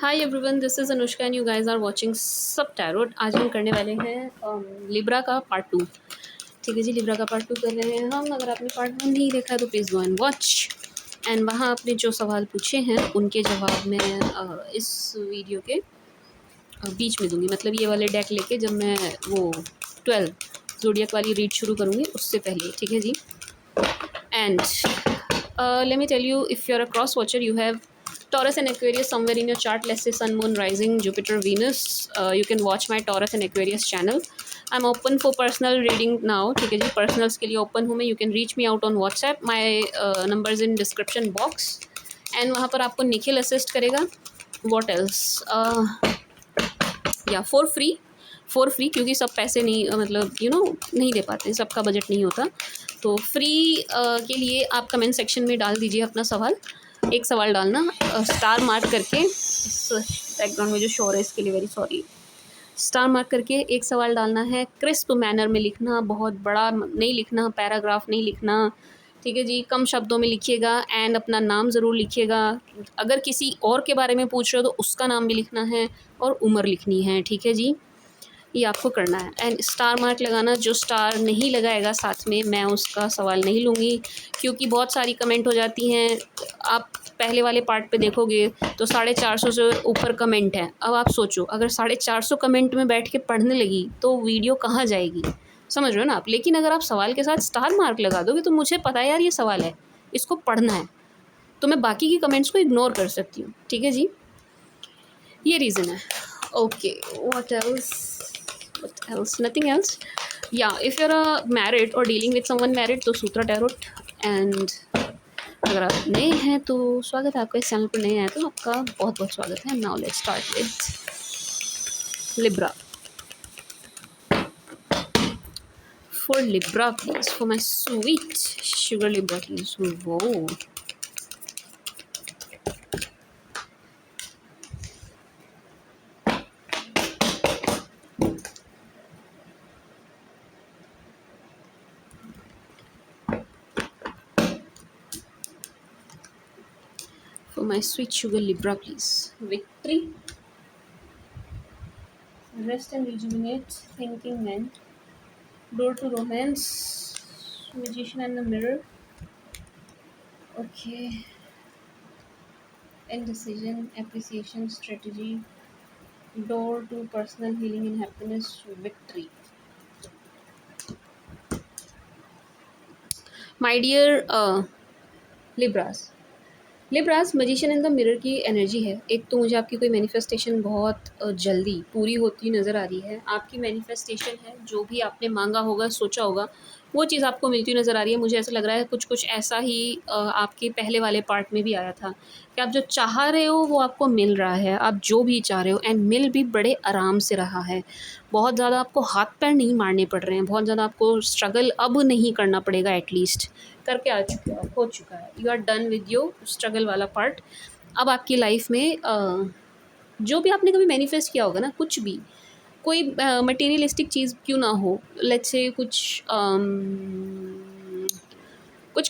Hi everyone, this is Anushka and you guys are watching सब tarot. आज हम करने वाले हैं लिब्रा का पार्ट 2। ठीक है जी, लिब्रा का पार्ट 2 कर रहे हैं हम। अगर आपने पार्ट 1 नहीं देखा है तो please go and watch. And वहाँ आपने जो सवाल पूछे हैं उनके जवाब मैं इस वीडियो के बीच में दूंगी। मतलब ये वाले डेक लेके जब मैं वो 12 ज़ोडियक वाली रीड शुरू करूँगी उससे पहले। ठीक है जी। And let me tell you, if you're a cross watcher, you have Taurus and Aquarius somewhere in your chart. Let's say Sun, Moon, Rising, Jupiter, Venus. You can watch my Taurus and Aquarius channel. I'm open for personal reading now. ठीक है जी, personals के लिए open हूँ मैं. You can reach me out on WhatsApp. My number is in description box. And वहाँ पर आपको Nikhil assist करेगा. What else? Yeah, for free क्योंकि सब पैसे नहीं मतलब नहीं दे पाते, सबका बजट नहीं होता। तो फ्री के लिए आप कमेंट सेक्शन में डाल दीजिए अपना सवाल। एक सवाल डालना स्टार मार्क करके। इस बैकग्राउंड में जो शोर है इसके लिए वेरी सॉरी। स्टार मार्क करके एक सवाल डालना है। क्रिस्प मैनर में लिखना, बहुत बड़ा नहीं लिखना, पैराग्राफ नहीं लिखना। ठीक है जी, कम शब्दों में लिखिएगा एंड अपना नाम ज़रूर लिखिएगा। अगर किसी और के बारे में पूछ रहे हो तो उसका नाम भी लिखना है और उम्र लिखनी है। ठीक है जी, ये आपको करना है। एंड स्टार मार्क लगाना, जो स्टार नहीं लगाएगा साथ में मैं उसका सवाल नहीं लूँगी, क्योंकि बहुत सारी कमेंट हो जाती हैं। आप पहले वाले पार्ट पे देखोगे तो 450 से ऊपर कमेंट है। अब आप सोचो, अगर 450 कमेंट में बैठ के पढ़ने लगी तो वीडियो कहाँ जाएगी? समझ रहे हो ना आप? लेकिन अगर आप सवाल के साथ स्टार मार्क लगा दोगे तो मुझे पता है यार ये सवाल है, इसको पढ़ना है, तो मैं बाकी की कमेंट्स को इग्नोर कर सकती हूँ। ठीक है जी, ये रीज़न है। Okay, what else? Nothing else. Yeah, if you're married or dealing with someone married तो सूत्रा टैरोट। एंड अगर आप नए हैं तो स्वागत है आपका इस चैनल पर। नए हैं तो आपका बहुत बहुत स्वागत है। Now let's start with Libra. For Libra please, for my sweet sugar Libra please. वो for my sweet sugar Libra please. Victory, rest and rejuvenate, thinking man, door to romance, magician and the mirror. Okay, indecision, appreciation, strategy, door to personal healing and happiness, victory. My dear Libras magician in the mirror की energy है। एक तो मुझे आपकी कोई manifestation बहुत जल्दी पूरी होती नज़र आ रही है। आपकी मैनिफेस्टेशन है, जो भी आपने मांगा होगा, सोचा होगा, वो चीज़ आपको मिलती हुई नज़र आ रही है। मुझे ऐसा लग रहा है कुछ ऐसा ही आपके पहले वाले पार्ट में भी आया था कि आप जो चाह रहे हो वो आपको मिल रहा है। आप जो भी चाह रहे हो एंड मिल भी बड़े आराम से रहा है। बहुत ज़्यादा आपको हाथ पैर नहीं मारने पड़ रहे हैं, बहुत ज़्यादा आपको स्ट्रगल अब नहीं करना पड़ेगा। एटलीस्ट करके आ चुके हो, हो चुका है। You are done with your struggle वाला पार्ट। अब आपकी लाइफ में जो भी आपने कभी मैनिफेस्ट किया होगा ना, कुछ भी, कोई मटेरियलिस्टिक चीज़ क्यों ना हो, लेट्स से कुछ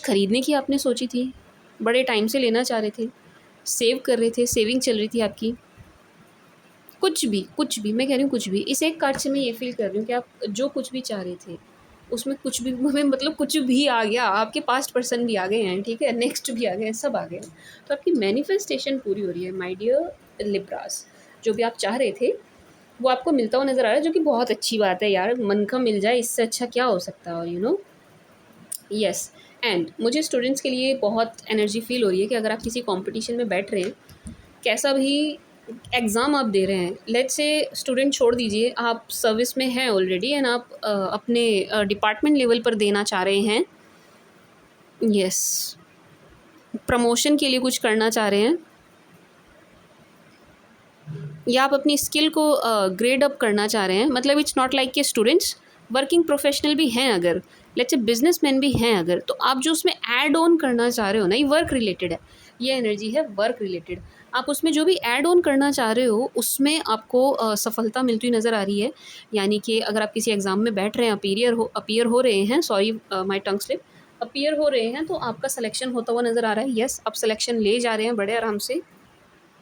खरीदने की आपने सोची थी, बड़े टाइम से लेना चाह रहे थे, सेव कर रहे थे, सेविंग चल रही थी आपकी, कुछ भी मैं कह रही हूँ, कुछ भी। इस एक कार्ड से मैं ये फील कर रही हूँ कि आप जो कुछ भी चाह रहे थे उसमें कुछ भी हमें मतलब कुछ भी आ गया। आपके पास्ट पर्सन भी आ गए हैं, ठीक है, नेक्स्ट भी आ गए हैं, सब आ गए हैं। तो आपकी मैनिफेस्टेशन पूरी हो रही है माय डियर लिब्रास। जो भी आप चाह रहे थे वो आपको मिलता हुआ नज़र आ रहा है, जो कि बहुत अच्छी बात है यार। मन का मिल जाए, इससे अच्छा क्या हो सकता है। और यस। एंड मुझे स्टूडेंट्स के लिए बहुत एनर्जी फील हो रही है कि अगर आप किसी कॉम्पिटिशन में बैठ रहे हैं, कैसा भी एग्ज़ाम आप दे रहे हैं, लेट्स से स्टूडेंट छोड़ दीजिए, आप सर्विस में हैं ऑलरेडी एंड आप अपने डिपार्टमेंट लेवल पर देना चाह रहे हैं, यस, प्रमोशन के लिए कुछ करना चाह रहे हैं, या आप अपनी स्किल को ग्रेड अप करना चाह रहे हैं। मतलब इट्स नॉट लाइक कि स्टूडेंट्स वर्किंग प्रोफेशनल भी हैं, अगर लेट्स से बिजनेसमैन भी हैं अगर, तो आप जो उसमें ऐड ऑन करना चाह रहे हो ना, ये वर्क रिलेटेड है। ये एनर्जी है वर्क रिलेटेड। आप उसमें जो भी ऐड ऑन करना चाह रहे हो उसमें आपको सफलता मिलती हुई नज़र आ रही है। यानी कि अगर आप किसी एग्ज़ाम में बैठ रहे हैं, अपीयर हो रहे हैं, sorry my tongue slip, appear हो रहे हैं, तो आपका सिलेक्शन होता हुआ नज़र आ रहा है। यस, आप सिलेक्शन ले जा रहे हैं बड़े आराम से।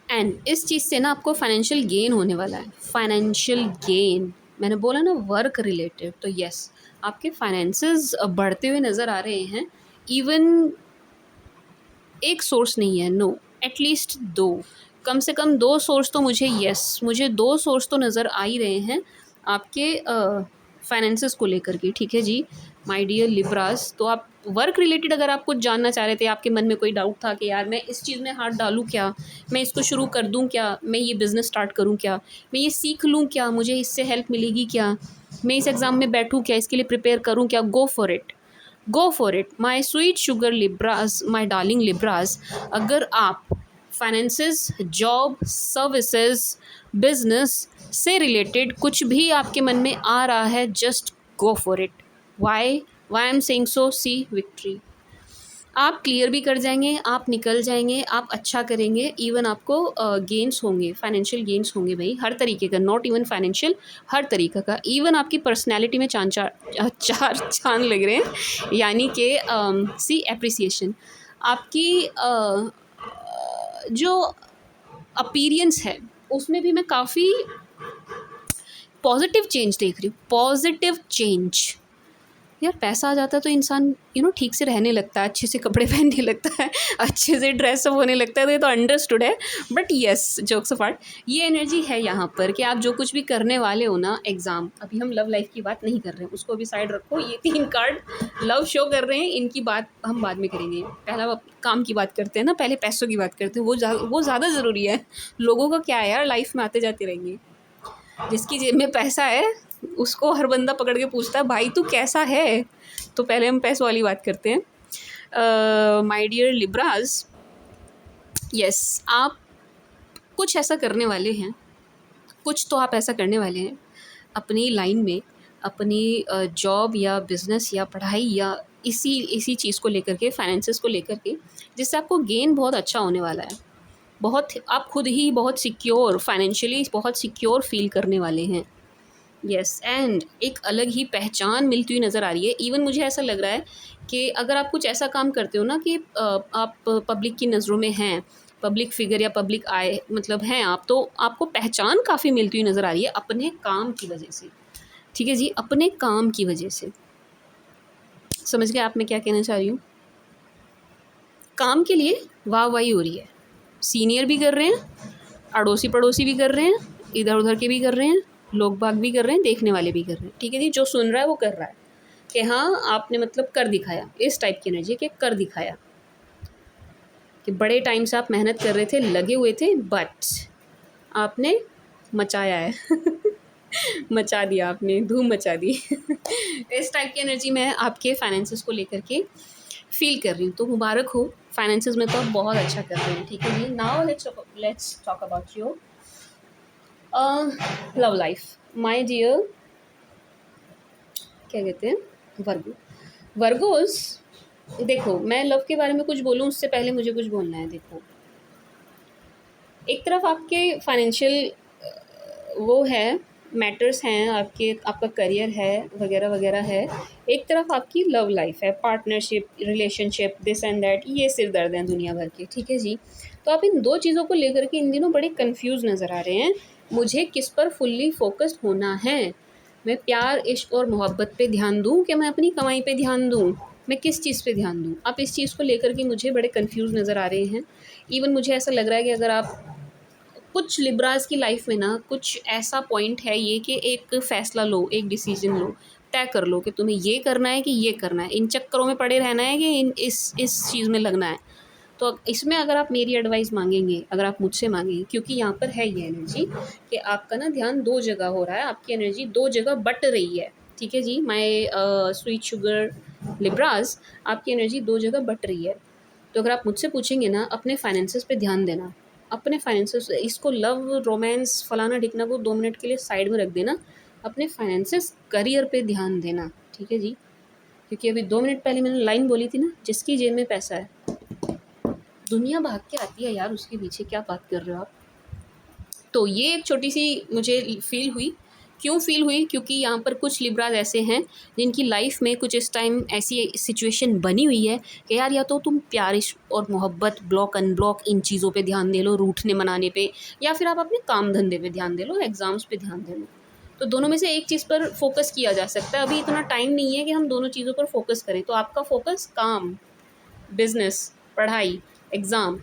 एंड इस चीज़ से ना आपको फाइनेंशियल गेन होने वाला है। फाइनेंशियल गेन, मैंने बोला ना वर्क रिलेटेड, तो यस आपके फाइनेंसेस बढ़ते हुए नज़र आ रहे हैं। इवन एक सोर्स नहीं है, नो, एटलीस्ट दो, कम से कम दो सोर्स तो मुझे दो सोर्स तो नज़र आ ही रहे हैं आपके फाइनेंसेस को लेकर के, ठीक है जी माय डियर लिब्रास। तो आप वर्क रिलेटेड अगर आप कुछ जानना चाह रहे थे, आपके मन में कोई डाउट था कि यार मैं इस चीज़ में हाथ डालूँ क्या, मैं इसको शुरू कर दूँ क्या, मैं ये बिज़नेस स्टार्ट करूँ क्या, मैं ये सीख लूँ क्या, मुझे इससे हेल्प मिलेगी क्या, मैं इस एग्ज़ाम में बैठूँ क्या, इसके लिए प्रिपेयर करूँ क्या, go for it, go for it my sweet sugar Libras, my darling Libras. अगर आप फाइनेंसेस, जॉब, सर्विसेज, बिजनेस से रिलेटेड कुछ भी आपके मन में आ रहा है, just go for it. Why I am saying so, see victory. आप क्लियर भी कर जाएंगे, आप निकल जाएंगे, आप अच्छा करेंगे, इवन आपको गेंस होंगे, फाइनेंशियल गेंस होंगे भाई, हर तरीके का, नॉट इवन फाइनेंशियल, हर तरीका का। इवन आपकी पर्सनैलिटी में चार चांद लग रहे हैं, यानी कि सी एप्रिसिएशन, आपकी जो अपीरियंस है उसमें भी मैं काफ़ी पॉजिटिव चेंज देख रही हूँ, पॉजिटिव चेंज। यार पैसा आ जाता है तो इंसान ठीक से रहने लगता है, अच्छे से कपड़े पहनने लगता है, अच्छे से ड्रेसअप होने लगता है, तो ये तो अंडरस्टूड है। बट येस, जोक्स अपार्ट, ये एनर्जी है यहाँ पर कि आप जो कुछ भी करने वाले हो ना, एग्ज़ाम, अभी हम लव लाइफ की बात नहीं कर रहे हैं, उसको अभी साइड रखो, ये 3 कार्ड लव शो कर रहे हैं, इनकी बात हम बाद में करेंगे। पहला काम की बात करते हैं ना, पहले पैसों की बात करते हैं, वो ज़्यादा ज़रूरी है। लोगों का क्या है यार, लाइफ में आते जाते रहेंगे, जिसकी जेब में पैसा है उसको हर बंदा पकड़ के पूछता है भाई तू कैसा है। तो पहले हम पैसों वाली बात करते हैं। माय डियर लिब्रास, यस आप कुछ ऐसा करने वाले हैं, कुछ तो आप ऐसा करने वाले हैं अपनी लाइन में, अपनी जॉब या बिज़नेस या पढ़ाई या इसी चीज़ को लेकर के, फाइनेंसेस को लेकर के, जिससे आपको गेन बहुत अच्छा होने वाला है। बहुत, आप खुद ही बहुत सिक्योर, फाइनेंशियली बहुत सिक्योर फील करने वाले हैं। यस, एंड एक अलग ही पहचान मिलती हुई नज़र आ रही है। इवन मुझे ऐसा लग रहा है कि अगर आप कुछ ऐसा काम करते हो ना कि आप पब्लिक की नज़रों में हैं, पब्लिक फिगर या पब्लिक आए मतलब हैं आप, तो आपको पहचान काफ़ी मिलती हुई नज़र आ रही है अपने काम की वजह से, ठीक है जी, अपने काम की वजह से। समझ गए आप मैं क्या कहना चाह रही हूँ? काम के लिए वाहवाही हो रही है, सीनियर भी कर रहे हैं, अड़ोसी पड़ोसी भी कर रहे हैं, इधर उधर के भी कर रहे हैं, लोग बाग भी कर रहे हैं, देखने वाले भी कर रहे हैं, ठीक है जी, जो सुन रहा है वो कर रहा है कि हाँ आपने मतलब कर दिखाया, इस टाइप की एनर्जी कि कर दिखाया, कि बड़े टाइम से आप मेहनत कर रहे थे, लगे हुए थे, बट आपने मचाया है मचा दिया आपने, धूम मचा दी इस टाइप की एनर्जी मैं आपके फाइनेंसेस को लेकर के फील कर रही हूँ। तो मुबारक हो, फाइनेंसेस में तो आप बहुत अच्छा कर रहे हैं, ठीक है जी। Now let's talk about your love life, my dear, क्या कहते हैं, वर्गो, वर्गोस। देखो मैं लव के बारे में कुछ बोलूँ उससे पहले मुझे कुछ बोलना है। देखो, एक तरफ आपके फाइनेंशियल वो है, मैटर्स हैं, आपका करियर है वगैरह वगैरह है, एक तरफ आपकी लव लाइफ है, partnership, relationship, this and that, ये सिर दर्द हैं दुनिया भर के, ठीक है जी। तो आप इन दो चीज़ों को लेकर के इन दिनों बड़े कंफ्यूज नज़र आ रहे हैं। मुझे किस पर फुल्ली फोकस्ड होना है, मैं प्यार, इश्क और मोहब्बत पे ध्यान दूँ कि मैं अपनी कमाई पे ध्यान दूँ, मैं किस चीज़ पे ध्यान दूँ? आप इस चीज़ को लेकर के मुझे बड़े कंफ्यूज नज़र आ रहे हैं। इवन मुझे ऐसा लग रहा है कि अगर आप, कुछ लिब्रास की लाइफ में ना कुछ ऐसा पॉइंट है ये कि एक फ़ैसला लो, एक डिसीजन लो, तय कर लो कि तुम्हें ये करना है कि ये करना है, इन चक्करों में पड़े रहना है कि इस चीज़ में लगना है। तो इसमें अगर आप मेरी एडवाइस मांगेंगे, अगर आप मुझसे मांगेंगे, क्योंकि यहाँ पर है ये एनर्जी कि आपका ना ध्यान दो जगह हो रहा है, आपकी एनर्जी दो जगह बट रही है, ठीक है जी माय स्वीट शुगर लिब्रास, आपकी एनर्जी दो जगह बट रही है। तो अगर आप मुझसे पूछेंगे ना, अपने फाइनेंसेस पे ध्यान देना, अपने फाइनेंसेस, इसको लव रोमांस फलाना ढिकना को 2 मिनट के लिए साइड में रख देना, अपने फाइनेंसेस, करियर पे ध्यान देना, ठीक है जी। क्योंकि अभी 2 मिनट पहले मैंने लाइन बोली थी ना, जिसकी जेब में पैसा है दुनिया भाग के आती है यार उसके पीछे, क्या बात कर रहे हो आप। तो ये एक छोटी सी मुझे फील हुई क्यों फील हुई? क्योंकि यहाँ पर कुछ लिब्राज ऐसे हैं जिनकी लाइफ में कुछ इस टाइम ऐसी सिचुएशन बनी हुई है कि यार या तो तुम प्यार इश्क और मोहब्बत, ब्लॉक अनब्लॉक, इन चीज़ों पे ध्यान दे लो, रूठने मनाने पे, या फिर आप अपने काम धंधे पे ध्यान दे लो, एग्ज़ाम्स पे ध्यान दे लो। तो दोनों में से एक चीज़ पर फोकस किया जा सकता है। अभी इतना टाइम नहीं है कि हम दोनों चीज़ों पर फोकस करें। तो आपका फोकस काम, बिज़नेस, पढ़ाई, एग्ज़ाम,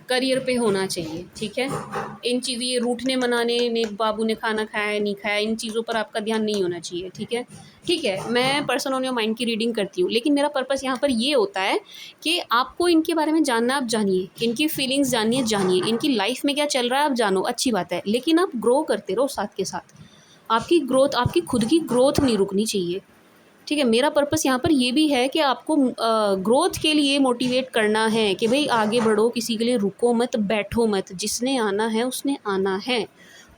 करियर पे होना चाहिए, ठीक है? इन चीज़, ये रूठने मनाने ने, बाबू ने खाना खाया नहीं खाया, इन चीज़ों पर आपका ध्यान नहीं होना चाहिए, ठीक है? ठीक है, मैं पर्सन ऑन योर माइंड की रीडिंग करती हूँ, लेकिन मेरा पर्पस यहाँ पर ये होता है कि आपको इनके बारे में जानना, आप जानिए, इनकी फीलिंग्स जानिए, इनकी लाइफ में क्या चल रहा है आप जानो, अच्छी बात है, लेकिन आप ग्रो करते रहो साथ के साथ। आपकी ग्रोथ, आपकी खुद की ग्रोथ नहीं रुकनी चाहिए, ठीक है? मेरा पर्पस यहाँ पर ये भी है कि आपको ग्रोथ के लिए मोटिवेट करना है कि भाई आगे बढ़ो, किसी के लिए रुको मत, बैठो मत, जिसने आना है उसने आना है,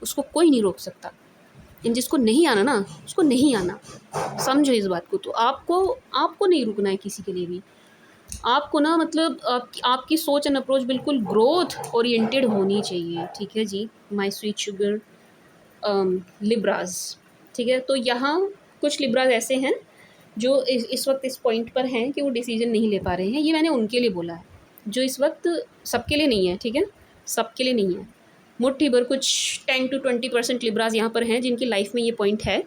उसको कोई नहीं रोक सकता। लेकिन जिसको नहीं आना ना, उसको नहीं आना, समझो इस बात को। तो आपको आपको नहीं रुकना है किसी के लिए भी। आपको ना मतलब आपकी सोच एंड अप्रोच बिल्कुल ग्रोथ ओरिएंटेड होनी चाहिए, ठीक है जी, माय स्वीट शुगर लिब्राज, ठीक है? तो यहाँ कुछ लिब्राज ऐसे हैं जो इस वक्त इस पॉइंट पर हैं कि वो डिसीजन नहीं ले पा रहे हैं। ये मैंने उनके लिए बोला है, जो इस वक्त, सबके लिए नहीं है, ठीक है? सबके लिए नहीं है। मुट्ठी भर कुछ 10 to 20% लिब्राज यहाँ पर हैं जिनकी लाइफ में ये पॉइंट है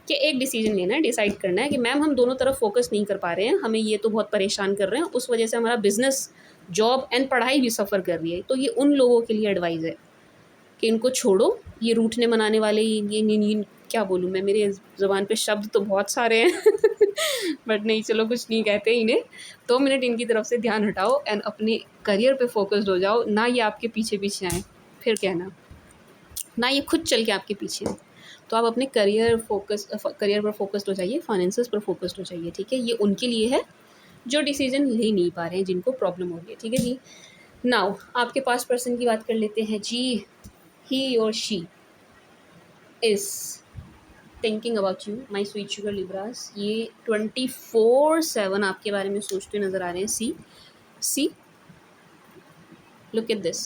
कि एक डिसीजन लेना है, डिसाइड करना है कि मैम हम दोनों तरफ फोकस नहीं कर पा रहे हैं, हमें ये तो बहुत परेशान कर रहे हैं, उस वजह से हमारा बिजनेस, जॉब एंड पढ़ाई भी सफ़र कर रही है। तो ये उन लोगों के लिए एडवाइस है कि इनको छोड़ो, ये रूठने मनाने वाले, ये क्या बोलूँ मैं, मेरे ज़ुबान पे शब्द तो बहुत सारे हैं बट नहीं, चलो कुछ नहीं कहते इन्हें। 2 मिनट इनकी तरफ से ध्यान हटाओ एंड अपने करियर पे फोकस्ड हो जाओ, ना ये आपके पीछे पीछे आएँ, फिर कहना, ना ये खुद चल के आपके पीछे आएँ। तो आप अपने करियर पर फोकस्ड हो जाइए, फाइनेंसेस पर फोकस्ड हो जाइए, ठीक है? ये उनके लिए है जो डिसीजन ले नहीं पा रहे हैं, जिनको प्रॉब्लम हो रही है, ठीक है जी? नाउ आपके पास पर्सन की बात कर लेते हैं जी। ही और she is thinking about you, my sweet sugar Libras. ये 24/7 आपके बारे में सोचते नज़र आ रहे हैं। See look at this.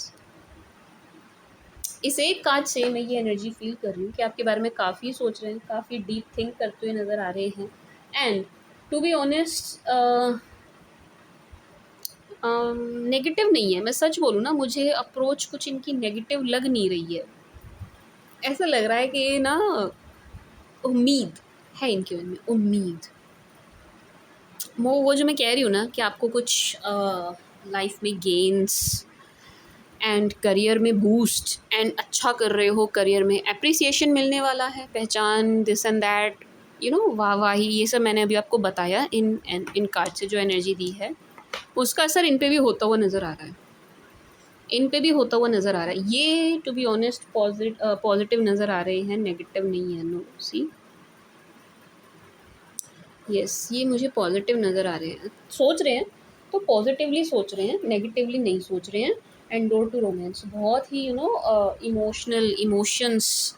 इस एक कार्ड से मैं ये एनर्जी फील कर रही हूँ कि आपके बारे में काफ़ी सोच रहे हैं, काफ़ी डीप थिंक करते हुए नज़र आ रहे हैं। And to be honest, negative नहीं है, मैं सच बोलूँ ना, मुझे अप्रोच कुछ इनकी नेगेटिव लग नहीं रही है। ऐसा लग रहा है कि ना, उम्मीद है इनके मन में, उम्मीद। वो जो मैं कह रही हूँ ना कि आपको कुछ लाइफ में गेन्स एंड करियर में बूस्ट एंड अच्छा कर रहे हो, करियर में अप्रिसिएशन मिलने वाला है, पहचान, दिस एंड दैट, वाहवाही, ये सब मैंने अभी आपको बताया इन कार्ड से जो एनर्जी दी है, उसका असर इन पे भी होता हुआ नज़र आ रहा है, इन पे भी होता हुआ नज़र आ रहा है। ये टू बी ऑनेस्ट पॉजिटिव नज़र आ रहे हैं, नेगेटिव नहीं है। नो, सी, यस, ये मुझे पॉजिटिव नज़र आ रहे हैं। सोच रहे हैं तो पॉजिटिवली सोच रहे हैं, नेगेटिवली नहीं सोच रहे हैं। एंड डोर टू रोमांस, बहुत ही इमोशनल, इमोशंस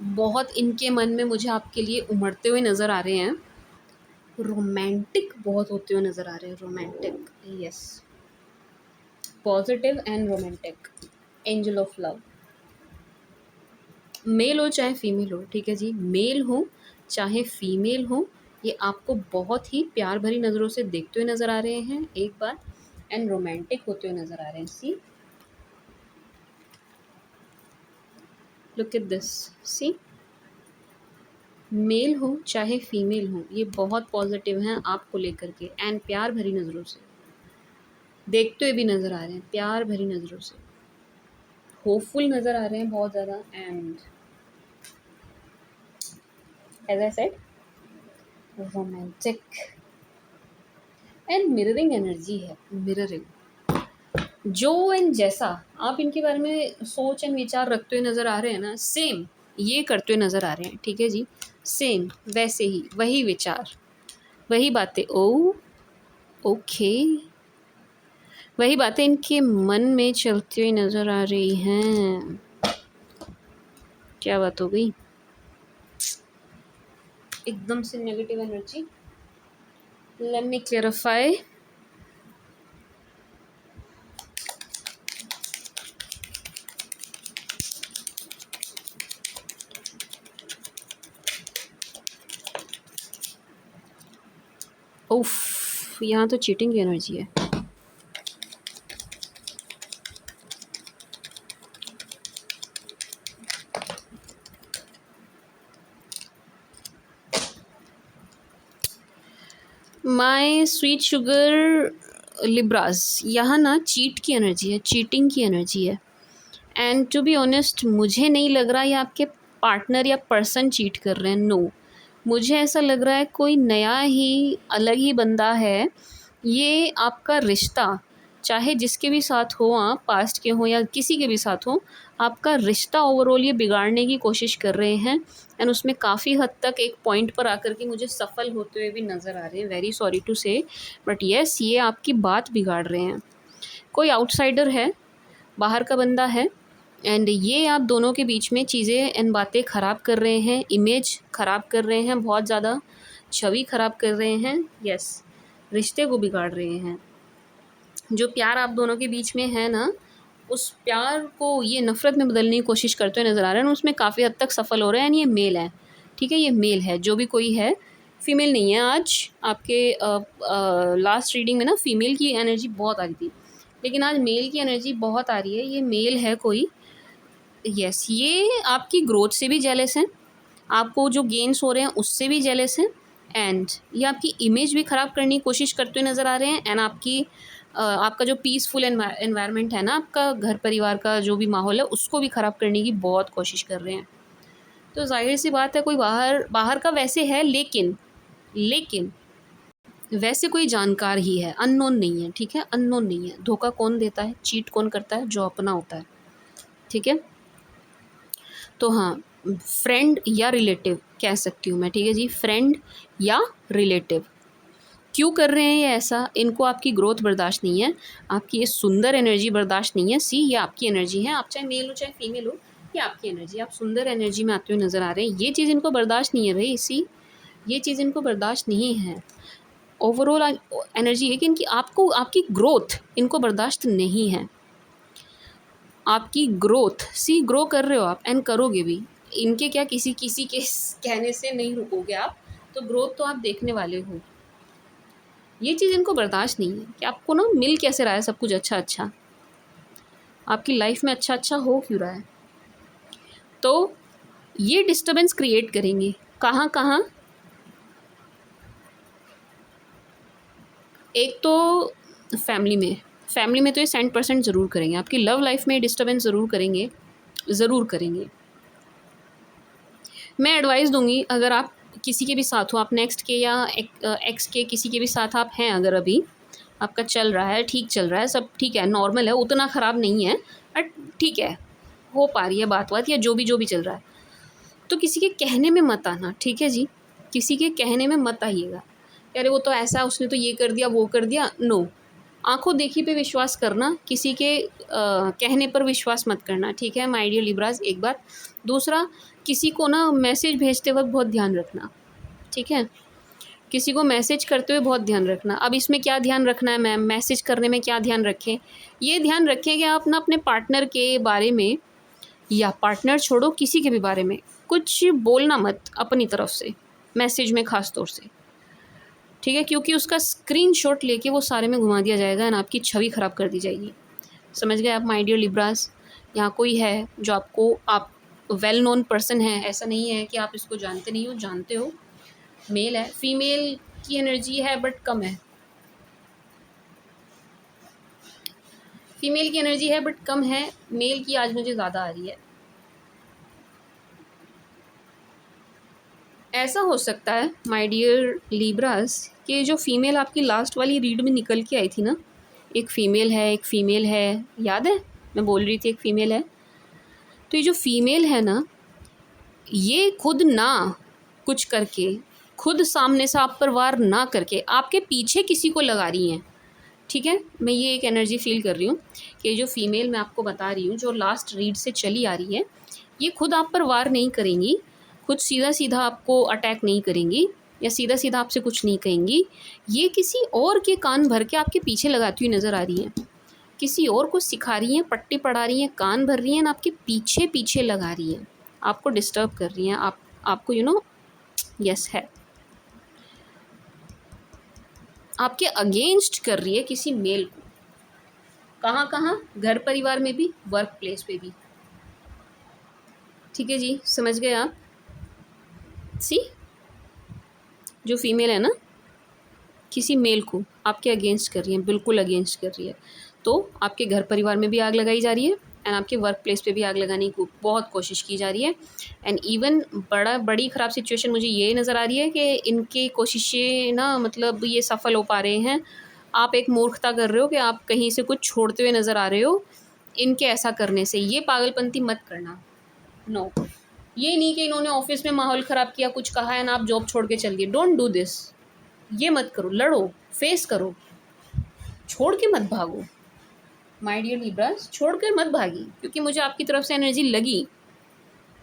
बहुत इनके मन में मुझे आपके लिए उमड़ते हुए नज़र आ रहे हैं। रोमांटिक बहुत होते हुए नज़र आ रहे हैं, romantic, yes, positive and romantic, angel of love. Male हो चाहे फीमेल हो, ठीक है जी, मेल हो चाहे फीमेल हो, ये आपको बहुत ही प्यार भरी नज़रों से देखते हुए नज़र आ रहे हैं, एक बार, एंड रोमांटिक होते हुए नज़र आ रहे हैं। See, look at this, see, male हो चाहे फीमेल हो, ये बहुत पॉजिटिव हैं आपको लेकर के, एंड प्यार भरी नज़रों से देखते हुए भी नज़र आ रहे हैं, प्यार भरी नज़रों से, होपफुल नज़र आ रहे हैं बहुत ज़्यादा। And as I said, romantic and mirroring energy है, मिररिंग, जो एंड जैसा आप इनके बारे में सोच एंड विचार रखते हुए नज़र आ रहे हैं ना, सेम ये करते हुए नज़र आ रहे हैं, ठीक है जी, सेम वैसे ही, वही विचार, वही बातें, ओ ओके, वही बातें इनके मन में चलती हुई नज़र आ रही हैं। क्या बात हो गई, एकदम से negative energy, let me clarify. यहाँ तो चीटिंग की एनर्जी है। माय स्वीट शुगर लिब्रास, यहाँ ना चीट की एनर्जी है, चीटिंग की एनर्जी है। एंड टू बी ऑनेस्ट मुझे नहीं लग रहा ये आपके पार्टनर या पर्सन चीट कर रहे हैं, नो। मुझे ऐसा लग रहा है कोई नया ही अलग ही बंदा है। ये आपका रिश्ता, चाहे जिसके भी साथ हो आप, पास्ट के हो या किसी के भी साथ हो, आपका रिश्ता ओवरऑल ये बिगाड़ने की कोशिश कर रहे हैं। एंड उसमें काफ़ी हद तक एक पॉइंट पर आकर के मुझे सफल होते हुए भी नज़र आ रहे हैं। वेरी सॉरी टू से, बट येस ये आपकी बात बिगाड़ रहे हैं। कोई आउटसाइडर है, बाहर का बंदा है, एंड ये आप दोनों के बीच में चीज़ें एंड बातें ख़राब कर रहे हैं, इमेज ख़राब कर रहे हैं, बहुत ज़्यादा छवि ख़राब कर रहे हैं। यस, रिश्ते को बिगाड़ रहे हैं। जो प्यार आप दोनों के बीच में है ना, उस प्यार को ये नफ़रत में बदलने की कोशिश करते हुए नज़र आ रहे हैं। उसमें काफ़ी हद तक सफल हो रहे हैं। एंड ये मेल है, ठीक है, ये मेल है। जो भी कोई है, फीमेल नहीं है। आज आपके लास्ट रीडिंग में ना फीमेल की एनर्जी बहुत आ रही थी, लेकिन आज मेल की एनर्जी बहुत आ रही है। ये मेल है कोई। यस, ये आपकी ग्रोथ से भी जेलस हैं, आपको जो गेन्स हो रहे हैं उससे भी जेलस हैं। एंड ये आपकी इमेज भी ख़राब करने की कोशिश करते हुए नज़र आ रहे हैं। एंड आपका जो पीसफुल एनवायरनमेंट है ना, आपका घर परिवार का जो भी माहौल है, उसको भी ख़राब करने की बहुत कोशिश कर रहे हैं। तो जाहिर सी बात है कोई बाहर बाहर का वैसे है, लेकिन वैसे कोई जानकार ही है, अननोन नहीं है, ठीक है, अननोन नहीं है। धोखा कौन देता है, चीट कौन करता है, जो अपना होता है, ठीक है। तो हाँ, फ्रेंड या रिलेटिव कह सकती हूँ मैं, ठीक है जी, फ्रेंड या रिलेटिव। क्यों कर रहे हैं ये ऐसा? इनको आपकी ग्रोथ बर्दाश्त नहीं है, आपकी ये सुंदर एनर्जी बर्दाश्त नहीं है। सी, ये आपकी एनर्जी है, आप चाहे मेल हो चाहे फीमेल हो, ये आपकी एनर्जी, आप सुंदर एनर्जी में आते हुए नज़र आ रहे हैं। ये चीज़ इनको बर्दाश्त नहीं है भाई। सी, ये चीज़ इनको बर्दाश्त नहीं है। ओवरऑल एनर्जी है कि इनकी आपको आपकी ग्रोथ इनको बर्दाश्त नहीं है। आपकी ग्रोथ, सी, ग्रो कर रहे हो आप एंड करोगे भी। इनके क्या, किसी किसी के कहने से नहीं रुकोगे आप, तो ग्रोथ तो आप देखने वाले हो। ये चीज़ इनको बर्दाश्त नहीं है कि आपको ना मिल कैसे रहा है सब कुछ अच्छा अच्छा, आपकी लाइफ में अच्छा अच्छा हो क्यों रहा है। तो ये डिस्टर्बेंस क्रिएट करेंगे कहाँ कहाँ। एक तो फैमिली में तो ये 100% ज़रूर करेंगे। आपकी लव लाइफ में डिस्टर्बेंस ज़रूर करेंगे, ज़रूर करेंगे। मैं एडवाइस दूंगी, अगर आप किसी के भी साथ हो, आप नेक्स्ट के या एक्स के किसी के भी साथ आप हैं, अगर अभी आपका चल रहा है, ठीक चल रहा है, सब ठीक है, नॉर्मल है, उतना ख़राब नहीं है, बट ठीक है, हो पा रही है बात या जो भी चल रहा है, तो किसी के कहने में मत आना, ठीक है जी। किसी के कहने में मत आइएगा, अरे वो तो ऐसा, उसने तो ये कर दिया, वो कर दिया, नो। आंखों देखी पे विश्वास करना, किसी के कहने पर विश्वास मत करना, ठीक है माय डियर लिब्रास, एक बात। दूसरा, किसी को ना मैसेज भेजते वक्त बहुत ध्यान रखना, ठीक है, किसी को मैसेज करते हुए बहुत ध्यान रखना। अब इसमें क्या ध्यान रखना है मैम, मैसेज करने में क्या ध्यान रखें? ये ध्यान रखें कि आप ना अपने पार्टनर के बारे में, या पार्टनर छोड़ो, किसी के भी बारे में कुछ बोलना मत अपनी तरफ से, मैसेज में ख़ास तौर से, ठीक है, क्योंकि उसका स्क्रीनशॉट लेके वो सारे में घुमा दिया जाएगा और आपकी छवि ख़राब कर दी जाएगी। समझ गए आप माय डियर लिब्रास? यहाँ कोई है जो आपको, आप वेल नोन पर्सन है, ऐसा नहीं है कि आप इसको जानते नहीं हो, जानते हो। मेल है, फीमेल की एनर्जी है बट कम है, फीमेल की एनर्जी है बट कम है, मेल की आज मुझे ज़्यादा आ रही है। ऐसा हो सकता है माय डियर लिब्रास कि जो फीमेल आपकी लास्ट वाली रीड में निकल के आई थी ना, एक फ़ीमेल है, याद है मैं बोल रही थी एक फ़ीमेल है, तो ये जो फीमेल है ना, ये खुद ना कुछ करके, खुद सामने से आप पर वार ना करके आपके पीछे किसी को लगा रही हैं, ठीक है। मैं ये एक एनर्जी फील कर रही हूँ कि जो फीमेल मैं आपको बता रही हूँ, जो लास्ट रीड से चली आ रही है, ये खुद आप पर वार नहीं करेंगी, खुद सीधा सीधा आपको अटैक नहीं करेंगी, या सीधा सीधा आपसे कुछ नहीं कहेंगी। ये किसी और के कान भर के आपके पीछे लगाती हुई नज़र आ रही हैं, किसी और को सिखा रही हैं, पट्टी पढ़ा रही हैं, कान भर रही हैं, आपके पीछे पीछे लगा रही हैं, आपको डिस्टर्ब कर रही हैं, आपको यस है। आपके अगेंस्ट कर रही है किसी मेल को। कहाँ कहाँ? घर परिवार में भी, वर्क प्लेस पे भी। ठीक है जी, समझ गए आप? सी, जो फीमेल है ना, किसी मेल को आपके अगेंस्ट कर रही है, बिल्कुल अगेंस्ट कर रही है, तो आपके घर परिवार में भी आग लगाई जा रही है एंड आपके वर्क प्लेस पे भी आग लगाने की बहुत कोशिश की जा रही है। एंड इवन बड़ी ख़राब सिचुएशन मुझे ये नज़र आ रही है कि इनकी कोशिशें ना, मतलब ये सफल हो पा रहे हैं। आप एक मूर्खता कर रहे हो कि आप कहीं से कुछ छोड़ते हुए नज़र आ रहे हो इनके ऐसा करने से। ये पागलपंती मत करना। नो, ये नहीं कि इन्होंने ऑफिस में माहौल ख़राब किया, कुछ कहा है ना, आप जॉब छोड़ के चल गए। Don't do this. ये मत करो, लड़ो, फेस करो, छोड़ के मत भागो। माय डियर लिब्रास, छोड़ कर मत भागी, क्योंकि मुझे आपकी तरफ से एनर्जी लगी।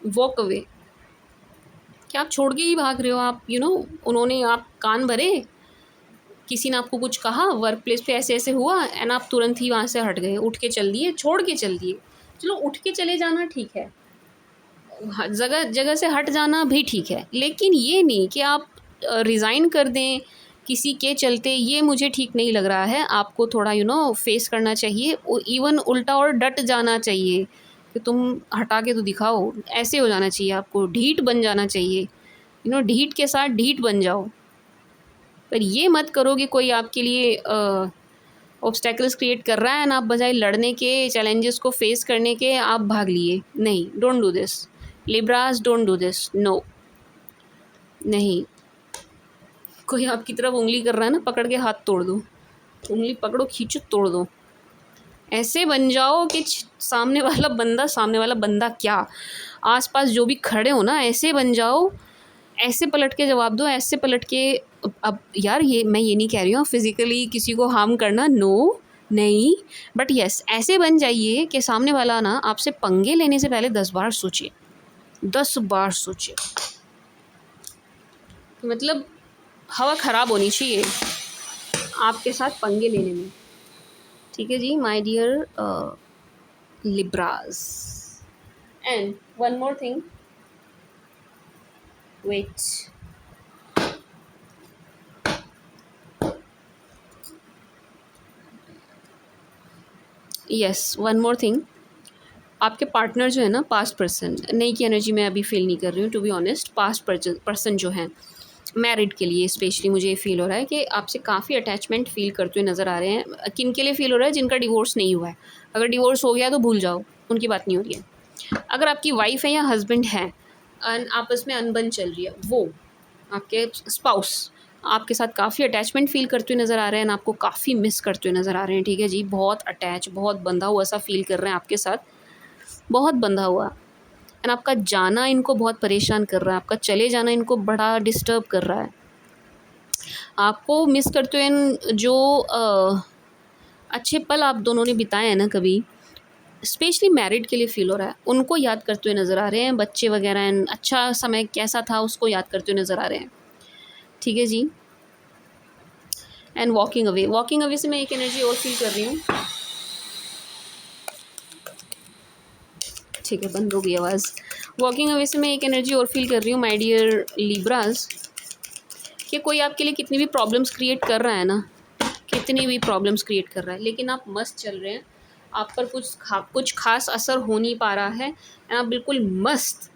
Walk away. क्या आप छोड़ के ही भाग रहे हो? आप उन्होंने आप कान भरे, किसी ने आपको कुछ कहा, वर्क प्लेस पे ऐसे ऐसे हुआ एंड आप तुरंत ही वहाँ से हट गए, उठ के चल दिए, छोड़ के चल दिए। चलो, उठ के चले जाना ठीक है, जगह जगह से हट जाना भी ठीक है, लेकिन ये नहीं कि आप रिज़ाइन कर दें किसी के चलते। ये मुझे ठीक नहीं लग रहा है। आपको थोड़ा फेस करना चाहिए, इवन उल्टा और डट जाना चाहिए कि तुम हटा के तो दिखाओ। ऐसे हो जाना चाहिए, आपको ढीठ बन जाना चाहिए। ढीठ के साथ ढीठ बन जाओ। पर ये मत करो कि कोई आपके लिए ऑब्स्टेकल्स क्रिएट कर रहा है ना, आप बजाय लड़ने के, चैलेंजेस को फेस करने के, आप भाग लिए। नहीं, don't do this Libras, don't do this. No, नहीं। कोई आपकी तरफ उंगली कर रहा है ना, पकड़ के हाथ तोड़ दो। उंगली पकड़ो, खींचो, तोड़ दो। ऐसे बन जाओ कि सामने वाला बंदा क्या, आसपास जो भी खड़े हो ना, ऐसे बन जाओ। ऐसे पलट के जवाब दो, ऐसे पलट के। अब यार, ये मैं ये नहीं कह रही हूँ फिज़िकली किसी को हार्म करना, नो, नहीं, बट यस, ऐसे बन जाइए कि सामने वाला ना आपसे पंगे लेने से पहले 10 बार सोचे, 10 बार सोचे। मतलब हवा ख़राब होनी चाहिए आपके साथ पंगे लेने में। ठीक है जी, my dear Libras. And one more thing, wait, yes, one more thing. आपके पार्टनर जो है ना, पास्ट पर्सन, नई की एनर्जी मैं अभी फील नहीं कर रही हूँ to be honest. Past person जो है, मैरिड के लिए स्पेशली मुझे ये फील हो रहा है कि आपसे काफ़ी अटैचमेंट फील करते हुए नज़र आ रहे हैं। किन के लिए फील हो रहा है? जिनका डिवोर्स नहीं हुआ है। अगर डिवोर्स हो गया तो भूल जाओ, उनकी बात नहीं हो रही है। अगर आपकी वाइफ है या हस्बैंड है, आपस में अनबन चल रही है, वो आपके स्पाउस आपके साथ काफ़ी अटैचमेंट फ़ील करते हुए नज़र आ रहे हैं, आपको काफ़ी मिस करते हुए नज़र आ रहे हैं। ठीक है जी, बहुत अटैच, बहुत बंधा हुआ सा फील कर रहे हैं आपके साथ, बहुत बंधा हुआ। एंड आपका जाना इनको बहुत परेशान कर रहा है, आपका चले जाना इनको बड़ा डिस्टर्ब कर रहा है। आपको मिस करते हुए जो अच्छे पल आप दोनों ने बिताए हैं ना कभी, स्पेशली मैरिड के लिए फ़ील हो रहा है, उनको याद करते हुए नज़र आ रहे हैं। बच्चे वगैरह एंड अच्छा समय कैसा था उसको याद करते हुए नज़र आ रहे हैं। ठीक है जी। एंड वॉकिंग अवे से मैं एक एनर्जी और फील कर रही हूँ। ठीक है, बंद हो गई आवाज़। वॉकिंग अवे से मैं एक एनर्जी और फील कर रही हूँ माय डियर लिब्रास, कि कोई आपके लिए कितनी भी प्रॉब्लम्स क्रिएट कर रहा है ना, कितनी भी प्रॉब्लम्स क्रिएट कर रहा है, लेकिन आप मस्त चल रहे हैं। आप पर कुछ खास असर हो नहीं पा रहा है। आप बिल्कुल मस्त,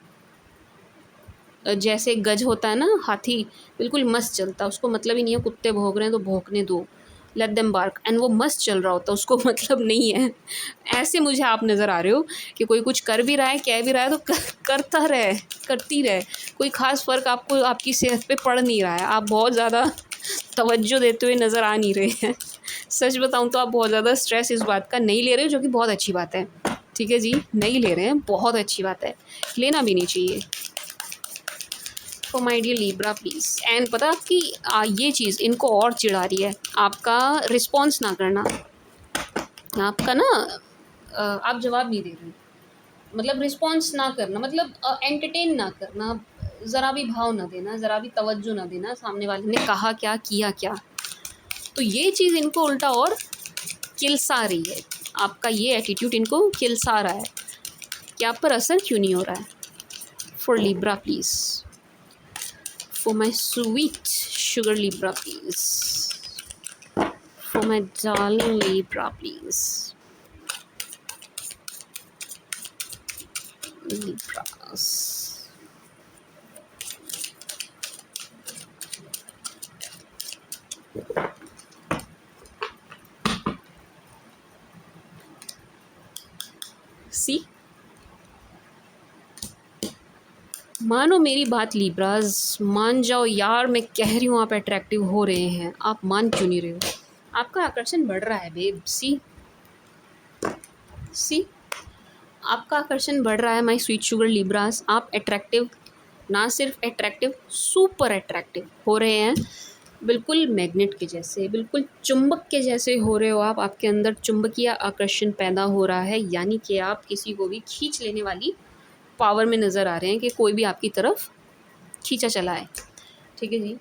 जैसे गज होता है ना, हाथी, बिल्कुल मस्त चलता है। उसको मतलब ही नहीं है कुत्ते भौंक रहे हैं तो भौंकने दो, लेट देम बार्क, एंड वो मस्त चल रहा होता है, उसको मतलब नहीं है। ऐसे मुझे आप नज़र आ रहे हो कि कोई कुछ कर भी रहा है, कह भी रहा है तो करता रहे, करती रहे। कोई ख़ास फ़र्क आपको आपकी सेहत पे पड़ नहीं रहा है। आप बहुत ज़्यादा तवज्जो देते हुए नज़र आ नहीं रहे हैं। सच बताऊँ तो आप बहुत ज़्यादा स्ट्रेस इस बात का नहीं ले रहे हो, जो कि बहुत अच्छी बात है। ठीक है जी, नहीं ले रहे हैं, बहुत अच्छी बात है, लेना भी नहीं चाहिए। For my dear Libra please. And पता आपकी ये चीज़ इनको और चिढ़ा रही है, आपका रिस्पॉन्स ना करना, आपका ना आप जवाब नहीं दे रहे, मतलब रिस्पॉन्स ना करना, मतलब एंटरटेन ना करना, ज़रा भी भाव ना देना, ज़रा भी तवज्जो ना देना सामने वाले ने कहा क्या, किया क्या। तो ये चीज़ इनको उल्टा और किलसा रही है। आपका ये एटीट्यूड इनको किलसा रहा है कि आप पर असर क्यों नहीं हो रहा है। For Libra please, for my sweet sugar Libra please. for my darling Libra, please. Libras. सी, मानो मेरी बात लिब्राज, मान जाओ यार, मैं कह रही हूँ आप अट्रैक्टिव हो रहे हैं, आप मान क्यों नहीं रहे हो? आपका आकर्षण बढ़ रहा है बेब। सी सी, आपका आकर्षण बढ़ रहा है माय स्वीट शुगर लिब्रास। आप अट्रैक्टिव, ना सिर्फ अट्रैक्टिव, सुपर अट्रैक्टिव हो रहे हैं। बिल्कुल मैग्नेट के जैसे, बिल्कुल चुंबक के जैसे हो रहे हो आप। आपके अंदर चुंबकीय आकर्षण पैदा हो रहा है, यानी कि आप किसी को भी खींच लेने वाली पावर में नज़र आ रहे हैं कि कोई भी आपकी तरफ खींचा चला है। ठीक है जी।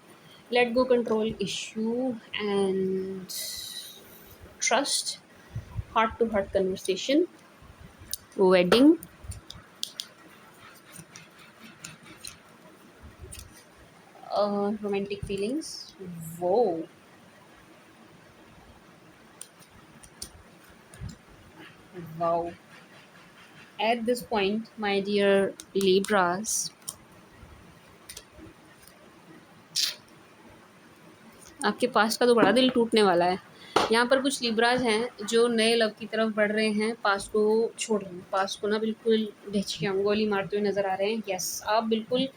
Let go control issue and trust, heart to heart conversation, wedding, romantic feelings. Whoa. Wow. At this point, my dear Libras, आपके पास का तो बड़ा दिल टूटने वाला है। यहाँ पर कुछ लिब्राज हैं जो नए लव की तरफ बढ़ रहे हैं, पास को छोड़ रहे हैं, पास को ना बिल्कुल ढिचकियाँ गोली मारते हुए नज़र आ रहे हैं। यस, आप बिल्कुल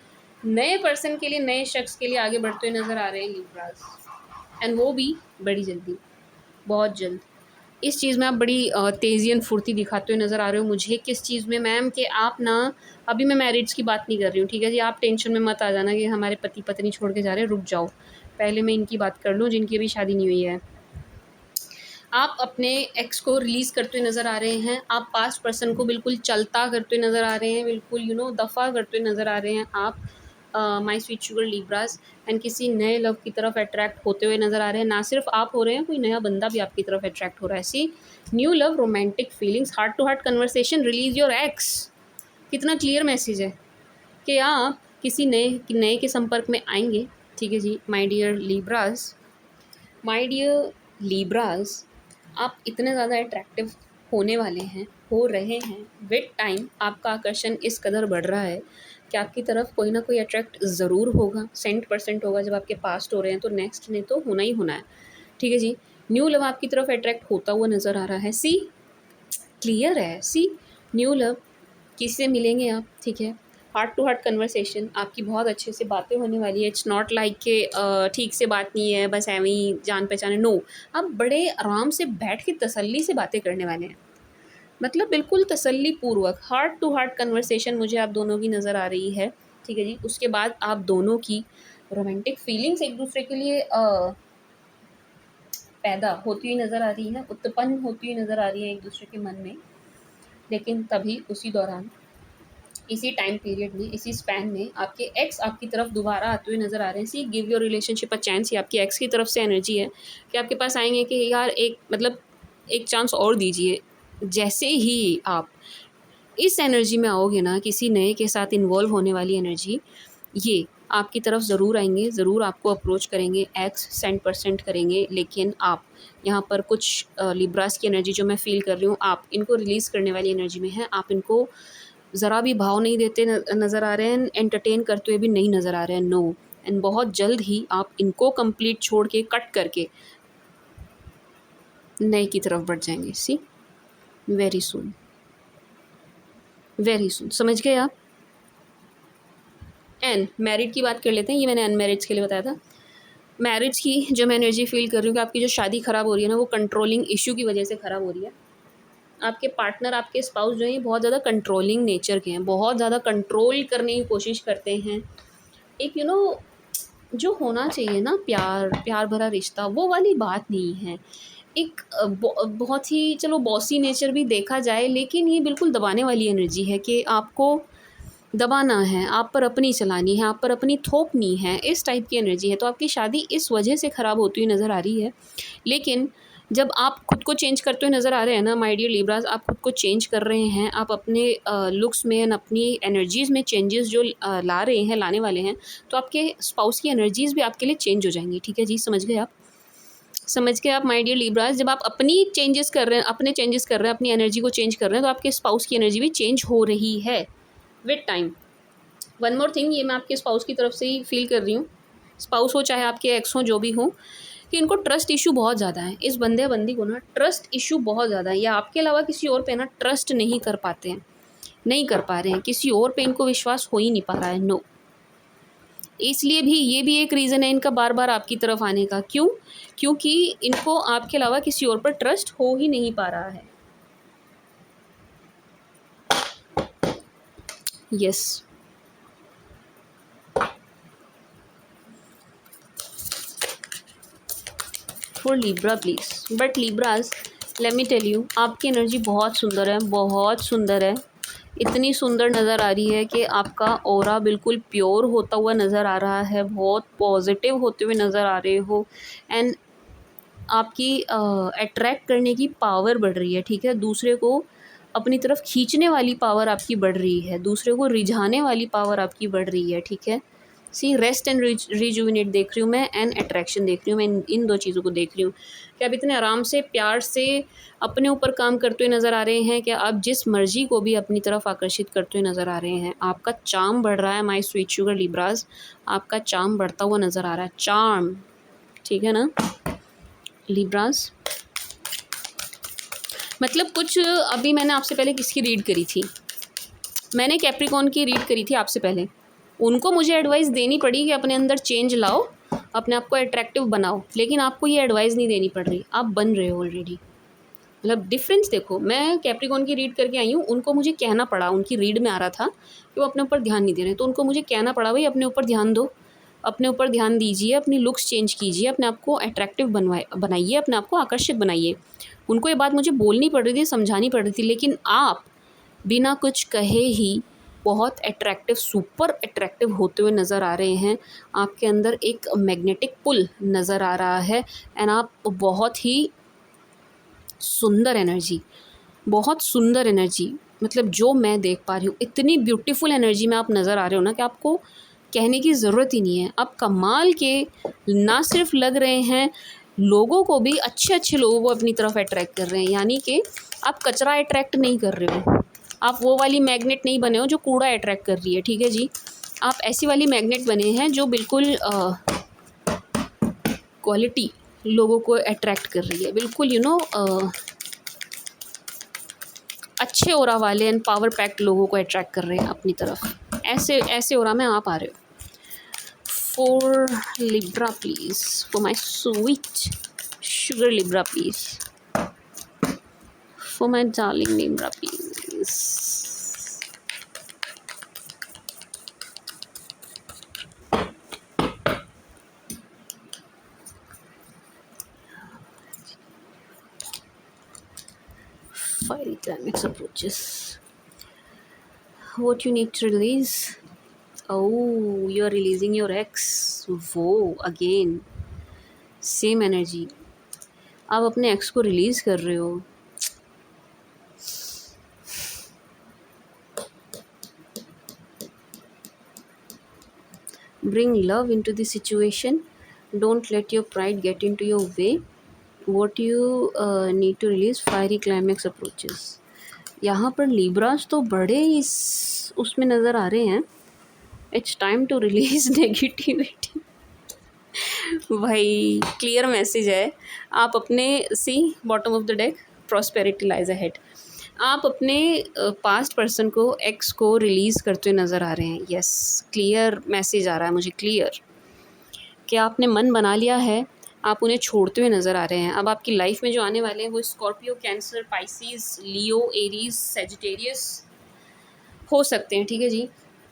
नए पर्सन के लिए, नए शख्स के लिए आगे बढ़ते हुए नज़र आ रहे हैं लिब्राज, एंड वो भी बड़ी जल्दी, बहुत जल्द। इस चीज़ में आप बड़ी तेज़ी एंड फुर्ती दिखाते हुए नज़र आ रहे हो मुझे। किस चीज़ में मैम? कि आप ना, अभी मैं मैरिज की बात नहीं कर रही हूँ, ठीक है जी। आप टेंशन में मत आ जाना कि हमारे पति पत्नी छोड़ के जा रहे हैं। रुक जाओ, पहले मैं इनकी बात कर लूँ जिनकी अभी शादी नहीं हुई है। आप अपने एक्स को रिलीज़ करते हुए नज़र आ रहे हैं। आप पास्ट पर्सन को बिल्कुल चलता करते हुए नज़र आ रहे हैं, बिल्कुल दफ़ा करते हुए नज़र आ रहे हैं आप, my sweet sugar Libras. And किसी नए लव की तरफ अट्रैक्ट होते हुए नज़र आ रहे हैं। ना सिर्फ आप हो रहे हैं, कोई नया बंदा भी आपकी तरफ अट्रैक्ट हो रहा है। See, new love, romantic feelings, heart to heart conversation, release your ex. कितना क्लियर मैसेज है कि आप किसी नए के संपर्क में आएंगे। ठीक है जी, my dear Libras, my dear Libras, आप इतने ज़्यादा अट्रैक्टिव होने वाले हैं, हो रहे हैं। विद टाइम आपका आकर्षण इस कदर बढ़ रहा है कि आपकी तरफ कोई ना कोई अट्रैक्ट ज़रूर होगा, 100% होगा। जब आपके पास्ट हो रहे हैं तो नेक्स्ट ने तो होना ही होना है। ठीक है जी, न्यू लव आपकी तरफ अट्रैक्ट होता हुआ नज़र आ रहा है। सी, क्लियर है। सी, न्यू लव, किसी से मिलेंगे आप, ठीक है। हार्ट टू हार्ट कन्वर्सेशन, आपकी बहुत अच्छे से बातें होने वाली है। इट्स नॉट लाइक के ठीक से बात नहीं है, बस ऐਵੇਂ ही जान पहचाने, नो। आप बड़े आराम से बैठ के तसल्ली से बातें करने वाले हैं, मतलब बिल्कुल तसल्ली पूर्वक। हार्ट टू हार्ट कन्वर्सेशन मुझे आप दोनों की नज़र आ रही है। ठीक है जी, उसके बाद आप दोनों की रोमांटिक फीलिंग्स एक दूसरे के लिए पैदा होती हुई नज़र आ रही है, उत्पन्न होती हुई नज़र आ रही है एक दूसरे के मन में। लेकिन तभी उसी दौरान, इसी टाइम पीरियड में, इसी स्पैन में आपके एक्स आपकी तरफ दोबारा आते हुए नज़र आ रहे हैं। See, give your relationship a chance. ये आपकी एक्स की तरफ से एनर्जी है कि आपके पास आएंगे कि यार एक मतलब एक चांस और दीजिए। जैसे ही आप इस एनर्जी में आओगे ना, किसी नए के साथ इन्वॉल्व होने वाली एनर्जी, ये आपकी तरफ ज़रूर आएंगे, ज़रूर आपको अप्रोच करेंगे, एक्स 100% करेंगे। लेकिन आप यहाँ पर कुछ लिब्रास की एनर्जी जो मैं फ़ील कर रही हूँ, आप इनको रिलीज़ करने वाली एनर्जी में हैं। आप इनको ज़रा भी भाव नहीं देते नज़र आ रहे हैं, एंटरटेन करते हुए भी नहीं नज़र आ रहे हैं, नो। एंड बहुत जल्द ही आप इनको कंप्लीट छोड़ के, कट करके नए की तरफ बढ़ जाएंगे। सी, वेरी सून, वेरी सून, समझ गए आप? एंड मैरिड की बात कर लेते हैं, ये मैंने अनमैरिड्स के लिए बताया था। मैरिज की जो मैं एनर्जी फील कर रही हूँ कि आपकी जो शादी ख़राब हो रही है ना, वो कंट्रोलिंग इशू की वजह से ख़राब हो रही है। आपके पार्टनर, आपके स्पाउस जो हैं, बहुत ज़्यादा कंट्रोलिंग नेचर के हैं, बहुत ज़्यादा कंट्रोल करने की कोशिश करते हैं। एक जो होना चाहिए ना, प्यार प्यार भरा रिश्ता, वो वाली बात नहीं है। एक बहुत ही, चलो बॉसी नेचर भी देखा जाए, लेकिन ये बिल्कुल दबाने वाली एनर्जी है कि आपको दबाना है, आप पर अपनी चलानी है, आप पर अपनी थोपनी है, इस टाइप की एनर्जी है। तो आपकी शादी इस वजह से ख़राब होती हुई नज़र आ रही है। लेकिन जब आप खुद को चेंज करते हुए नज़र आ रहे हैं ना माय डियर लिब्रास, आप खुद को चेंज कर रहे हैं, आप अपने लुक्स में एंड अपनी एनर्जीज़ में चेंजेस जो ला रहे हैं, लाने वाले हैं, तो आपके स्पाउस की एनर्जीज़ भी आपके लिए चेंज हो जाएंगी। ठीक है जी, समझ गए आप? समझ के आप माय डियर लिब्रास, जब आप अपनी चेंजेस कर रहे हैं, अपनी एनर्जी को चेंज कर रहे हैं, तो आपके स्पाउस की एनर्जी भी चेंज हो रही है with time. One more thing, ये मैं आपके स्पाउस की तरफ से ही फील कर रही हूँ, स्पाउस हो चाहे आपके एक्स हो, जो भी हो, कि इनको ट्रस्ट इशू बहुत ज़्यादा है। इस बंदे या बंदी को ना ट्रस्ट इशू बहुत ज़्यादा है, या आपके अलावा किसी और पे ना ट्रस्ट नहीं कर पाते हैं, नहीं कर पा रहे हैं, किसी और पे इनको विश्वास हो ही नहीं पा रहा है। नो, इसलिए भी ये भी एक रीज़न है इनका बार बार आपकी तरफ आने का। क्यों? क्योंकि इनको आपके अलावा किसी और पर ट्रस्ट हो ही नहीं पा रहा है। Yes, for Libra please. But Libras, let me tell you, आपकी एनर्जी बहुत सुंदर है, बहुत सुंदर है। इतनी सुंदर नज़र आ रही है कि आपका ऑरा बिल्कुल प्योर होता हुआ नज़र आ रहा है, बहुत पॉजिटिव होते हुए नज़र आ रहे हो। एंड आपकी अट्रैक्ट करने की पावर बढ़ रही है, ठीक है। दूसरे को अपनी तरफ खींचने वाली पावर आपकी बढ़ रही है, दूसरे को रिझाने वाली पावर आपकी बढ़ रही है, ठीक है। सी, रेस्ट एंड रिजुविनेट देख रही हूँ मैं, एंड अट्रैक्शन देख रही हूँ मैं, इन दो चीज़ों को देख रही हूँ कि आप इतने आराम से, प्यार से अपने ऊपर काम करते हुए नज़र आ रहे हैं कि आप जिस मर्जी को भी अपनी तरफ आकर्षित करते हुए नज़र आ रहे हैं। आपका चार्म बढ़ रहा है माय स्वीट शुगर लिब्रास, आपका चार्म बढ़ता हुआ नज़र आ रहा है, चार्म, ठीक है ना लिब्रास। मतलब कुछ, अभी मैंने आपसे पहले किसकी रीड करी थी, मैंने कैप्रिकॉन की रीड करी थी आपसे पहले। उनको मुझे एडवाइस देनी पड़ी कि अपने अंदर चेंज लाओ, अपने आप को अट्रैक्टिव बनाओ, लेकिन आपको ये एडवाइस नहीं देनी पड़ रही, आप बन रहे हो ऑलरेडी। मतलब डिफरेंस देखो, मैं कैप्रिकॉन की रीड करके आई हूँ, उनको मुझे कहना पड़ा, उनकी रीड में आ रहा था कि वो अपने ऊपर ध्यान नहीं दे रहे, तो उनको मुझे कहना पड़ा, भाई अपने ऊपर ध्यान दो, अपने ऊपर ध्यान दीजिए, अपनी लुक्स चेंज कीजिए, अपने आप को अट्रैक्टिव बनाइए, अपने आप को आकर्षित बनाइए। उनको ये बात मुझे बोलनी पड़ रही थी, समझानी पड़ रही थी, लेकिन आप बिना कुछ कहे ही बहुत अट्रैक्टिव, सुपर अट्रैक्टिव होते हुए नज़र आ रहे हैं। आपके अंदर एक मैग्नेटिक पुल नज़र आ रहा है, एंड आप बहुत ही सुंदर एनर्जी, बहुत सुंदर एनर्जी, मतलब जो मैं देख पा रही हूँ, इतनी ब्यूटीफुल एनर्जी में आप नज़र आ रहे हो ना कि आपको कहने की ज़रूरत ही नहीं है। आप कमाल के ना सिर्फ लग रहे हैं, लोगों को भी, अच्छे अच्छे लोगों को अपनी तरफ अट्रैक्ट कर रहे हैं। यानी कि आप कचरा अट्रैक्ट नहीं कर रहे हो, आप वो वाली मैग्नेट नहीं बने हो जो कूड़ा अट्रैक्ट कर रही है, ठीक है जी। आप ऐसी वाली मैग्नेट बने हैं जो बिल्कुल क्वालिटी लोगों को अट्रैक्ट कर रही है, बिल्कुल अच्छे ओरा वाले एंड पावर पैक्ड लोगों को अट्रैक्ट कर रहे हैं अपनी तरफ। ऐसे ऐसे ओरा में आप आ रहे हो। For Libra please, for my sweet sugar Libra please, for my darling Libra please. Fiery climax approaches. What you need to release? Oh, you're releasing your ex. Whoa, again. Same energy. आप अपने x को release कर रहे हो। Bring love into the situation. Don't let your pride get into your way. What you need to release? Fiery climax approaches. यहाँ पर Libras तो बड़े इस उसमें नज़र आ रहे हैं। It's time to release negativity. भाई क्लियर मैसेज है। आप अपने bottom of the deck, prosperity lies ahead. आप अपने पास्ट पर्सन को, एक्स को रिलीज़ करते हुए नज़र आ रहे हैं। यस, क्लियर मैसेज आ रहा है मुझे, क्लियर कि आपने मन बना लिया है, आप उन्हें छोड़ते हुए नज़र आ रहे हैं। अब आपकी लाइफ में जो आने वाले हैं वो Scorpio, Cancer, Pisces, Leo, Aries, Sagittarius हो सकते हैं, ठीक है जी।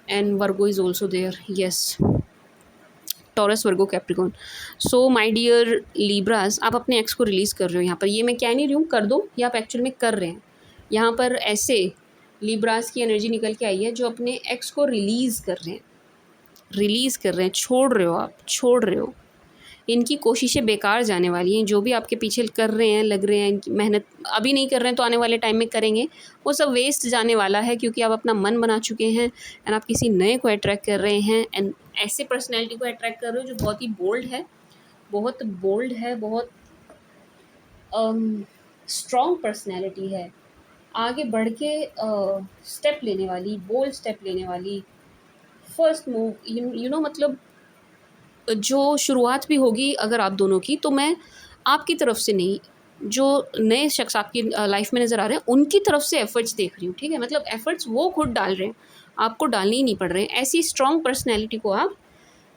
And Virgo is also there, yes, Taurus, Virgo, Capricorn. So my dear Libras, आप अपने एक्स को रिलीज़ कर रहे हो यहाँ पर। ये मैं कह नहीं रही हूँ कर दो, ये आप एक्चुअल में कर रहे हैं। यहाँ पर ऐसे लिब्रास की एनर्जी निकल के आई है जो अपने एक्स को रिलीज़ कर रहे हैं, रिलीज़ कर रहे हैं, छोड़ रहे हो, आप छोड़ रहे हो। इनकी कोशिशें बेकार जाने वाली हैं, जो भी आपके पीछे कर रहे हैं, लग रहे हैं, इनकी मेहनत अभी नहीं कर रहे हैं तो आने वाले टाइम में करेंगे, वो सब वेस्ट जाने वाला है, क्योंकि आप अपना मन बना चुके हैं एंड आप किसी नए को अट्रैक्ट कर रहे हैं। एंड ऐसे पर्सनैलिटी को अट्रैक्ट कर रहे हो जो बहुत ही बोल्ड है, बहुत बोल्ड है, बहुत स्ट्रॉन्ग पर्सनैलिटी है, आगे बढ़ के स्टेप लेने वाली, बोल्ड स्टेप लेने वाली, फर्स्ट मूव यू नो मतलब जो शुरुआत भी होगी अगर आप दोनों की, तो मैं आपकी तरफ से नहीं, जो नए शख्स आपकी लाइफ में नज़र आ रहे हैं उनकी तरफ से एफ़र्ट्स देख रही हूँ, ठीक है। मतलब एफ़र्ट्स वो खुद डाल रहे हैं, आपको डालने ही नहीं पड़ रहे हैं। ऐसी स्ट्रॉन्ग पर्सनैलिटी को आप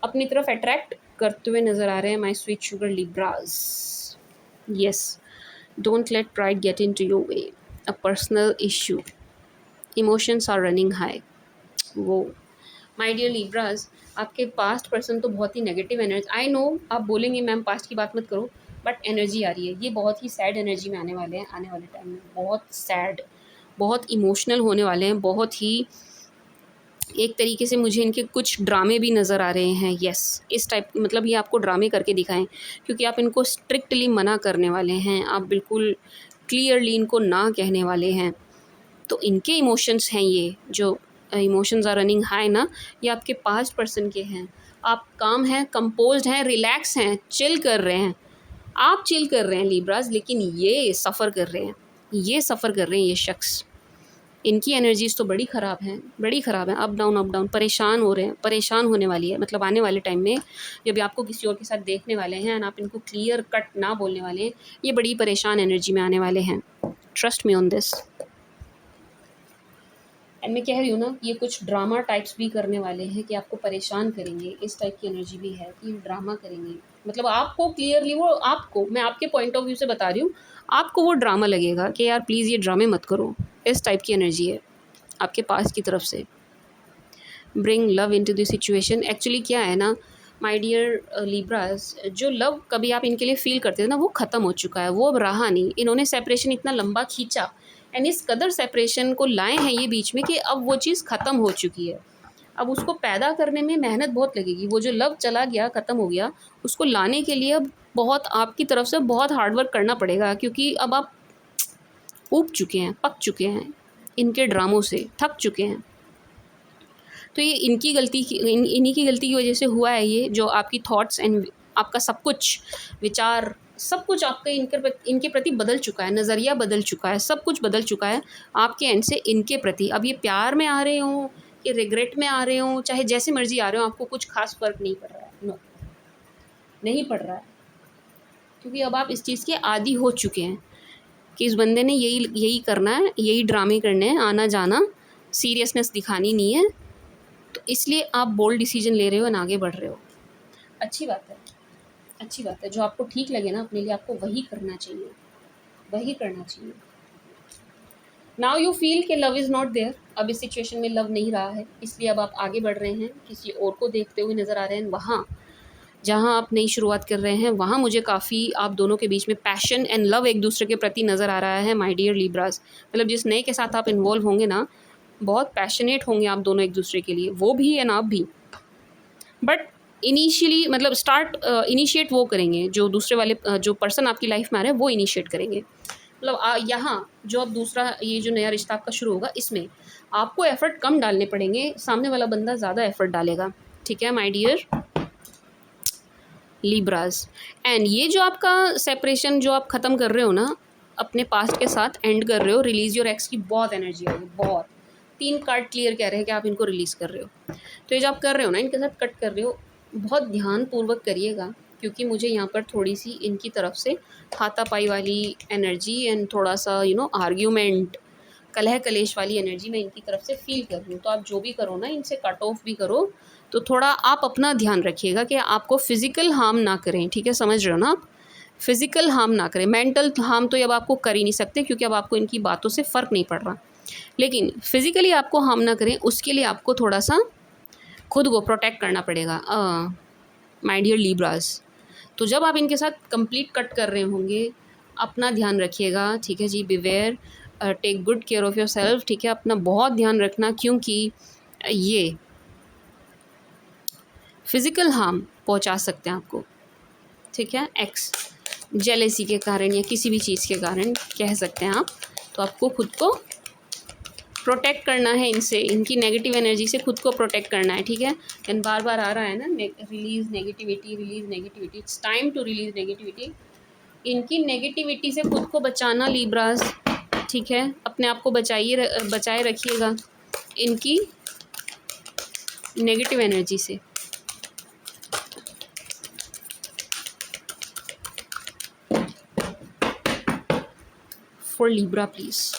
अपनी तरफ अट्रैक्ट करते हुए नज़र आ रहे हैं, my sweet sugar Libras. Yes, don't let pride get into your way, a personal issue, emotions are running high. वो माय डियर लिब्रास, आपके पास्ट पर्सन तो बहुत ही नेगेटिव एनर्जी, आई नो आप बोलेंगे मैम पास्ट की बात मत करो, बट एनर्जी आ रही है, ये बहुत ही सैड एनर्जी में आने वाले हैं, आने वाले टाइम में बहुत सैड, बहुत इमोशनल होने वाले हैं, बहुत ही एक तरीके से मुझे इनके कुछ ड्रामे भी नज़र आ रहे हैं। येस, इस टाइप मतलब ये आपको ड्रामे करके दिखाएं, क्योंकि आप इनको स्ट्रिक्टली मना करने वाले हैं, आप बिल्कुल क्लियरली इनको ना कहने वाले हैं। तो इनके इमोशंस हैं, ये जो इमोशंस आर रनिंग हाई ना, ये आपके पास्ट पर्सन के हैं। आप काम हैं, कंपोज्ड हैं, रिलैक्स हैं, चिल कर रहे हैं, आप चिल कर रहे हैं लिब्रास, लेकिन ये सफ़र कर रहे हैं, ये सफ़र कर रहे हैं, ये शख्स, इनकी एनर्जीज़ तो बड़ी ख़राब हैं, बड़ी ख़राब हैं, अप डाउन, परेशान हो रहे हैं, परेशान होने वाली है। मतलब आने वाले टाइम में जब आप किसी और के साथ देखने वाले हैं, आप इनको क्लियर कट ना बोलने वाले हैं, ये बड़ी परेशान एनर्जी में आने वाले हैं। Trust me on this. And मैं कह रही हूँ ना, ये कुछ ड्रामा टाइप्स भी करने वाले हैं कि आपको परेशान करेंगे, इस टाइप की एनर्जी भी है कि ड्रामा करेंगे। मतलब आपको क्लियरली वो, आपको मैं आपके पॉइंट ऑफ व्यू से बता रही हूँ, आपको वो ड्रामा लगेगा कि यार प्लीज़ ये ड्रामे मत करो, इस टाइप की एनर्जी है आपके पास की तरफ से। Bring love into the situation. Actually क्या है ना माय डियर लिब्रास, जो लव कभी आप इनके लिए फील करते थे ना, वो ख़त्म हो चुका है, वो अब रहा नहीं। इन्होंने सेपरेशन इतना लंबा खींचा एंड इस कदर सेपरेशन को लाए हैं ये बीच में कि अब वो चीज़ ख़त्म हो चुकी है। अब उसको पैदा करने में मेहनत बहुत लगेगी, वो जो लव चला गया, ख़त्म हो गया, उसको लाने के लिए अब बहुत आपकी तरफ से बहुत हार्डवर्क करना पड़ेगा, क्योंकि अब आप ऊब चुके हैं, पक चुके हैं, इनके ड्रामों से थक चुके हैं। तो ये इनकी गलती की, इन्हीं की गलती की वजह से हुआ है ये, जो आपकी थॉट्स एंड आपका सब कुछ विचार, सब कुछ आपका इनके प्रति बदल चुका है, नज़रिया बदल चुका है, सब कुछ बदल चुका है आपके एंड से इनके प्रति। अब ये प्यार में आ रहे हों, ये रिग्रेट में आ रहे हों, चाहे जैसे मर्जी आ रहे हों, आपको कुछ खास फ़र्क नहीं पड़ रहा है। नो, नहीं पड़ रहा है, क्योंकि अब आप इस चीज़ के आदी हो चुके हैं कि इस बंदे ने यही करना है, यही ड्रामे करने हैं, आना जाना, सीरियसनेस दिखानी नहीं है। तो इसलिए आप बोल्ड डिसीजन ले रहे हो और आगे बढ़ रहे हो। अच्छी बात है, अच्छी बात है। जो आपको ठीक लगे ना अपने लिए, आपको वही करना चाहिए, वही करना चाहिए। नाउ यू फील कि लव इज़ नॉट देयर, अब इस सिचुएशन में लव नहीं रहा है, इसलिए अब आप आगे बढ़ रहे हैं, किसी और को देखते हुए नज़र आ रहे हैं। वहाँ जहाँ आप नई शुरुआत कर रहे हैं, वहाँ मुझे काफ़ी आप दोनों के बीच में पैशन एंड लव एक दूसरे के प्रति नज़र आ रहा है माय डियर लिब्रास। मतलब जिस नए के साथ आप इन्वॉल्व होंगे ना, बहुत पैशनेट होंगे आप दोनों एक दूसरे के लिए, वो भी एंड आप भी। बट इनिशियली मतलब स्टार्ट इनिशिएट वो करेंगे, जो दूसरे वाले जो पर्सन आपकी लाइफ में आ रहे हैं वो इनिशिएट करेंगे। मतलब यहाँ जो अब दूसरा ये जो नया रिश्ता आपका शुरू होगा, इसमें आपको एफर्ट कम डालने पड़ेंगे, सामने वाला बंदा ज़्यादा एफर्ट डालेगा। ठीक है माय डियर लिब्रास। एंड ये जो आपका सेपरेशन जो आप ख़त्म कर रहे हो ना, अपने पास्ट के साथ एंड कर रहे हो, रिलीज़ योर एक्स की बहुत एनर्जी आ रही है, बहुत। 3 कार्ड क्लियर कह रहे हैं कि आप इनको रिलीज़ कर रहे हो। तो ये जो आप कर रहे हो ना, इनके साथ कट कर रहे हो, बहुत ध्यानपूर्वक करिएगा, क्योंकि मुझे यहाँ पर थोड़ी सी इनकी तरफ से हाथापाई वाली एनर्जी एंड थोड़ा सा आर्ग्यूमेंट, कलह कलेश वाली एनर्जी मैं इनकी तरफ से फील कर रही हूँ। तो आप जो भी करो ना, इनसे कट ऑफ भी करो, तो थोड़ा आप अपना ध्यान रखिएगा कि आपको फ़िज़िकल हार्म ना करें। ठीक है, समझ रहे हो ना आप? फ़िज़िकल हार्म ना करें, मेंटल हार्म तो अब आपको कर ही नहीं सकते, क्योंकि अब आपको इनकी बातों से फ़र्क नहीं पड़ रहा। लेकिन फ़िज़िकली आपको हार्म ना करें, उसके लिए आपको थोड़ा सा खुद को प्रोटेक्ट करना पड़ेगा माय डियर लिब्रास। तो जब आप इनके साथ कंप्लीट कट कर रहे होंगे, अपना ध्यान रखिएगा। ठीक है जी, beware, take good care of yourself. ठीक है, अपना बहुत ध्यान रखना, क्योंकि ये फ़िज़िकल हार्म पहुंचा सकते हैं आपको। ठीक है, एक्स जेलेसी के कारण या किसी भी चीज़ के कारण कह सकते हैं आप। तो आपको खुद को प्रोटेक्ट करना है इनसे, इनकी नेगेटिव एनर्जी से खुद को प्रोटेक्ट करना है। ठीक है, एंड बार बार आ रहा है ना, release negativity, release negativity, it's time to release negativity. इनकी नेगेटिविटी से खुद को बचाना लिब्रास, ठीक है, अपने आप को बचाए रखिएगा इनकी नेगेटिव एनर्जी से। For Libra please.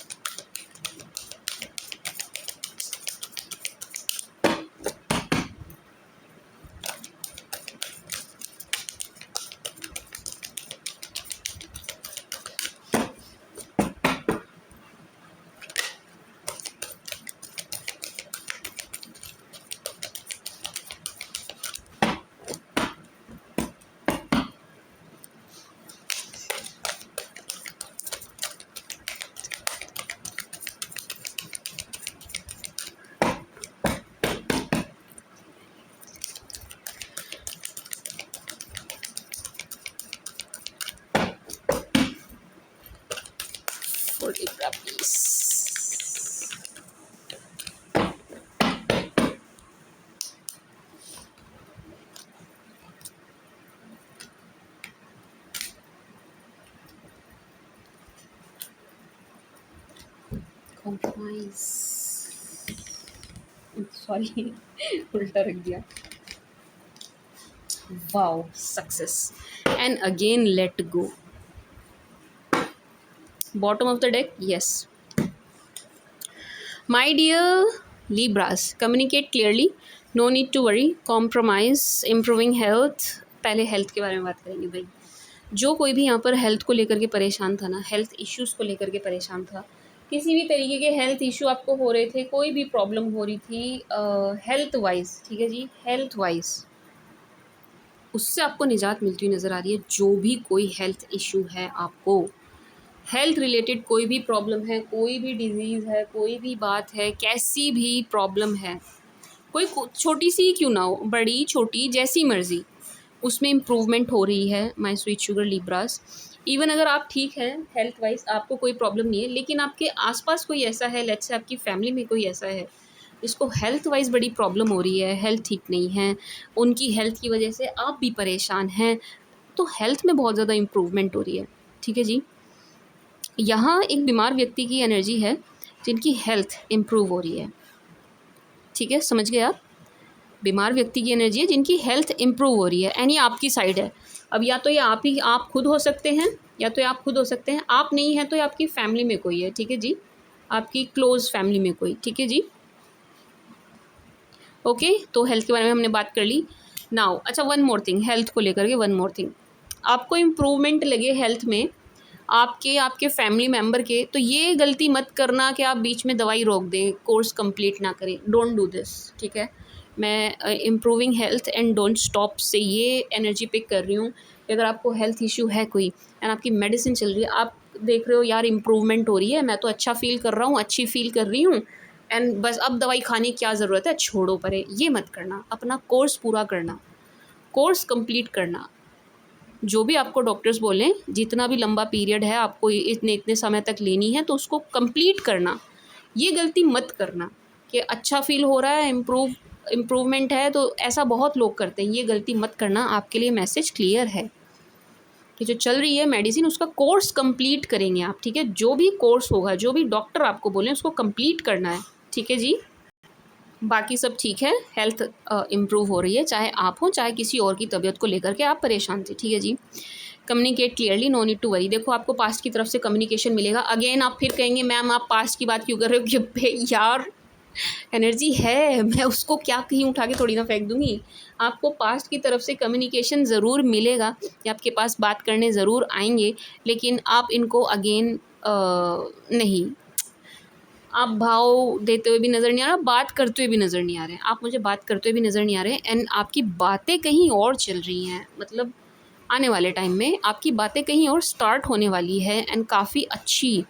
For Libra please. Compromise, sorry उल्टा रख दिया। Wow, success and again let go. Bottom of the deck, yes. My dear Libras, communicate clearly, no need to worry, compromise, improving health। पहले health के बारे में बात करेंगे भाई। जो कोई भी यहाँ पर हेल्थ को लेकर के परेशान था ना, हेल्थ इश्यूज़ को लेकर के परेशान था, किसी भी तरीके के हेल्थ इशू आपको हो रहे थे, कोई भी प्रॉब्लम हो रही थी हेल्थ वाइज, ठीक है जी, हेल्थ वाइज, उससे आपको निजात मिलती हुई नज़र आ रही है। जो भी कोई हेल्थ इशू है, आपको हेल्थ रिलेटेड कोई भी प्रॉब्लम है, कोई भी डिजीज़ है, कोई भी बात है, कैसी भी प्रॉब्लम है, कोई छोटी सी क्यों ना हो, बड़ी छोटी जैसी मर्ज़ी, उसमें इम्प्रूवमेंट हो रही है my sweet sugar Libras. Even अगर आप ठीक हैं हेल्थ वाइज, आपको कोई प्रॉब्लम नहीं है, लेकिन आपके आसपास कोई ऐसा है, लेट्स से आपकी फैमिली में कोई ऐसा है जिसको हेल्थ वाइज बड़ी प्रॉब्लम हो रही है, हेल्थ ठीक नहीं है, उनकी हेल्थ की वजह से आप भी परेशान हैं, तो हेल्थ में बहुत ज़्यादा इम्प्रूवमेंट हो रही है, ठीक है जी। यहाँ एक बीमार व्यक्ति की एनर्जी है जिनकी हेल्थ इम्प्रूव हो रही है, ठीक है, समझ गए आप। बीमार व्यक्ति की एनर्जी है जिनकी हेल्थ इम्प्रूव हो रही है, एंड ये आपकी साइड है। अब या तो ये आप खुद हो सकते हैं, या तो ये आप खुद हो सकते हैं, आप नहीं हैं तो ये आपकी फैमिली में कोई है, ठीक है जी, आपकी क्लोज फैमिली में कोई, ठीक है जी। ओके, तो हेल्थ के बारे में हमने बात कर ली। नाउ अच्छा, वन मोर थिंग, हेल्थ को लेकर के वन मोर थिंग, आपको इम्प्रूवमेंट लगे हेल्थ में, आपके फैमिली मेम्बर के, तो ये गलती मत करना कि आप बीच में दवाई रोक दें, कोर्स कंप्लीट ना करें, डोंट डू दिस, ठीक है। मैं improving health and don't stop से ये एनर्जी पिक कर रही हूँ कि अगर आपको हेल्थ इशू है कोई एंड आपकी मेडिसिन चल रही है, आप देख रहे हो यार इम्प्रूवमेंट हो रही है, मैं तो अच्छा फील कर रहा हूँ, अच्छी फील कर रही हूँ, एंड बस अब दवाई खाने की क्या ज़रूरत है, छोड़ो परे, ये मत करना। अपना कोर्स पूरा करना, कोर्स कंप्लीट करना, जो भी आपको डॉक्टर्स बोलें, जितना भी लंबा पीरियड है आपको इतने इतने समय तक लेनी है, तो उसको कंप्लीट करना। ये गलती मत करना कि अच्छा फील हो रहा है, इम्प्रूवमेंट है, तो ऐसा बहुत लोग करते हैं, ये गलती मत करना। आपके लिए मैसेज क्लियर है कि जो चल रही है मेडिसिन, उसका कोर्स कंप्लीट करेंगे आप, ठीक है। जो भी कोर्स होगा, जो भी डॉक्टर आपको बोलें, उसको कंप्लीट करना है, ठीक है जी। बाकी सब ठीक है, हेल्थ इम्प्रूव हो रही है, चाहे आप हो चाहे किसी और की तबीयत को लेकर के आप परेशान थे, ठीक है जी। Communicate clearly, no need to worry. देखो आपको पास्ट की तरफ से कम्युनिकेशन मिलेगा। अगेन आप फिर कहेंगे मैम आप पास्ट की बात क्यों कर रहे हो, कि यार एनर्जी है, मैं उसको क्या कहीं उठा के थोड़ी ना फेंक दूंगी। आपको पास्ट की तरफ से कम्युनिकेशन ज़रूर मिलेगा, या आपके पास बात करने ज़रूर आएंगे, लेकिन आप इनको अगेन नहीं, आप भाव देते हुए भी नज़र नहीं आ रहा, बात करते हुए भी नज़र नहीं आ रहे हैं, आप मुझे बात करते हुए भी नज़र नहीं आ रहे हैं, एंड आपकी बातें कहीं और चल रही हैं, मतलब आने वाले टाइम में आपकी बातें कहीं और स्टार्ट होने वाली है, एंड काफ़ी अच्छी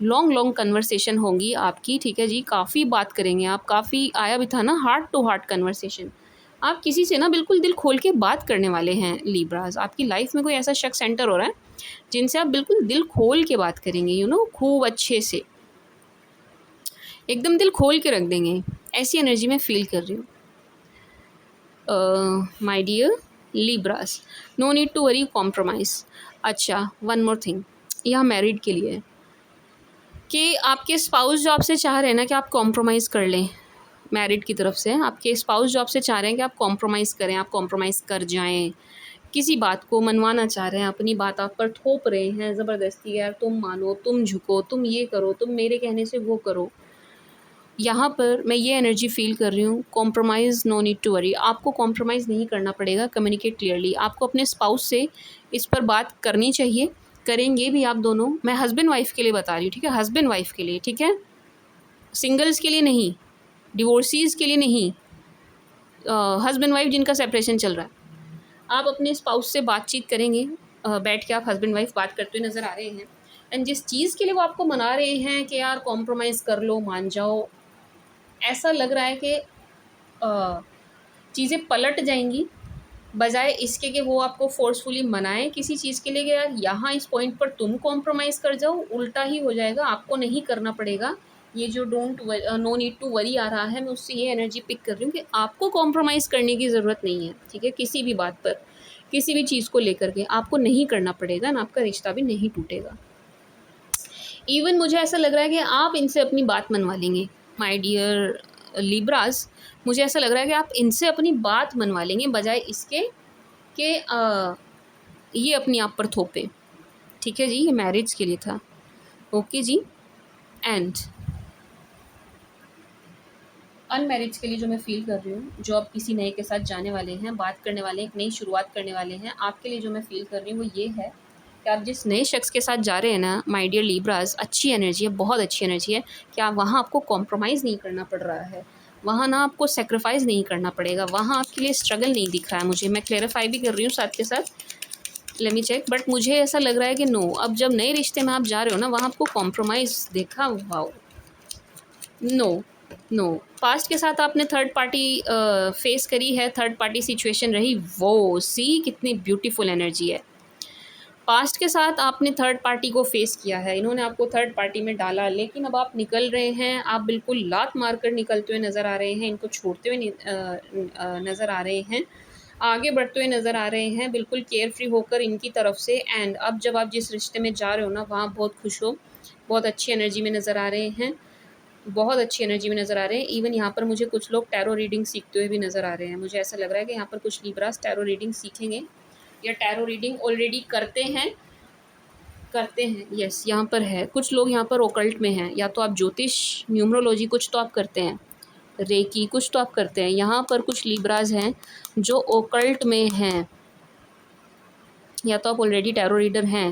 लॉन्ग कन्वर्सेशन होंगी आपकी, ठीक है जी। काफ़ी बात करेंगे आप, काफ़ी आया भी था ना हार्ट टू हार्ट कन्वर्सेशन, आप किसी से ना बिल्कुल दिल खोल के बात करने वाले हैं लिब्रास। आपकी लाइफ में कोई ऐसा शख्स एंटर हो रहा है जिनसे आप बिल्कुल दिल खोल के बात करेंगे, यू नो, खूब अच्छे से, एकदम दिल खोल के रख देंगे, ऐसी एनर्जी में फ़ील कर रही हूँ my dear. Libras, no need to worry, compromise. अच्छा, वन मोर थिंग, यह मैरिड के लिए है कि आपके स्पाउस जो आपसे चाह रहे हैं ना कि आप कॉम्प्रोमाइज़ कर लें। मैरिड की तरफ से आपके स्पाउस जो आपसे चाह रहे हैं कि आप कॉम्प्रोमाइज़ करें, आप कॉम्प्रोमाइज़ कर जाएँ, किसी बात को मनवाना चाह रहे हैं, अपनी बात आप पर थोप रहे हैं ज़बरदस्ती, यार तुम मानो, तुम झुको, तुम ये करो, तुम मेरे कहने से वो करो। यहाँ पर मैं ये एनर्जी फ़ील कर रही हूँ, compromise no need to worry, आपको कॉम्प्रोमाइज़ नहीं करना पड़ेगा, कम्युनिकेट क्लियरली। आपको अपने स्पाउस से इस पर बात करनी चाहिए, करेंगे भी आप दोनों। मैं हस्बैंड वाइफ़ के लिए बता रही हूँ, ठीक है? हस्बैंड वाइफ़ के लिए, ठीक है? सिंगल्स के लिए नहीं, डिवोर्सीज़ के लिए नहीं, हस्बैंड वाइफ़ जिनका सेपरेशन चल रहा है। आप अपने स्पाउस से बातचीत करेंगे, बैठ के आप हस्बैंड वाइफ़ बात करते हुए नज़र आ रहे हैं, एंड जिस चीज़ के लिए वो आपको मना रहे हैं कि यार कॉम्प्रोमाइज़ कर लो, मान जाओ, ऐसा लग रहा है कि चीज़ें पलट जाएंगी, बजाय इसके कि वो आपको फोर्सफुली मनाएं किसी चीज़ के लिए कि यार यहाँ इस पॉइंट पर तुम कॉम्प्रोमाइज़ कर जाओ, उल्टा ही हो जाएगा, आपको नहीं करना पड़ेगा। ये जो नो नीड टू वरी आ रहा है, मैं उससे ये एनर्जी पिक कर रही हूँ कि आपको कॉम्प्रोमाइज़ करने की ज़रूरत नहीं है, ठीक है? किसी भी बात पर, किसी भी चीज़ को लेकर के आपको नहीं करना पड़ेगा ना, आपका रिश्ता भी नहीं टूटेगा। इवन मुझे ऐसा लग रहा है कि आप इनसे अपनी बात मनवा लेंगे, माय डियर लिब्रास। मुझे ऐसा लग रहा है कि आप इनसे अपनी बात मनवा लेंगे, बजाय इसके कि ये अपनी आप पर थोपे। ठीक है जी, ये मैरिज के लिए था। Okay ji. एंड अनमैरिज के लिए जो मैं फ़ील कर रही हूँ, जो आप किसी नए के साथ जाने वाले हैं, बात करने वाले हैं, एक नई शुरुआत करने वाले हैं, आपके लिए जो मैं फ़ील कर रही हूँ वो ये है कि आप जिस नए शख्स के साथ जा रहे हैं ना, माय डियर लिब्रास, अच्छी एनर्जी है, बहुत अच्छी एनर्जी है कि आप वहाँ आपको कॉम्प्रोमाइज़ नहीं करना पड़ रहा है, वहाँ ना आपको सेक्रीफाइस नहीं करना पड़ेगा, वहाँ आपके लिए स्ट्रगल नहीं दिख रहा है मुझे। मैं क्लेरिफाई भी कर रही हूँ साथ के साथ, लेट मी चेक, बट मुझे ऐसा लग रहा है कि नो, अब जब नए रिश्ते में आप जा रहे हो ना, वहाँ आपको कॉम्प्रोमाइज़ देखा, वाओ, नो, नो। पास्ट के साथ आपने थर्ड पार्टी फेस करी है, थर्ड पार्टी सिचुएशन रही, वो सी कितनी ब्यूटीफुल एनर्जी है। पास्ट के साथ आपने थर्ड पार्टी को फेस किया है, इन्होंने आपको थर्ड पार्टी में डाला, लेकिन अब आप निकल रहे हैं, आप बिल्कुल लात मारकर निकलते हुए नज़र आ रहे हैं, इनको छोड़ते हुए नज़र आ रहे हैं, आगे बढ़ते हुए नज़र आ रहे हैं, बिल्कुल केयर फ्री होकर इनकी तरफ से। एंड अब जब आप जिस रिश्ते में जा रहे हो ना, वहाँ बहुत खुश हो, बहुत अच्छी एनर्जी में नज़र आ रहे हैं, बहुत अच्छी एनर्जी में नज़र आ रहे हैं। इवन यहाँ पर मुझे कुछ लोग टैरो रीडिंग सीखते हुए भी नज़र आ रहे हैं। मुझे ऐसा लग रहा है कि यहाँ पर कुछ लिब्रास टैरो रीडिंग सीखेंगे या टैरो रीडिंग ऑलरेडी करते हैं, यस, यहाँ पर है। कुछ लोग यहाँ पर ओकल्ट में हैं, या तो आप ज्योतिष, न्यूमरोलॉजी कुछ तो आप करते हैं, रेकी कुछ तो आप करते हैं। यहाँ पर कुछ लिब्रास हैं जो ओकल्ट में हैं, या तो आप ऑलरेडी टैरो रीडर हैं,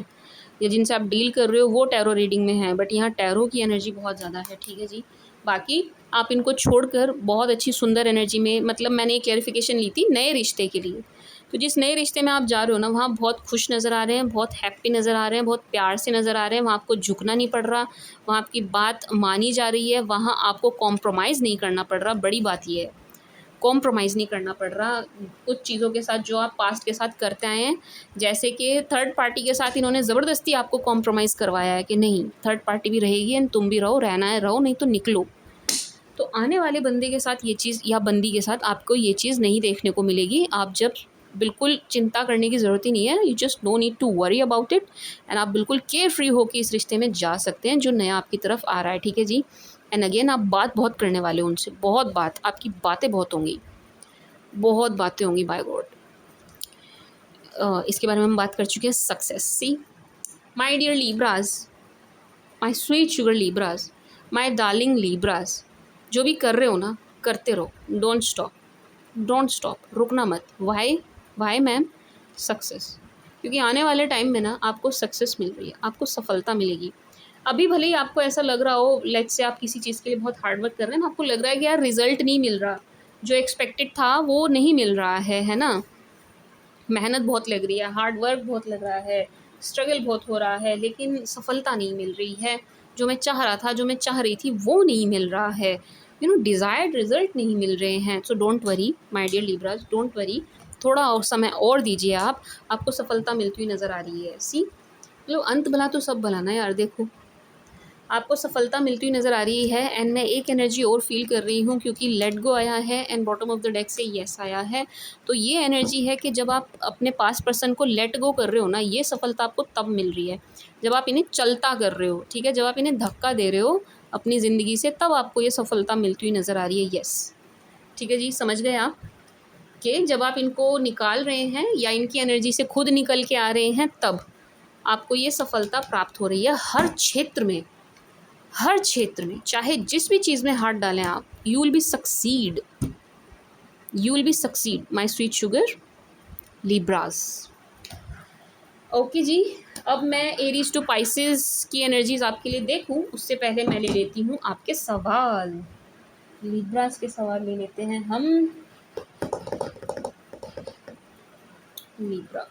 या जिनसे आप डील कर रहे हो वो टैरो रीडिंग में हैं, बट यहाँ टैरो की एनर्जी बहुत ज़्यादा है, ठीक है जी। बाकी आप इनको छोड़कर बहुत अच्छी सुंदर एनर्जी में, मतलब मैंने एक क्लैरिफिकेशन ली थी नए रिश्ते के लिए, तो जिस नए रिश्ते में आप जा रहे हो ना, वहाँ बहुत खुश नज़र आ रहे हैं, बहुत हैप्पी नज़र आ रहे हैं, बहुत प्यार से नज़र आ रहे हैं, वहाँ आपको झुकना नहीं पड़ रहा, वहाँ आपकी बात मानी जा रही है, वहाँ आपको कॉम्प्रोमाइज़ नहीं करना पड़ रहा। बड़ी बात ये है, कॉम्प्रोमाइज़ नहीं करना पड़ रहा कुछ चीज़ों के साथ जो आप पास्ट के साथ करते आए हैं। जैसे कि थर्ड पार्टी के साथ इन्होंने ज़बरदस्ती आपको कॉम्प्रोमाइज़ करवाया है कि नहीं, थर्ड पार्टी भी रहेगी एंड तुम भी रहो, रहना है रहो, नहीं तो निकलो। तो आने वाले बंदे के साथ ये चीज़, या बंदी के साथ आपको ये चीज़ नहीं देखने को मिलेगी। आप जब बिल्कुल चिंता करने की ज़रूरत ही नहीं है, you just no need to worry about it, and आप बिल्कुल केयर फ्री होकर इस रिश्ते में जा सकते हैं जो नया आपकी तरफ आ रहा है, ठीक है जी। एंड अगेन आप बात बहुत करने वाले हो उनसे, बहुत बात, आपकी बातें बहुत होंगी, बहुत बातें होंगी, बाय गॉड। इसके बारे में हम बात कर चुके हैं। Success, see my dear Libras, my sweet sugar Libras, my darling Libras, जो भी कर रहे हो ना, करते रहो, डोंट स्टॉप, डोंट स्टॉप, रुकना मत। वाई मैम, सक्सेस, क्योंकि आने वाले टाइम में ना आपको सक्सेस मिल रही है, आपको सफलता मिलेगी। अभी भले ही आपको ऐसा लग रहा हो, लेट्स से आप किसी चीज़ के लिए बहुत हार्ड वर्क कर रहे हैं ना, आपको लग रहा है कि यार रिजल्ट नहीं मिल रहा, जो एक्सपेक्टेड था वो नहीं मिल रहा है ना, मेहनत बहुत लग रही है, हार्ड वर्क बहुत लग रहा है, स्ट्रगल बहुत हो रहा है, लेकिन सफलता नहीं मिल रही है, जो मैं चाह रहा था, जो मैं चाह रही थी वो नहीं मिल रहा है, यू नो, डिज़ायर्ड रिजल्ट नहीं मिल रहे हैं। So don't worry my dear Libras, don't worry, थोड़ा और समय और दीजिए आप, आपको सफलता मिलती हुई नज़र आ रही है। सी, मतलब अंत भला तो सब भला ना यार, देखो आपको सफलता मिलती हुई नज़र आ रही है एंड मैं एक एनर्जी और फील कर रही हूँ क्योंकि लेट गो आया है and bottom of the deck से येस आया है। तो ये एनर्जी है कि जब आप अपने पास पर्सन को लेट गो कर रहे हो ना, ये सफलता आपको तब मिल रही है जब आप इन्हें चलता कर रहे हो, ठीक है, जब आप इन्हें धक्का दे रहे हो अपनी ज़िंदगी से, तब आपको ये सफलता मिलती हुई नज़र आ रही है। येस, ठीक है जी, समझ गए आप कि जब आप इनको निकाल रहे हैं या इनकी एनर्जी से खुद निकल के आ रहे हैं, तब आपको ये सफलता प्राप्त हो रही है हर क्षेत्र में। हर क्षेत्र में, चाहे जिस भी चीज़ में हाथ डालें आप, you will be succeed, you will be succeed my sweet sugar Libras. Okay जी, अब मैं एरीज टू पाइसेस की एनर्जीज आपके लिए देखूं उससे पहले मैं ले लेती हूँ आपके सवाल। लिब्रास के सवाल ले लेते हैं हम। लिब्रा,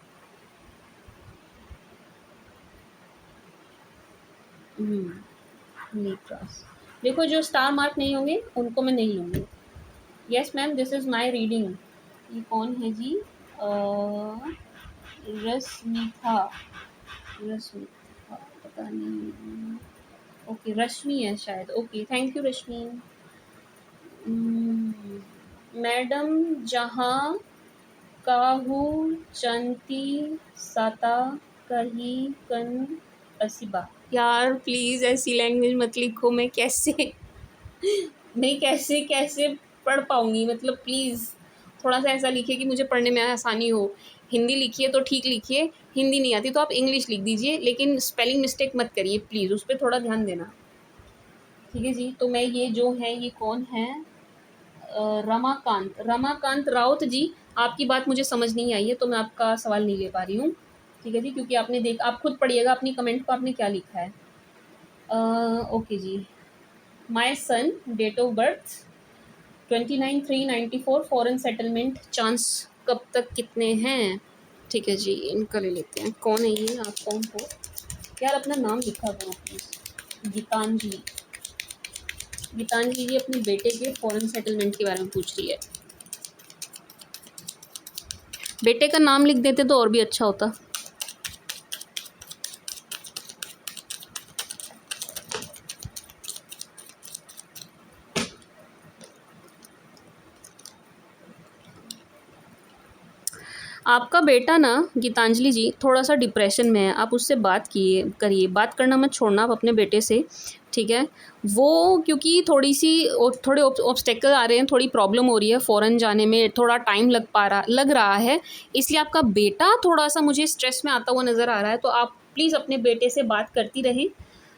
लिब्रास, देखो जो स्टार मार्क नहीं होंगे उनको मैं नहीं लूँगी। Yes ma'am, this is my reading. ये कौन है जी? रश्मिता, रश्मिता पता नहीं। ओके, रश्मि है शायद। Okay, thank you Rashmi. Madam जहाँ काहू चंती सता कही कन असिबा। यार प्लीज़ ऐसी लैंग्वेज मत लिखो, मैं कैसे नहीं कैसे कैसे पढ़ पाऊँगी, मतलब प्लीज़ थोड़ा सा ऐसा लिखिए कि मुझे पढ़ने में आसानी हो। हिंदी लिखिए तो ठीक लिखिए, हिंदी नहीं आती तो आप इंग्लिश लिख दीजिए, लेकिन स्पेलिंग मिस्टेक मत करिए प्लीज़, उस पर थोड़ा ध्यान देना, ठीक है जी। तो मैं ये जो है, ये कौन है? रमाकांत, रमाकांत राउत जी, आपकी बात मुझे समझ नहीं आई है तो मैं आपका सवाल नहीं ले पा रही हूँ, ठीक है जी, क्योंकि आपने आप खुद पढ़िएगा अपनी कमेंट को, आपने क्या लिखा है। ओके जी, my son date of birth 29/3/94, foreign settlement chance कब तक कितने हैं? ठीक है जी, इनका ले लेते हैं। कौन है ये? आप कौन हो यार? अपना नाम लिखा करो प्लीज़। गीतांजलि, गीतांजलि जी अपने बेटे के फॉरेन सेटलमेंट के बारे में पूछ रही है। बेटे का नाम लिख देते तो और भी अच्छा होता। आपका बेटा ना गीतांजलि जी थोड़ा सा डिप्रेशन में है, आप उससे बात करिए, बात करना मत छोड़ना आप अपने बेटे से, ठीक है। वो क्योंकि थोड़े ऑब्स्टेकल आ रहे हैं, थोड़ी प्रॉब्लम हो रही है फ़ॉरेन जाने में, थोड़ा टाइम लग रहा है, इसलिए आपका बेटा थोड़ा सा मुझे स्ट्रेस में आता हुआ नज़र आ रहा है। तो आप प्लीज़ अपने बेटे से बात करती रहें,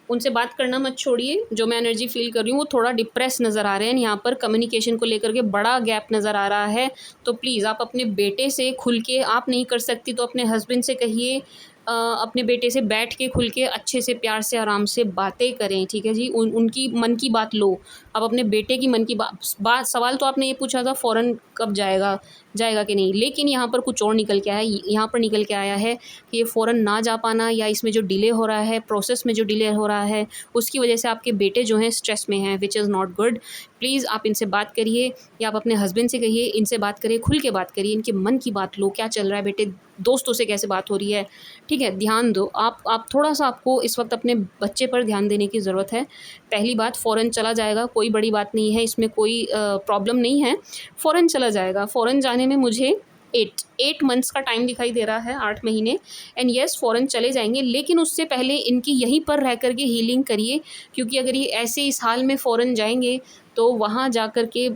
उनसे बात करना मत छोड़िए। जो मैं एनर्जी फ़ील कर रही हूँ वो थोड़ा डिप्रेस नज़र आ रहे हैं, यहाँ पर कम्युनिकेशन को लेकर के बड़ा गैप नज़र आ रहा है। तो प्लीज़ आप अपने बेटे से खुल के, आप नहीं कर सकती तो अपने हस्बैंड से कहिए, अपने बेटे से बैठ के खुल के अच्छे से प्यार से आराम से बातें करें, ठीक है जी। उनकी मन की बात लो, आप अपने बेटे की मन की बात। सवाल तो आपने ये पूछा था फ़ॉरेन कब जाएगा कि नहीं, लेकिन यहाँ पर कुछ और निकल के आया है। यहाँ पर निकल के आया है कि ये फ़ॉरेन ना जा पाना या इसमें जो डिले हो रहा है, प्रोसेस में जो डिले हो रहा है, उसकी वजह से आपके बेटे जो हैं स्ट्रेस में हैं, which is not good. Please आप इनसे बात करिए या आप अपने हस्बैंड से कहिए, इनसे बात करिए, खुल के बात करिए, इनके मन की बात लो, क्या चल रहा है बेटे, दोस्तों से कैसे बात हो रही है, ठीक है, ध्यान दो। आप थोड़ा-सा, आपको इस वक्त अपने बच्चे पर ध्यान देने की ज़रूरत है। पहली बात, फ़ॉरेन चला जाएगा, कोई बड़ी बात नहीं है, इसमें कोई प्रॉब्लम नहीं है, फ़ॉरेन चला जाएगा। फ़ॉरेन जाने में मुझे 8 मंथ्स का टाइम दिखाई दे रहा है, 8 महीने, एंड येस फ़ॉरेन चले जाएंगे, लेकिन उससे पहले इनकी यहीं पर रह कर के हीलिंग करिए, क्योंकि अगर ये ऐसे इस हाल में फ़ॉरेन जाएंगे तो वहाँ जा कर के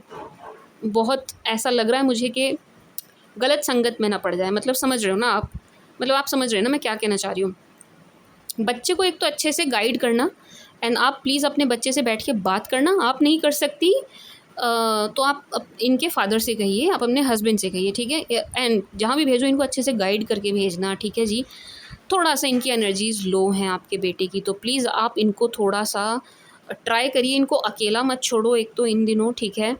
बहुत ऐसा लग रहा है मुझे कि गलत संगत में ना पड़ जाए। मतलब समझ रहे हो ना आप, मतलब आप समझ रहे हो ना मैं क्या कहना चाह रही हूँ। बच्चे को एक तो अच्छे से गाइड करना, एंड आप प्लीज़ अपने बच्चे से बैठ के बात करना। आप नहीं कर सकती तो आप इनके फादर से कहिए, आप अपने हस्बैंड से कहिए, ठीक है। एंड जहाँ भी भेजो इनको अच्छे से गाइड करके भेजना, ठीक है जी। थोड़ा सा इनकी एनर्जीज़ लो हैं आपके बेटे की, तो प्लीज़ आप इनको थोड़ा सा ट्राई करिए, इनको अकेला मत छोड़ो एक तो इन दिनों, ठीक है,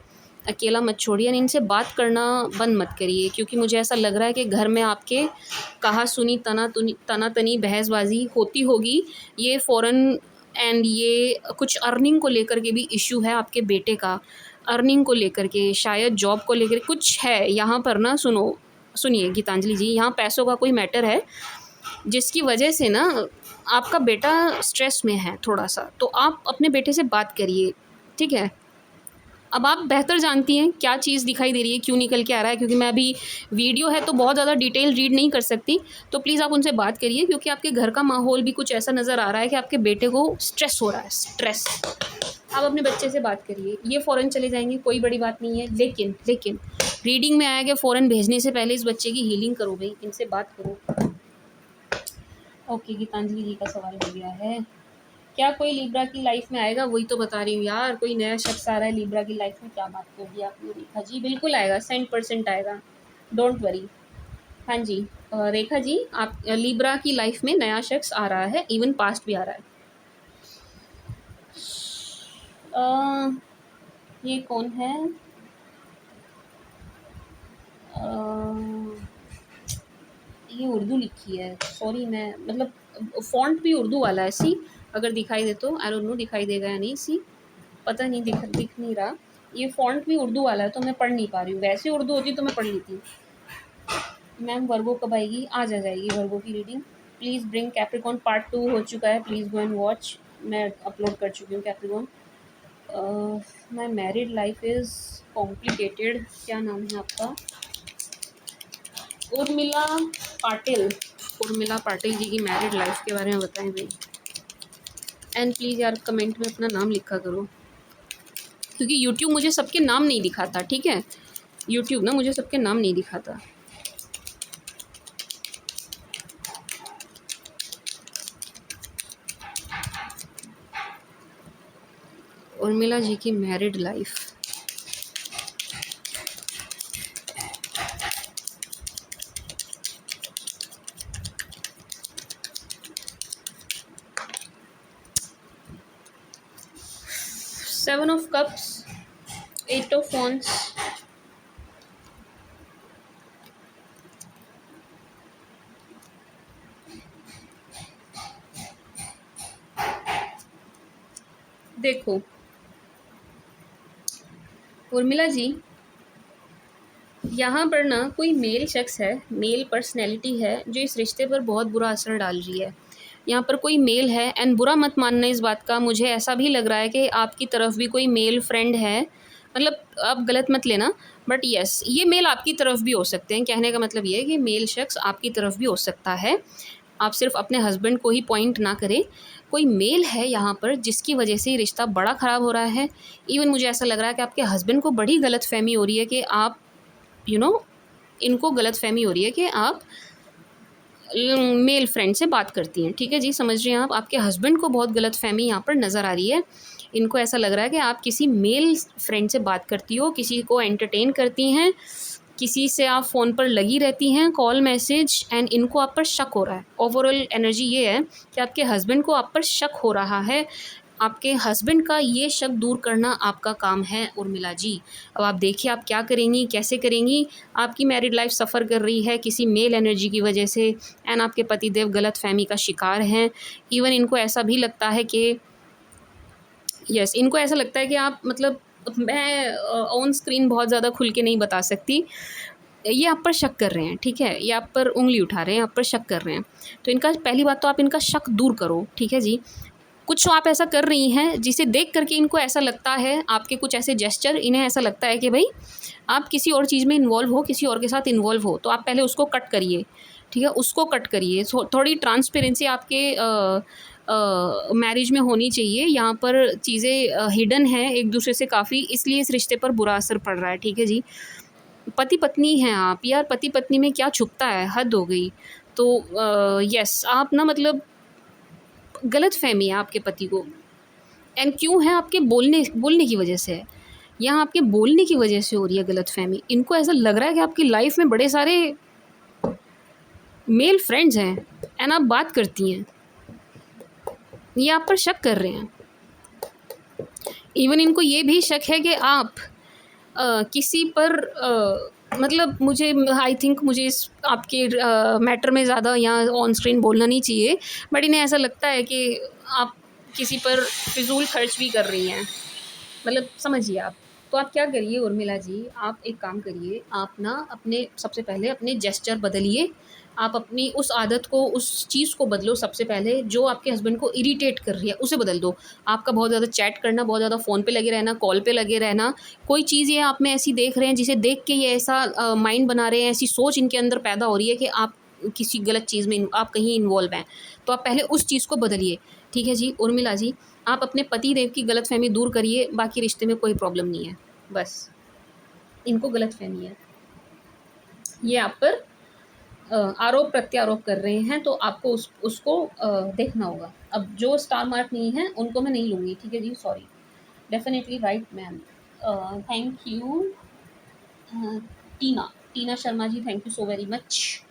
अकेला मत छोड़िए, और इनसे बात करना बंद मत करिए, क्योंकि मुझे ऐसा लग रहा है कि घर में आपके कहा सुनी तना तनी बहसबाजी होती होगी। ये फ़ॉरेन एंड ये कुछ अर्निंग को लेकर के भी इशू है आपके बेटे का, अर्निंग को लेकर के, शायद जॉब को लेकर कुछ है यहाँ पर ना। सुनिए गीतांजलि जी, यहाँ पैसों का कोई मैटर है जिसकी वजह से ना आपका बेटा स्ट्रेस में है थोड़ा सा, तो आप अपने बेटे से बात करिए, ठीक है। अब आप बेहतर जानती हैं क्या चीज़ दिखाई दे रही है, क्यों निकल के आ रहा है, क्योंकि मैं अभी वीडियो है तो बहुत ज़्यादा डिटेल रीड नहीं कर सकती, तो प्लीज़ आप उनसे बात करिए, क्योंकि आपके घर का माहौल भी कुछ ऐसा नज़र आ रहा है कि आपके बेटे को स्ट्रेस हो रहा है, स्ट्रेस। आप अपने बच्चे से बात करिए, ये फ़ौरन चले जाएंगे, कोई बड़ी बात नहीं है, लेकिन लेकिन रीडिंग में आया कि फ़ौरन भेजने से पहले इस बच्चे की हीलिंग करो भाई, इनसे बात करो। ओके, गीतांजलि जी का सवाल हो गया है, क्या कोई लिब्रा की लाइफ में आएगा? वही तो बता रही हूँ यार, कोई नया शख्स आ रहा है लिब्रा की लाइफ में, क्या बात कर दी आपने रेखा जी। बिल्कुल आएगा, 100% आएगा, डोंट वरी। हाँ जी, रेखा जी, आप लिब्रा की लाइफ में नया शख्स आ रहा है, इवन पास्ट भी आ रहा है। ये कौन है? ये उर्दू लिखी है, सॉरी, मैं मतलब फॉन्ट भी उर्दू वाला है, सी अगर दिखाई दे तो, आई डोंट नो दिखाई देगा या नहीं, सी पता नहीं, दिख नहीं रहा। ये फॉन्ट भी उर्दू वाला है तो मैं पढ़ नहीं पा रही हूँ, वैसे उर्दू होती तो मैं पढ़ लेती। मैम वर्गो कब आएगी? आज आ जाएगी वर्गो की reading. Please bring Capricorn, part 2 हो चुका है, प्लीज़ गो एंड वॉच, मैं अपलोड कर चुकी हूँ Capricorn. My married life is complicated, क्या नाम है आपका? उर्मिला पाटिल। उर्मिला पाटिल जी की मैरिड लाइफ के बारे में बताएं भाई, एंड प्लीज़ यार कमेंट में अपना नाम लिखा करो, क्योंकि यूट्यूब मुझे सबके नाम नहीं दिखाता, ठीक है। यूट्यूब ना मुझे सबके नाम नहीं दिखाता। उर्मिला जी की married life, seven of cups, 8 of wands, देखो उर्मिला जी, यहाँ पर ना कोई मेल शख्स है, मेल पर्सनैलिटी है जो इस रिश्ते पर बहुत बुरा असर डाल रही है। यहाँ पर कोई मेल है, एंड बुरा मत मानना इस बात का, मुझे ऐसा भी लग रहा है कि आपकी तरफ भी कोई मेल फ्रेंड है, मतलब आप गलत मत लेना, बट यस ये मेल आपकी तरफ भी हो सकते हैं। कहने का मतलब ये है कि मेल शख्स आपकी तरफ भी हो सकता है, आप सिर्फ अपने हस्बैंड को ही पॉइंट ना करें। कोई मेल है यहाँ पर जिसकी वजह से रिश्ता बड़ा ख़राब हो रहा है। इवन मुझे ऐसा लग रहा है कि आपके हस्बैंड को बड़ी गलतफहमी हो रही है कि आप इनको गलतफहमी हो रही है कि आप मेल फ्रेंड से बात करती हैं, ठीक है जी, समझ रहे हैं आप। आपके हस्बैंड को बहुत गलतफहमी यहाँ पर नज़र आ रही है, इनको ऐसा लग रहा है कि आप किसी मेल फ्रेंड से बात करती हो, किसी को एंटरटेन करती हैं, किसी से आप फ़ोन पर लगी रहती हैं, कॉल मैसेज, एंड इनको आप पर शक हो रहा है। ओवरऑल एनर्जी ये है कि आपके हस्बैंड को आप पर शक हो रहा है। आपके हस्बैंड का ये शक दूर करना आपका काम है उर्मिला जी। अब आप देखिए आप क्या करेंगी, कैसे करेंगी। आपकी मैरिड लाइफ सफ़र कर रही है किसी मेल एनर्जी की वजह से, एंड आपके पतिदेव गलतफहमी का शिकार हैं। इवन इनको ऐसा भी लगता है कि इनको ऐसा लगता है कि आप, मतलब मैं ऑन स्क्रीन बहुत ज़्यादा खुल के नहीं बता सकती, ये आप पर शक कर रहे हैं, ठीक है, ये आप पर उंगली उठा रहे हैं, आप पर शक कर रहे हैं। तो इनका पहली बात तो आप इनका शक दूर करो, ठीक है जी। कुछ तो आप ऐसा कर रही हैं जिसे देख करके इनको ऐसा लगता है, आपके कुछ ऐसे जेस्चर, इन्हें ऐसा लगता है कि भाई आप किसी और चीज़ में इन्वॉल्व हो, किसी और के साथ इन्वॉल्व हो। तो आप पहले उसको कट करिए, ठीक है, उसको कट करिए। थोड़ी ट्रांसपेरेंसी आपके मैरिज में होनी चाहिए। यहाँ पर चीज़ें हिडन हैं एक दूसरे से काफ़ी, इसलिए इस रिश्ते पर बुरा असर पड़ रहा है, ठीक है जी। पति पत्नी हैं आप, यार पति पत्नी में क्या छुपता है, हद हो गई। तो यस आप ना, मतलब गलत फहमी है आपके पति को, एंड क्यों है, आपके बोलने की वजह से है। यहाँ आपके बोलने की वजह से हो रही है गलत फहमी। इनको ऐसा लग रहा है कि आपकी लाइफ में बड़े सारे मेल फ्रेंड्स हैं एंड आप बात करती हैं, ये आप पर शक कर रहे हैं। इवन इनको ये भी शक है कि आप किसी पर मतलब मुझे आई थिंक मुझे इस आपके मैटर में ज़्यादा यहाँ ऑन स्क्रीन बोलना नहीं चाहिए, बट इन्हें ऐसा लगता है कि आप किसी पर फिजूल खर्च भी कर रही हैं, मतलब समझिए आप। तो आप क्या करिए उर्मिला जी, आप एक काम करिए, आप ना अपने सबसे पहले अपने जेस्चर बदलिए। आप अपनी उस आदत को, उस चीज़ को बदलो सबसे पहले, जो आपके हस्बैंड को इरिटेट कर रही है, उसे बदल दो। आपका बहुत ज़्यादा चैट करना, बहुत ज़्यादा फ़ोन पे लगे रहना, कॉल पे लगे रहना, कोई चीज़ ये आप में ऐसी देख रहे हैं, जिसे देख के ये ऐसा माइंड बना रहे हैं, ऐसी सोच इनके अंदर पैदा हो रही है कि आप किसी गलत चीज़ में आप कहीं इन्वॉल्व हैं। तो आप पहले उस चीज़ को बदलिए, ठीक है जी? उर्मिला जी, आप अपने पति देव की गलतफ़हमी दूर करिए, बाकी रिश्ते में कोई प्रॉब्लम नहीं है। बस, इनको गलतफ़हमी है। ये आप पर आरोप प्रत्यारोप कर रहे हैं, तो आपको उसको देखना होगा। अब जो स्टार मार्क नहीं है उनको मैं नहीं लूँगी, ठीक है जी? Sorry. Definitely right ma'am. Thank you Tina, Tina Sharma ji, thank you so very much.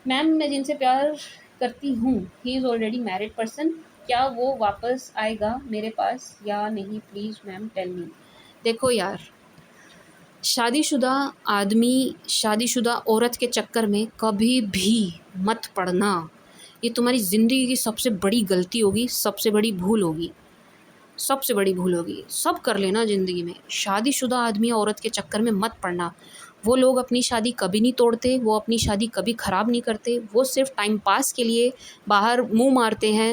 Ma'am, मैं जिनसे प्यार करती हूँ, he is already married person, क्या वो वापस आएगा मेरे पास या नहीं? Please ma'am tell me. देखो यार, शादीशुदा आदमी, शादीशुदा औरत के चक्कर में कभी भी मत पड़ना। ये तुम्हारी ज़िंदगी की सबसे बड़ी गलती होगी, सबसे बड़ी भूल होगी, सबसे बड़ी भूल होगी। सब कर लेना ज़िंदगी में, शादीशुदा आदमी या औरत के चक्कर में मत पड़ना। वो लोग अपनी शादी कभी नहीं तोड़ते, वो अपनी शादी कभी ख़राब नहीं करते, वो सिर्फ़ टाइम पास के लिए बाहर मुँह मारते हैं।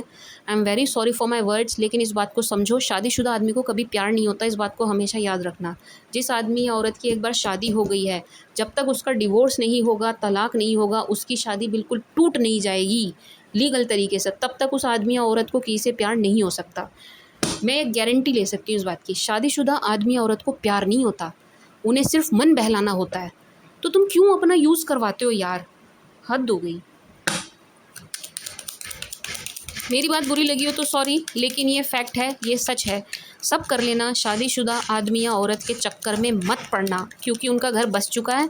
I am very sorry for my words, लेकिन इस बात को समझो, शादीशुदा आदमी को कभी प्यार नहीं होता, इस बात को हमेशा याद रखना। जिस आदमी या औरत की एक बार शादी हो गई है, जब तक उसका डिवोर्स नहीं होगा, तलाक नहीं होगा, उसकी शादी बिल्कुल टूट नहीं जाएगी लीगल तरीके से, तब तक उस आदमी या औरत को किसी से प्यार नहीं हो सकता। मैं गारंटी ले सकती हूँ इस बात की। शादीशुदा आदमी या औरत को प्यार नहीं होता, उन्हें सिर्फ मन बहलाना होता है। तो तुम क्यों अपना यूज़ करवाते हो यार? हद हो गई। मेरी बात बुरी लगी हो तो सॉरी, लेकिन ये फैक्ट है, ये सच है। सब कर लेना, शादीशुदा आदमी या औरत के चक्कर में मत पड़ना, क्योंकि उनका घर बस चुका है।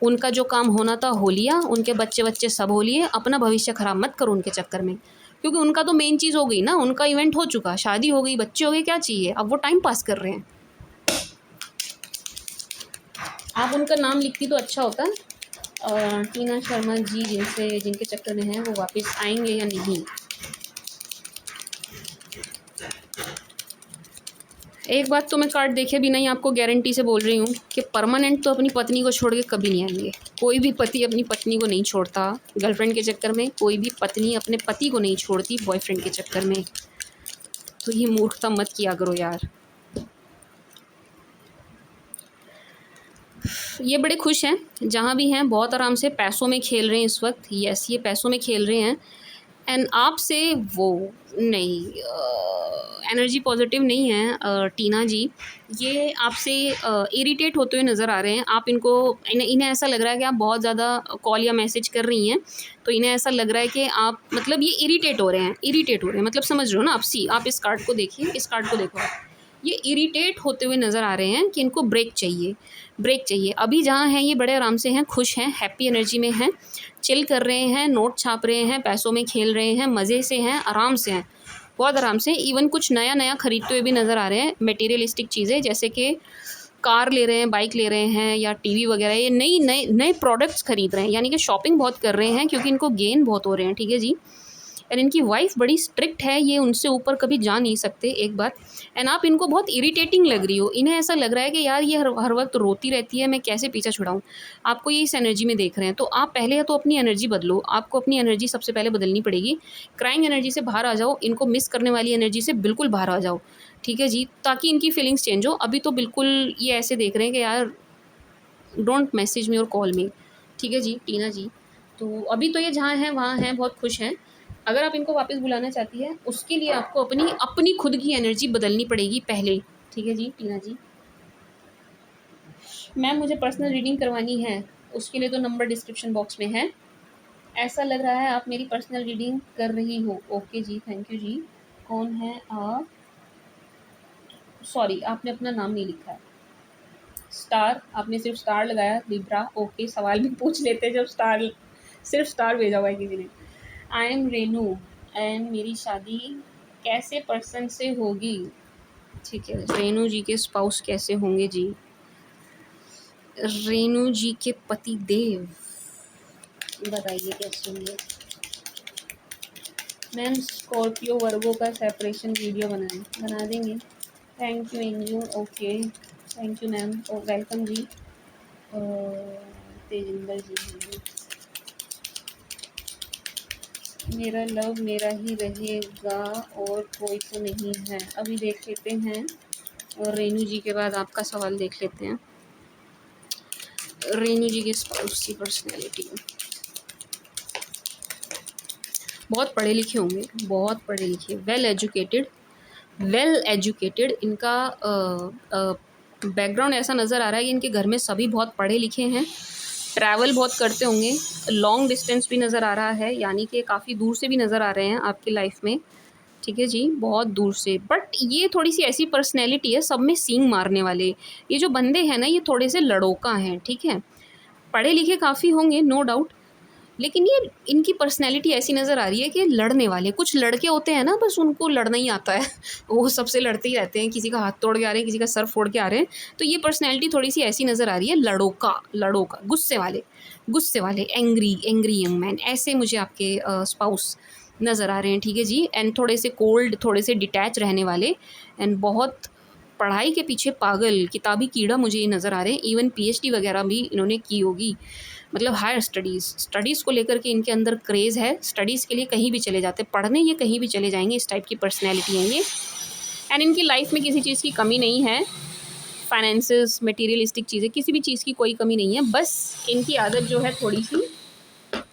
उनका जो काम होना था हो लिया, उनके बच्चे बच्चे सब हो लिए, अपना भविष्य ख़राब मत करो उनके चक्कर में, क्योंकि उनका तो मेन चीज़ हो गई ना, उनका इवेंट हो चुका, शादी हो गई, बच्चे हो गए, क्या चाहिए? अब वो टाइम पास कर रहे हैं। आप उनका नाम लिखती तो अच्छा होता। टीना शर्मा जी, जिनके चक्कर में हैं, वो वापस आएंगे या नहीं? एक बात तो मैं कार्ड देखे भी नहीं आपको गारंटी से बोल रही हूँ कि परमानेंट तो अपनी पत्नी को छोड़ के कभी नहीं आएंगे। कोई भी पति अपनी पत्नी को नहीं छोड़ता गर्लफ्रेंड के चक्कर में, कोई भी पत्नी अपने पति को नहीं छोड़ती बॉयफ्रेंड के चक्कर में। तो ये मूर्खता मत किया करो यार। ये बड़े खुश हैं, जहाँ भी हैं बहुत आराम से पैसों में खेल रहे हैं इस वक्त। यस, ये पैसों में खेल रहे हैं। एंड आपसे वो नहीं, एनर्जी पॉजिटिव नहीं है टीना जी। ये आपसे इरिटेट होते हुए नज़र आ रहे हैं। आप इन्हें ऐसा लग रहा है कि आप बहुत ज़्यादा कॉल या मैसेज कर रही हैं, तो इन्हें ऐसा लग रहा है कि आप मतलब ये इरिटेट हो रहे हैं, मतलब समझ रहे हो ना आप? आप इस कार्ड को देखिए, इस कार्ड को देखो आप। ये इरिटेट होते हुए नज़र आ रहे हैं कि इनको ब्रेक चाहिए, ब्रेक चाहिए। अभी जहाँ हैं ये बड़े आराम से हैं, खुश हैं, हैप्पी एनर्जी में हैं, चिल कर रहे हैं, नोट छाप रहे हैं, पैसों में खेल रहे हैं, मज़े से हैं, आराम से हैं, बहुत आराम से। इवन कुछ नया नया खरीदते हुए भी नज़र आ रहे हैं, मटेरियलिस्टिक चीज़ें, जैसे कि कार ले रहे हैं, बाइक ले रहे हैं, या टीवी वगैरह, ये नए नए प्रोडक्ट्स खरीद रहे हैं, यानी कि शॉपिंग बहुत कर रहे हैं, क्योंकि इनको गेन बहुत हो रहे हैं, ठीक है जी। एंड इनकी वाइफ बड़ी स्ट्रिक्ट है, ये उनसे ऊपर कभी जा नहीं सकते, एक बात। एंड आप इनको बहुत इरिटेटिंग लग रही हो, इन्हें ऐसा लग रहा है कि यार ये हर वक्त रोती रहती है, मैं कैसे पीछा छुड़ाऊँ। आपको ये इस एनर्जी में देख रहे हैं, तो आप पहले तो अपनी एनर्जी बदलो। आपको अपनी एनर्जी सबसे पहले बदलनी पड़ेगी। क्राइंग एनर्जी से बाहर आ जाओ, इनको मिस करने वाली एनर्जी से बिल्कुल बाहर आ जाओ, ठीक है जी, ताकि इनकी फीलिंग्स चेंज हो। अभी तो बिल्कुल ये ऐसे देख रहे हैं कि यार डोंट मैसेज मी और कॉल मी, ठीक है जी टीना जी। तो अभी तो ये जहाँ हैं वहाँ हैं, बहुत खुश हैं। अगर आप इनको वापस बुलाना चाहती है, उसके लिए आपको अपनी अपनी खुद की एनर्जी बदलनी पड़ेगी पहले, ठीक है जी टीना जी। मैम, मुझे पर्सनल रीडिंग करवानी है, उसके लिए तो नंबर डिस्क्रिप्शन बॉक्स में है। ऐसा लग रहा है आप मेरी पर्सनल रीडिंग कर रही हो। ओके जी, थैंक यू जी। कौन है आप? सॉरी, आपने अपना नाम नहीं लिखा है। स्टार, आपने सिर्फ स्टार लगाया, लिब्रा। ओके, सवाल भी पूछ लेते जब स्टार, सिर्फ स्टार भेजा हुआ है किसी ने। आई एम रेनू एंड मेरी शादी कैसे पर्सन से होगी? ठीक है, रेनू जी के स्पाउस कैसे होंगे जी? रेनू जी के पति देव बताइए कैसे होंगे? मैम, स्कॉर्पियो वर्गो का सेपरेशन वीडियो बना देंगे। Thank you Anju. Okay, thank you ma'am, और वेलकम जी। तेजिंदर जी, मेरा लव मेरा ही रहेगा और कोई तो नहीं है। अभी देख लेते हैं, और रेनू जी के बाद आपका सवाल देख लेते हैं। रेनू जी के स्पाउस की पर्सनैलिटी, बहुत पढ़े लिखे होंगे, बहुत पढ़े लिखे, वेल एजुकेटेड। इनका बैकग्राउंड ऐसा नज़र आ रहा है कि इनके घर में सभी बहुत पढ़े लिखे हैं, ट्रैवल बहुत करते होंगे, लॉन्ग डिस्टेंस भी नज़र आ रहा है, यानी कि काफ़ी दूर से भी नज़र आ रहे हैं आपकी लाइफ में। ठीक है जी, बहुत दूर से। बट ये थोड़ी सी ऐसी पर्सनैलिटी है, सब में सींग मारने वाले। ये जो बंदे हैं ना, ये थोड़े से लड़ोका हैं, ठीक है। पढ़े लिखे काफ़ी होंगे, नो डाउट, लेकिन ये इनकी पर्सनैलिटी ऐसी नज़र आ रही है कि लड़ने वाले। कुछ लड़के होते हैं ना, बस उनको लड़ना ही आता है वो सबसे लड़ते ही रहते हैं, किसी का हाथ तोड़ के आ रहे हैं, किसी का सर फोड़ के आ रहे हैं। तो ये पर्सनैलिटी थोड़ी सी ऐसी नज़र आ रही है, लड़ोका, गुस्से वाले, एंग्री यंग मैन, ऐसे मुझे आपके स्पाउस नज़र आ रहे हैं। ठीक है जी, एंड थोड़े से कोल्ड, थोड़े से डिटैच रहने वाले, एंड बहुत पढ़ाई के पीछे पागल, किताबी कीड़ा मुझे ये नज़र आ रहे हैं। इवन PhD वगैरह भी इन्होंने की होगी, मतलब हायर स्टडीज़ को लेकर के इनके अंदर क्रेज़ है। स्टडीज़ के लिए कहीं भी चले जाते, पढ़ने ये कहीं भी चले जाएंगे, इस टाइप की पर्सनैलिटी है ये। एंड इनकी लाइफ में किसी चीज़ की कमी नहीं है, फाइनेंसेस, मटेरियलिस्टिक चीज़ें, किसी भी चीज़ की कोई कमी नहीं है। बस इनकी आदत जो है थोड़ी सी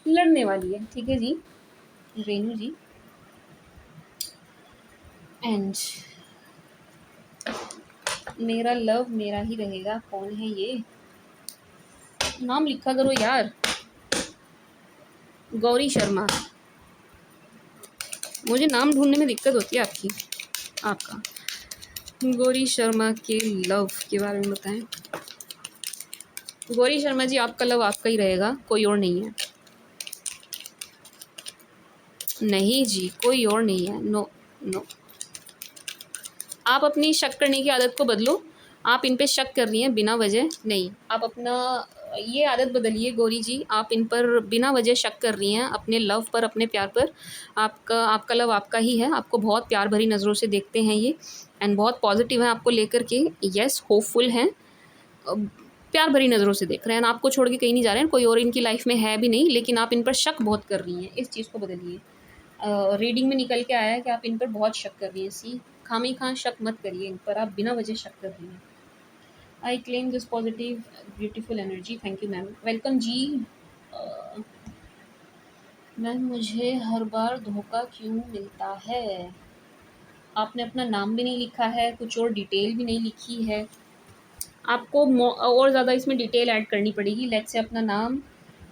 लड़ने वाली है। ठीक है जी, रेनू जी। एंड मेरा लव मेरा ही रहेगा, कौन है ये? नाम लिखा करो यार। गौरी शर्मा, मुझे नाम ढूंढने में दिक्कत होती है आपका। गौरी शर्मा के लव के बारे में बताएं। गौरी शर्मा जी, आपका लव आपका ही रहेगा, कोई और नहीं है। नहीं जी, कोई और नहीं है, नो नो। आप अपनी शक करने की आदत को बदलो। आप इन पे शक कर रही हैं बिना वजह नहीं, आप अपना ये आदत बदलिए गौरी जी। आप इन पर बिना वजह शक कर रही हैं, अपने लव पर, अपने प्यार पर। आपका लव आपका ही है, आपको बहुत प्यार भरी नज़रों से देखते हैं ये, एंड बहुत पॉजिटिव हैं आपको लेकर के। यस, होपफुल हैं, प्यार भरी नज़रों से देख रहे हैं, आपको छोड़ के कहीं नहीं जा रहे हैं, कोई और इनकी लाइफ में है भी नहीं, लेकिन आप इन पर शक बहुत कर रही हैं। इस चीज़ को बदलिए। रीडिंग में निकल के आया है कि आप इन पर बहुत शक कर रही हैं। खामी खां शक मत करिए इन पर, आप बिना वजह शक कर रही हैं। I claim this positive beautiful energy, thank you ma'am, welcome जी। मैम, मुझे हर बार धोखा क्यों मिलता है? आपने अपना नाम भी नहीं लिखा है, कुछ और डिटेल भी नहीं लिखी है। आपको और ज़्यादा इसमें डिटेल ऐड करनी पड़ेगी। लेट्स से अपना नाम,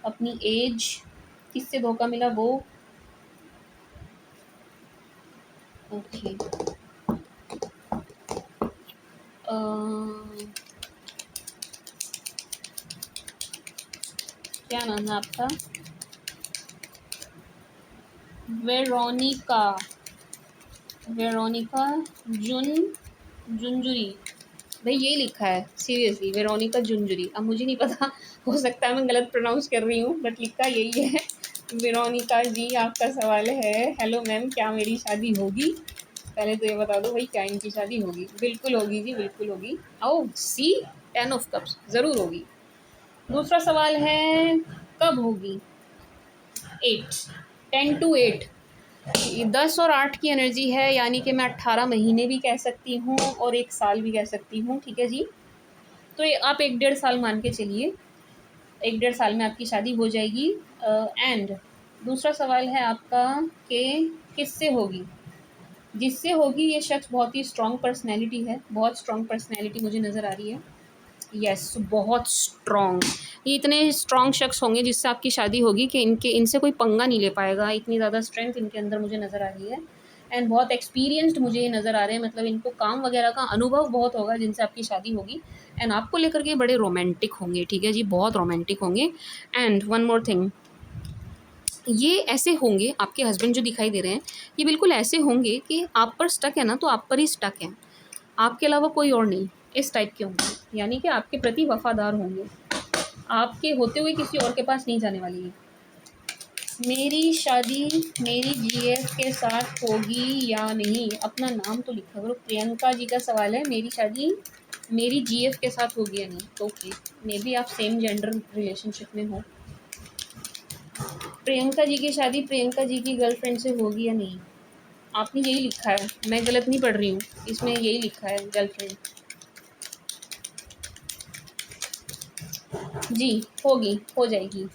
अपनी एज, किससे धोखा मिला वो। ओके, क्या नाम है आपका? वेरोनिका जुंजुरी। भाई ये लिखा है सीरियसली, वेरोनिका जुंजुरी। अब मुझे नहीं पता, हो सकता है मैं गलत प्रोनाउंस कर रही हूँ, बट लिखा यही है। वेरोनिका जी, आपका सवाल है, हेलो मैम, क्या मेरी शादी होगी? पहले तो ये बता दो भाई, क्या इनकी शादी होगी? बिल्कुल होगी जी, बिल्कुल होगी। आओ सी, 10 ऑफ कप्स, ज़रूर होगी। दूसरा सवाल है, कब होगी? 8, 10 to 8, 10 और 8 की एनर्जी है, यानी कि मैं 18 महीने भी कह सकती हूँ और 1 साल भी कह सकती हूँ। ठीक है जी, तो ये आप 1-1.5 साल मान के चलिए, 1-1.5 साल में आपकी शादी हो जाएगी। एंड दूसरा सवाल है आपका कि किससे होगी? जिससे होगी, ये शख्स बहुत ही स्ट्रॉन्ग पर्सनैलिटी है, बहुत स्ट्रॉन्ग पर्सनैलिटी मुझे नज़र आ रही है। यस, बहुत स्ट्रॉन्ग। ये इतने स्ट्रॉन्ग शख्स होंगे जिससे आपकी शादी होगी कि इनसे कोई पंगा नहीं ले पाएगा, इतनी ज़्यादा स्ट्रेंथ इनके अंदर मुझे नज़र आ रही है। एंड बहुत एक्सपीरियंस्ड मुझे ये नज़र आ रहे हैं, मतलब इनको काम वगैरह का अनुभव बहुत होगा जिनसे आपकी शादी होगी। एंड आपको लेकर के बड़े रोमांटिक होंगे। ठीक है जी, बहुत रोमांटिक होंगे। एंड वन मोर थिंग, ये ऐसे होंगे, आपके हस्बैंड जो दिखाई दे रहे हैं, ये बिल्कुल ऐसे होंगे कि आप पर स्टक है ना, तो आप पर ही स्टक है, आपके अलावा कोई और नहीं, इस टाइप के होंगे। यानी कि आपके प्रति वफादार होंगे, आपके होते हुए किसी और के पास नहीं जाने वाली है। मेरी शादी मेरी GF के साथ होगी या नहीं? अपना नाम तो लिखा करो। प्रियंका जी का सवाल है, मेरी शादी मेरी जीएफ के साथ होगी या नहीं, तो ओके, मे बी आप सेम जेंडर रिलेशनशिप में हो। प्रियंका जी की शादी प्रियंका जी की गर्लफ्रेंड से होगी या नहीं, आपने यही लिखा है, मैं गलत नहीं पढ़ रही हूँ, इसमें यही लिखा है गर्लफ्रेंड। जी होगी, हो जाएगी,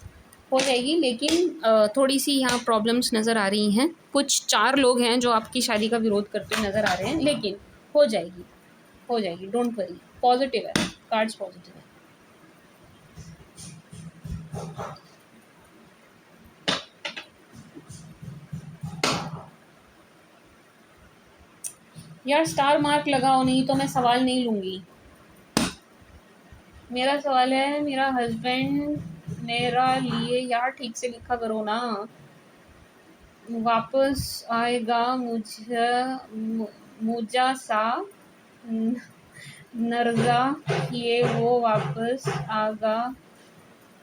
हो जाएगी, लेकिन थोड़ी सी यहाँ प्रॉब्लम्स नज़र आ रही हैं। कुछ 4 लोग हैं जो आपकी शादी का विरोध करते हुए नज़र आ रहे हैं, लेकिन हो जाएगी, हो जाएगी, डोंट वरी, पॉजिटिव है, कार्ड्स पॉजिटिव है। यार स्टार मार्क लगाओ, नहीं तो मैं सवाल नहीं लूँगी। मेरा सवाल है, मेरा हस्बैंड मेरा लिए, यार ठीक से लिखा करो ना, वापस आएगा मुझा सा नर्जा किए वो वापस आगा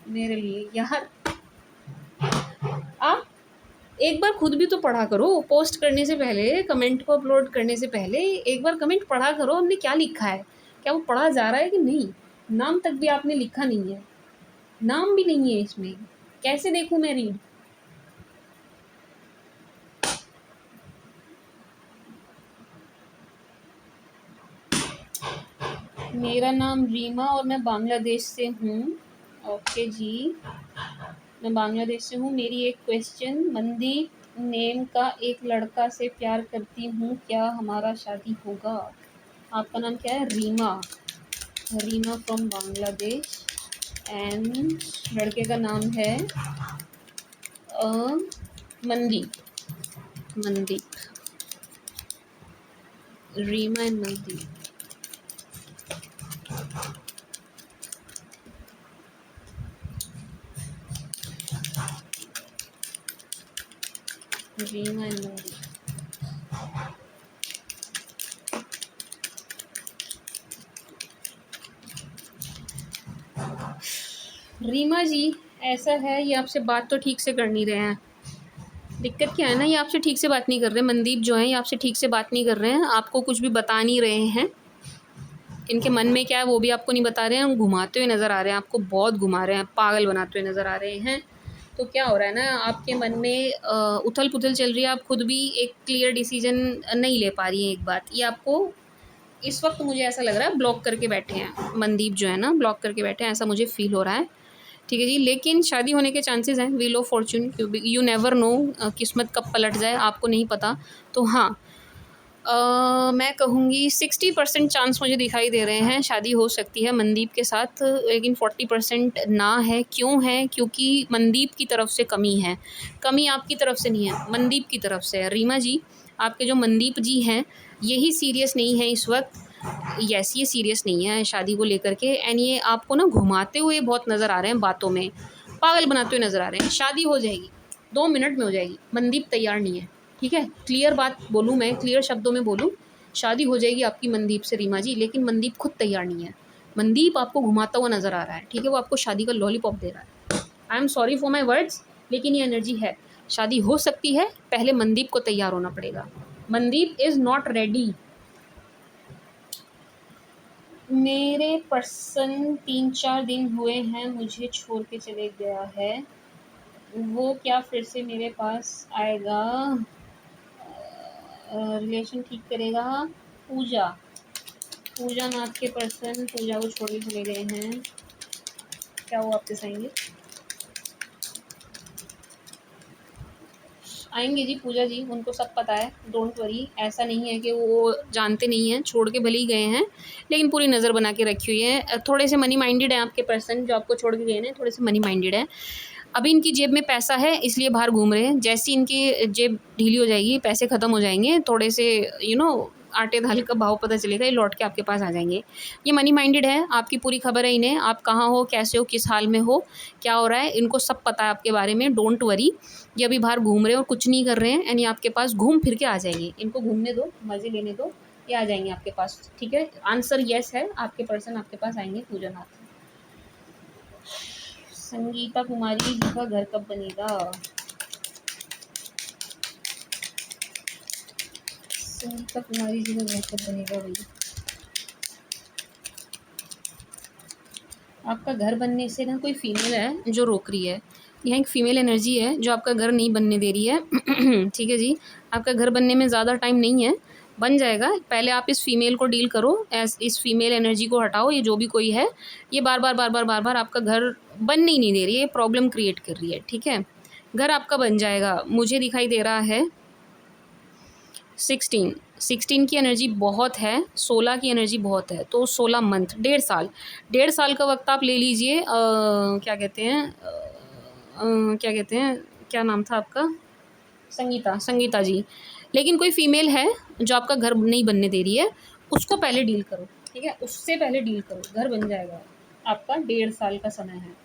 मेरे लिए। यार आप एक बार खुद भी तो पढ़ा करो, पोस्ट करने से पहले, कमेंट को अपलोड करने से पहले एक बार कमेंट पढ़ा करो, हमने क्या लिखा है, क्या वो पढ़ा जा रहा है कि नहीं। नाम तक भी आपने लिखा नहीं है, नाम भी नहीं है इसमें, कैसे देखूं मैं रीड। मेरा नाम रीमा और मैं बांग्लादेश से हूँ। ओके जी, मैं बांग्लादेश से हूँ। मेरी एक क्वेश्चन, मनदीप नेम का एक लड़का से प्यार करती हूँ, क्या हमारा शादी होगा। आपका नाम क्या है, रीमा, रीमा फ्रॉम बांग्लादेश, एंड लड़के का नाम है मनदीप, मनदीप, रीमा एंड मनदीप। रीमा एंड मनदीप। रीमा जी ऐसा है, ये आपसे बात तो ठीक से कर नहीं रहे हैं। दिक्कत क्या है ना, ये आपसे ठीक से बात नहीं कर रहे। मनदीप जो है ये आपसे ठीक से बात नहीं कर रहे हैं, आपको कुछ भी बता नहीं रहे हैं। इनके मन में क्या है वो भी आपको नहीं बता रहे हैं, घुमाते हुए नज़र आ रहे हैं, आपको बहुत घुमा रहे हैं, पागल बनाते हुए नज़र आ रहे हैं। तो क्या हो रहा है ना, आपके मन में उथल पुथल चल रही है, आप खुद भी एक क्लियर डिसीजन नहीं ले पा रही हैं। एक बात ये आपको इस वक्त मुझे ऐसा लग रहा है ब्लॉक करके बैठे हैं, मनदीप जो है ना ब्लॉक करके बैठे हैं, ऐसा मुझे फील हो रहा है। ठीक है जी, लेकिन शादी होने के चांसेस हैं, wheel of Fortune, you never know, किस्मत कब पलट जाए आपको नहीं पता। तो हाँ, मैं कहूँगी 60% चांस मुझे दिखाई दे रहे हैं शादी हो सकती है मनदीप के साथ, लेकिन 40% ना है। क्यों है, क्योंकि मनदीप की तरफ से कमी है। कमी आपकी तरफ से नहीं है, मनदीप की तरफ से है। रीमा जी, आपके जो मनदीप जी हैं यही सीरियस नहीं है इस वक्त। यस, ये सीरियस नहीं है शादी को लेकर के, एंड ये आपको ना घुमाते हुए बहुत नज़र आ रहे हैं, बातों में पागल बनाते हुए नज़र आ रहे हैं। शादी हो जाएगी, 2 मिनट में हो जाएगी, मनदीप तैयार नहीं है। ठीक है, क्लियर बात बोलूँ, मैं क्लियर शब्दों में बोलूँ, शादी हो जाएगी आपकी मनदीप से रीमा जी, लेकिन मनदीप खुद तैयार नहीं है। मनदीप आपको घुमाता हुआ नज़र आ रहा है, ठीक है, वो आपको शादी का लॉलीपॉप दे रहा है। I am sorry for my words, लेकिन ये एनर्जी है। शादी हो सकती है, पहले मनदीप को तैयार होना पड़ेगा। Mandeep is not ready. मेरे पर्सन 3-4 दिन हुए हैं मुझे छोड़ के चले गया है, वो क्या फिर से मेरे पास आएगा, रिलेशन ठीक करेगा। पूजा, पूजा नाथ के पर्सन पूजा को छोड़ के चले गए हैं, क्या वो वापस आएंगे। आएंगे जी पूजा जी, उनको सब पता है, डोंट वरी। ऐसा नहीं है कि वो जानते नहीं हैं, छोड़ के भले ही गए हैं लेकिन पूरी नज़र बना के रखी हुई है। थोड़े से मनी माइंडेड हैं आपके पर्सन जो आपको छोड़ के गए हैं, थोड़े से मनी माइंडेड है। अभी इनकी जेब में पैसा है इसलिए बाहर घूम रहे हैं, जैसी इनकी जेब ढीली हो जाएगी, पैसे ख़त्म हो जाएंगे, थोड़े से आटे दाल का भाव पता चलेगा, ये लौट के आपके पास आ जाएंगे। ये मनी माइंडेड है, आपकी पूरी खबर है इन्हें, आप कहाँ हो, कैसे हो, किस हाल में हो, क्या हो रहा है, इनको सब पता है आपके बारे में, डोंट वरी। ये अभी बाहर घूम रहे हैं और कुछ नहीं कर रहे हैं, यानी आपके पास घूम फिर के आ जाएंगे। इनको घूमने दो, मज़े लेने दो, ये आ जाएंगे आपके पास। ठीक है, आंसर येस है, आपके पर्सन आपके पास आएंगे पूजा नाथ। संगीता कुमारी जी का घर कब बनेगा। संगीता कुमारी जी का घर कब बनेगा भाई। आपका घर बनने से ना कोई फीमेल है जो रोक रही है। यहाँ एक फ़ीमेल एनर्जी है जो आपका घर नहीं बनने दे रही है। ठीक है जी, आपका घर बनने में ज़्यादा टाइम नहीं है, बन जाएगा। पहले आप इस फीमेल को डील करो, इस फीमेल एनर्जी को हटाओ। ये जो भी कोई है, ये बार बार आपका घर बनने ही नहीं दे रही है, ये प्रॉब्लम क्रिएट कर रही है। ठीक है, घर आपका बन जाएगा। मुझे दिखाई दे रहा है 16 की एनर्जी बहुत है, 16 की एनर्जी बहुत है, तो 16 मंथ, 1.5 साल, 1.5 साल का वक्त आप ले लीजिए। क्या कहते हैं, क्या कहते हैं, क्या नाम था आपका? संगीता जी। लेकिन कोई फीमेल है जो आपका घर नहीं बनने दे रही है, उसको पहले डील करो। ठीक है, उससे पहले डील करो, घर बन जाएगा। आपका 1.5 साल का समय है।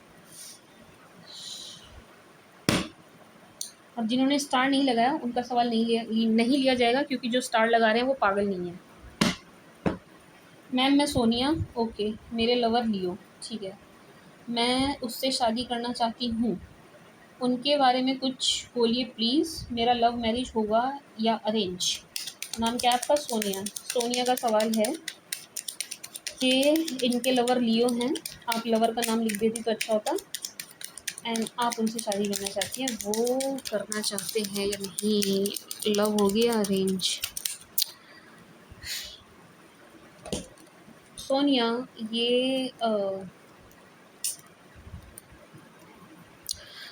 अब जिन्होंने स्टार नहीं लगाया उनका सवाल नहीं लिया जाएगा, क्योंकि जो स्टार लगा रहे हैं वो पागल नहीं है। मैम मैं सोनिया, ओके, मेरे लवर लियो, ठीक है, मैं उससे शादी करना चाहती हूँ, उनके बारे में कुछ बोलिए प्लीज़। मेरा लव मैरिज होगा या अरेंज? नाम क्या है आपका? सोनिया। सोनिया का सवाल है कि इनके लवर लियो हैं, आप लवर का नाम लिख देती तो अच्छा होता। एंड आप उनसे शादी करना चाहती हैं, वो करना चाहते हैं या नहीं? लव हो गया अरेंज? सोनिया, ये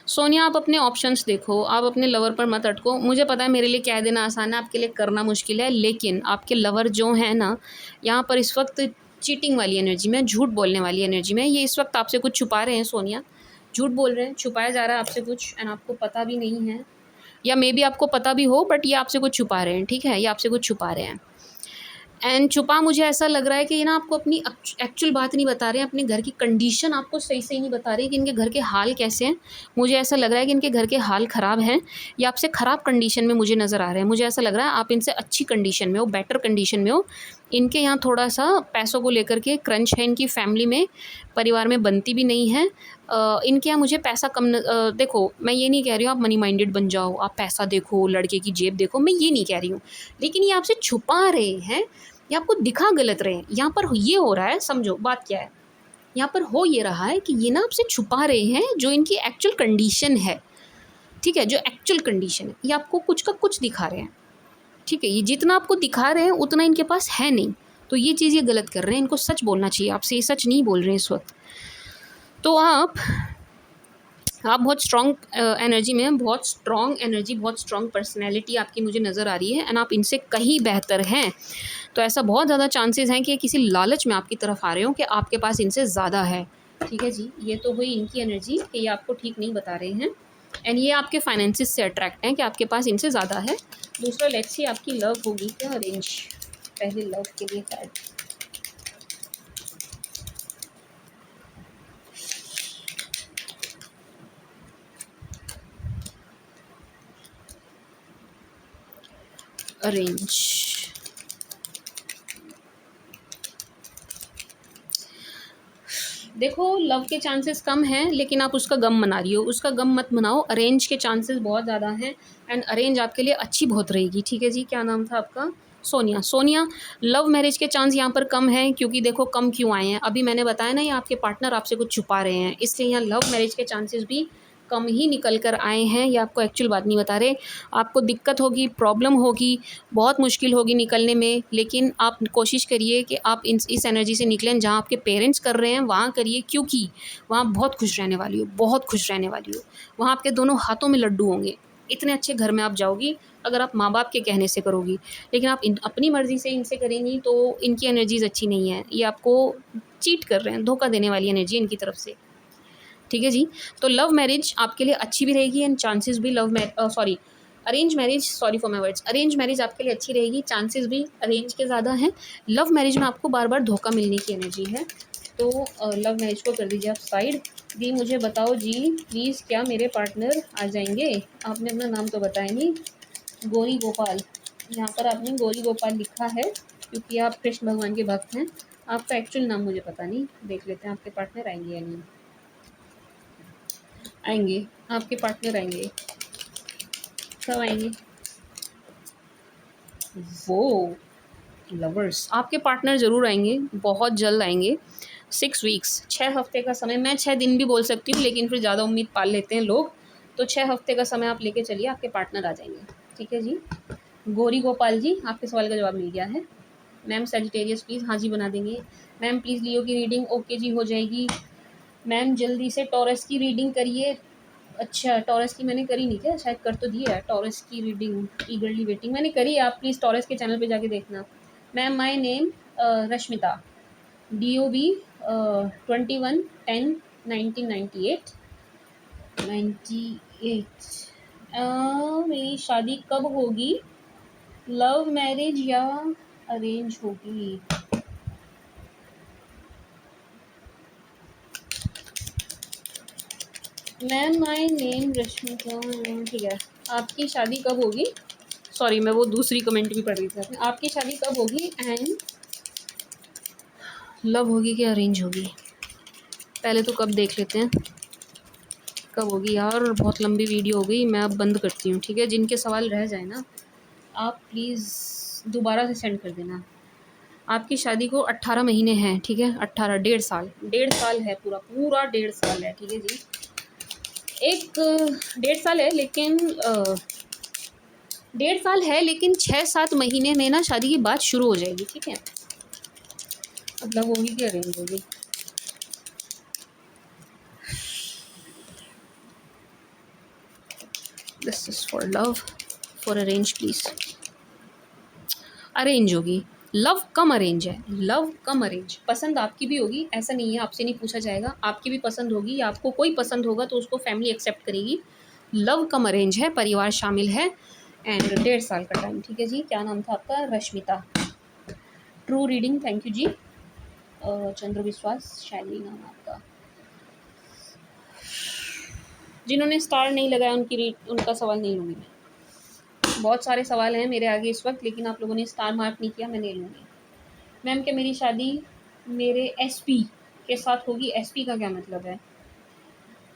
सोनिया आप अपने ऑप्शंस देखो, आप अपने लवर पर मत अटको। मुझे पता है मेरे लिए कह देना आसान है, आपके लिए करना मुश्किल है, लेकिन आपके लवर जो हैं ना, यहाँ पर इस वक्त चीटिंग वाली एनर्जी में, झूठ बोलने वाली एनर्जी में, ये इस वक्त आपसे कुछ छुपा रहे हैं। सोनिया, झूठ बोल रहे हैं, छुपाया जा रहा है आपसे कुछ, एंड आपको पता भी नहीं है, या मे बी आपको पता भी हो, बट ये आपसे कुछ छुपा रहे हैं। ठीक है, ये आपसे कुछ छुपा रहे हैं। एंड छुपा, मुझे ऐसा लग रहा है कि ये ना आपको अपनी एक्चुअल बात नहीं बता रहे हैं, अपने घर की कंडीशन आपको सही से नहीं बता रहे हैं कि इनके घर के हाल कैसे हैं। मुझे ऐसा लग रहा है कि इनके घर के हाल ख़राब हैं, या आपसे ख़राब कंडीशन में मुझे नज़र आ रहे हैं। मुझे ऐसा लग रहा है आप इनसे अच्छी कंडीशन में हो, बेटर कंडीशन में हो। इनके यहाँ थोड़ा सा पैसों को लेकर के क्रंच है, इनकी फैमिली में, परिवार में बनती भी नहीं है। इनके यहाँ मुझे पैसा कम देखो, मैं ये नहीं कह रही हूँ आप मनी माइंडेड बन जाओ, आप पैसा देखो, लड़के की जेब देखो, मैं ये नहीं कह रही हूँ, लेकिन ये आपसे छुपा रहे हैं, ये आपको दिखा गलत रहे हैं। यहाँ पर ये हो रहा है, समझो बात क्या है, यहाँ पर हो ये रहा है कि ये ना आपसे छुपा रहे हैं जो इनकी एक्चुअल कंडीशन है। ठीक है, जो एक्चुअल कंडीशन है, ये आपको कुछ का कुछ दिखा रहे हैं। ठीक है, ये जितना आपको दिखा रहे हैं उतना इनके पास है नहीं, तो ये चीज़ ये गलत कर रहे हैं। इनको सच बोलना चाहिए, आपसे ये सच नहीं बोल रहे हैं इस वक्त। तो आप बहुत स्ट्रॉन्ग एनर्जी में हैं, बहुत स्ट्रॉन्ग एनर्जी, बहुत स्ट्रॉन्ग पर्सनैलिटी आपकी मुझे नज़र आ रही है, एंड आप इनसे कहीं बेहतर हैं। तो ऐसा बहुत ज़्यादा चांसेस हैं कि किसी लालच में आपकी तरफ आ रहे हो कि आपके पास इनसे ज़्यादा है। ठीक है जी, ये तो हुई इनकी एनर्जी कि ये आपको ठीक नहीं बता रहे हैं, एंड ये आपके फाइनेंसिस से अट्रैक्ट हैं कि आपके पास इनसे ज़्यादा है। दूसरा, लेट्स सी आपकी लव होगी क्या अरेंज? पहले लव के लिए कार्ड। अरेंज, देखो लव के चांसेस कम हैं, लेकिन आप उसका गम मना रही हो, उसका गम मत मनाओ। अरेंज के चांसेस बहुत ज़्यादा हैं, एंड अरेंज आपके लिए अच्छी बहुत रहेगी। ठीक है जी, क्या नाम था आपका? सोनिया। सोनिया, लव मैरिज के चांस यहाँ पर कम हैं, क्योंकि देखो कम क्यों आए हैं, अभी मैंने बताया ना, ये आपके पार्टनर आपसे कुछ छुपा रहे हैं, इसलिए यहाँ लव मैरिज के चांसेस भी कम ही निकल कर आए हैं। ये आपको एक्चुअल बात नहीं बता रहे, आपको दिक्कत होगी, प्रॉब्लम होगी, बहुत मुश्किल होगी निकलने में, लेकिन आप कोशिश करिए कि आप इस एनर्जी से निकलें। जहाँ आपके पेरेंट्स कर रहे हैं वहाँ करिए, क्योंकि वहाँ बहुत खुश रहने वाली हो, बहुत खुश रहने वाली हो। वहाँ आपके दोनों हाथों में लड्डू होंगे, इतने अच्छे घर में आप जाओगी अगर आप माँ बाप के कहने से करोगी। लेकिन आप अपनी मर्ज़ी से इनसे करेंगी तो इनकी एनर्जीज़ अच्छी नहीं है, ये आपको चीट कर रहे हैं, धोखा देने वाली एनर्जी इनकी तरफ से। ठीक है जी, तो लव मैरिज आपके लिए अच्छी भी रहेगी, एंड चांसेस भी arrange marriage, sorry for my words, arrange marriage आपके लिए अच्छी रहेगी, चांसेस भी अरेंज के ज़्यादा हैं। लव मैरिज में आपको बार बार धोखा मिलने की एनर्जी है, तो लव मैरिज को कर दीजिए आप साइड। दी मुझे बताओ जी प्लीज़, क्या मेरे पार्टनर आ जाएंगे? आपने अपना नाम तो बताया नहीं। गौरी गोपाल, यहाँ पर आपने गौरी गोपाल लिखा है क्योंकि आप कृष्ण भगवान के भक्त हैं। आपका एक्चुअल नाम मुझे पता नहीं, देख लेते हैं आपके पार्टनर आएंगे या नहीं। आएंगे, आपके पार्टनर आएंगे, कब आएंगे? वो लवर्स, आपके पार्टनर ज़रूर आएंगे, बहुत जल्द आएंगे। 6 वीक्स, 6 हफ्ते का समय। मैं 6 दिन भी बोल सकती हूँ, लेकिन फिर ज़्यादा उम्मीद पाल लेते हैं लोग। तो 6 हफ्ते का समय आप लेके चलिए, आपके पार्टनर आ जाएंगे। ठीक है जी। गौरी गोपाल जी, आपके सवाल का जवाब मिल गया है। मैम सेजिटेरियस प्लीज़, हाँ जी बना देंगे। मैम प्लीज़ लियो की रीडिंग, ओके जी हो जाएगी। मैम जल्दी से टॉरस की रीडिंग करिए। अच्छा, टॉरस की मैंने करी नहीं क्या? शायद कर तो दी है टॉरस की रीडिंग। ईगरली वेटिंग मैंने करी है, आप प्लीज़ टॉरस के चैनल पे जाके देखना। Ma'am my name Rashmita, DOB 21/10/1998। मेरी शादी कब होगी? लव मैरिज या अरेंज होगी? Ma'am my name Rashmita. ठीक है, आपकी शादी कब होगी? सॉरी, मैं वो दूसरी कमेंट भी पढ़ रही थी। आपकी शादी कब होगी एंड लव होगी कि अरेंज होगी? पहले तो कब देख लेते हैं, कब होगी। यार बहुत लंबी वीडियो हो गई, मैं अब बंद करती हूँ। ठीक है, जिनके सवाल रह जाए ना, आप प्लीज़ दोबारा से सेंड कर देना। आपकी शादी को 18 महीने हैं। ठीक है, 18, 1.5 साल, 1.5 साल है, पूरा पूरा 1.5 साल है। ठीक है जी, एक 1.5 साल है, लेकिन 1.5 साल है, लेकिन 6-7 महीने में ना शादी की बात शुरू हो जाएगी। ठीक है, मतलब होगी कि अरेंज होगी? This is for love, for arrange please. Arrange होगी। लव कम अरेंज है, लव कम अरेंज। पसंद आपकी भी होगी, ऐसा नहीं है, आपसे नहीं पूछा जाएगा। आपकी भी पसंद होगी, या आपको कोई पसंद होगा तो उसको फैमिली एक्सेप्ट करेगी। लव कम अरेंज है, परिवार शामिल है, एंड 1.5 साल का टाइम। ठीक है जी। क्या नाम था आपका? Rashmita. True reading, thank you जी। चंद्र विश्वास, शैली नाम आपका। जिन्होंने स्टार नहीं लगाया उनका सवाल नहीं लूँगी मैं। बहुत सारे सवाल हैं मेरे आगे इस वक्त, लेकिन आप लोगों ने स्टार मार्क नहीं किया, मैं नहीं लूँगी। मैम क्या मेरी शादी मेरे SP के साथ होगी? SP का क्या मतलब है?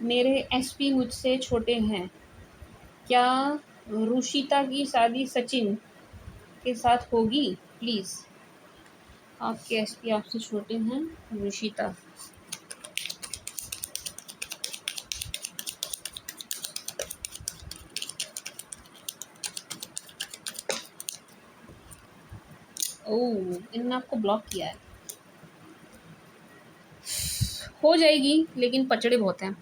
मेरे SP मुझसे छोटे हैं क्या? रुशिता की शादी सचिन के साथ होगी? प्लीज़, आपके SP आपसे छोटे हैं, रुशिता। ओह, इन्होंने आपको ब्लॉक किया है। हो जाएगी, लेकिन पचड़े बहुत हैं।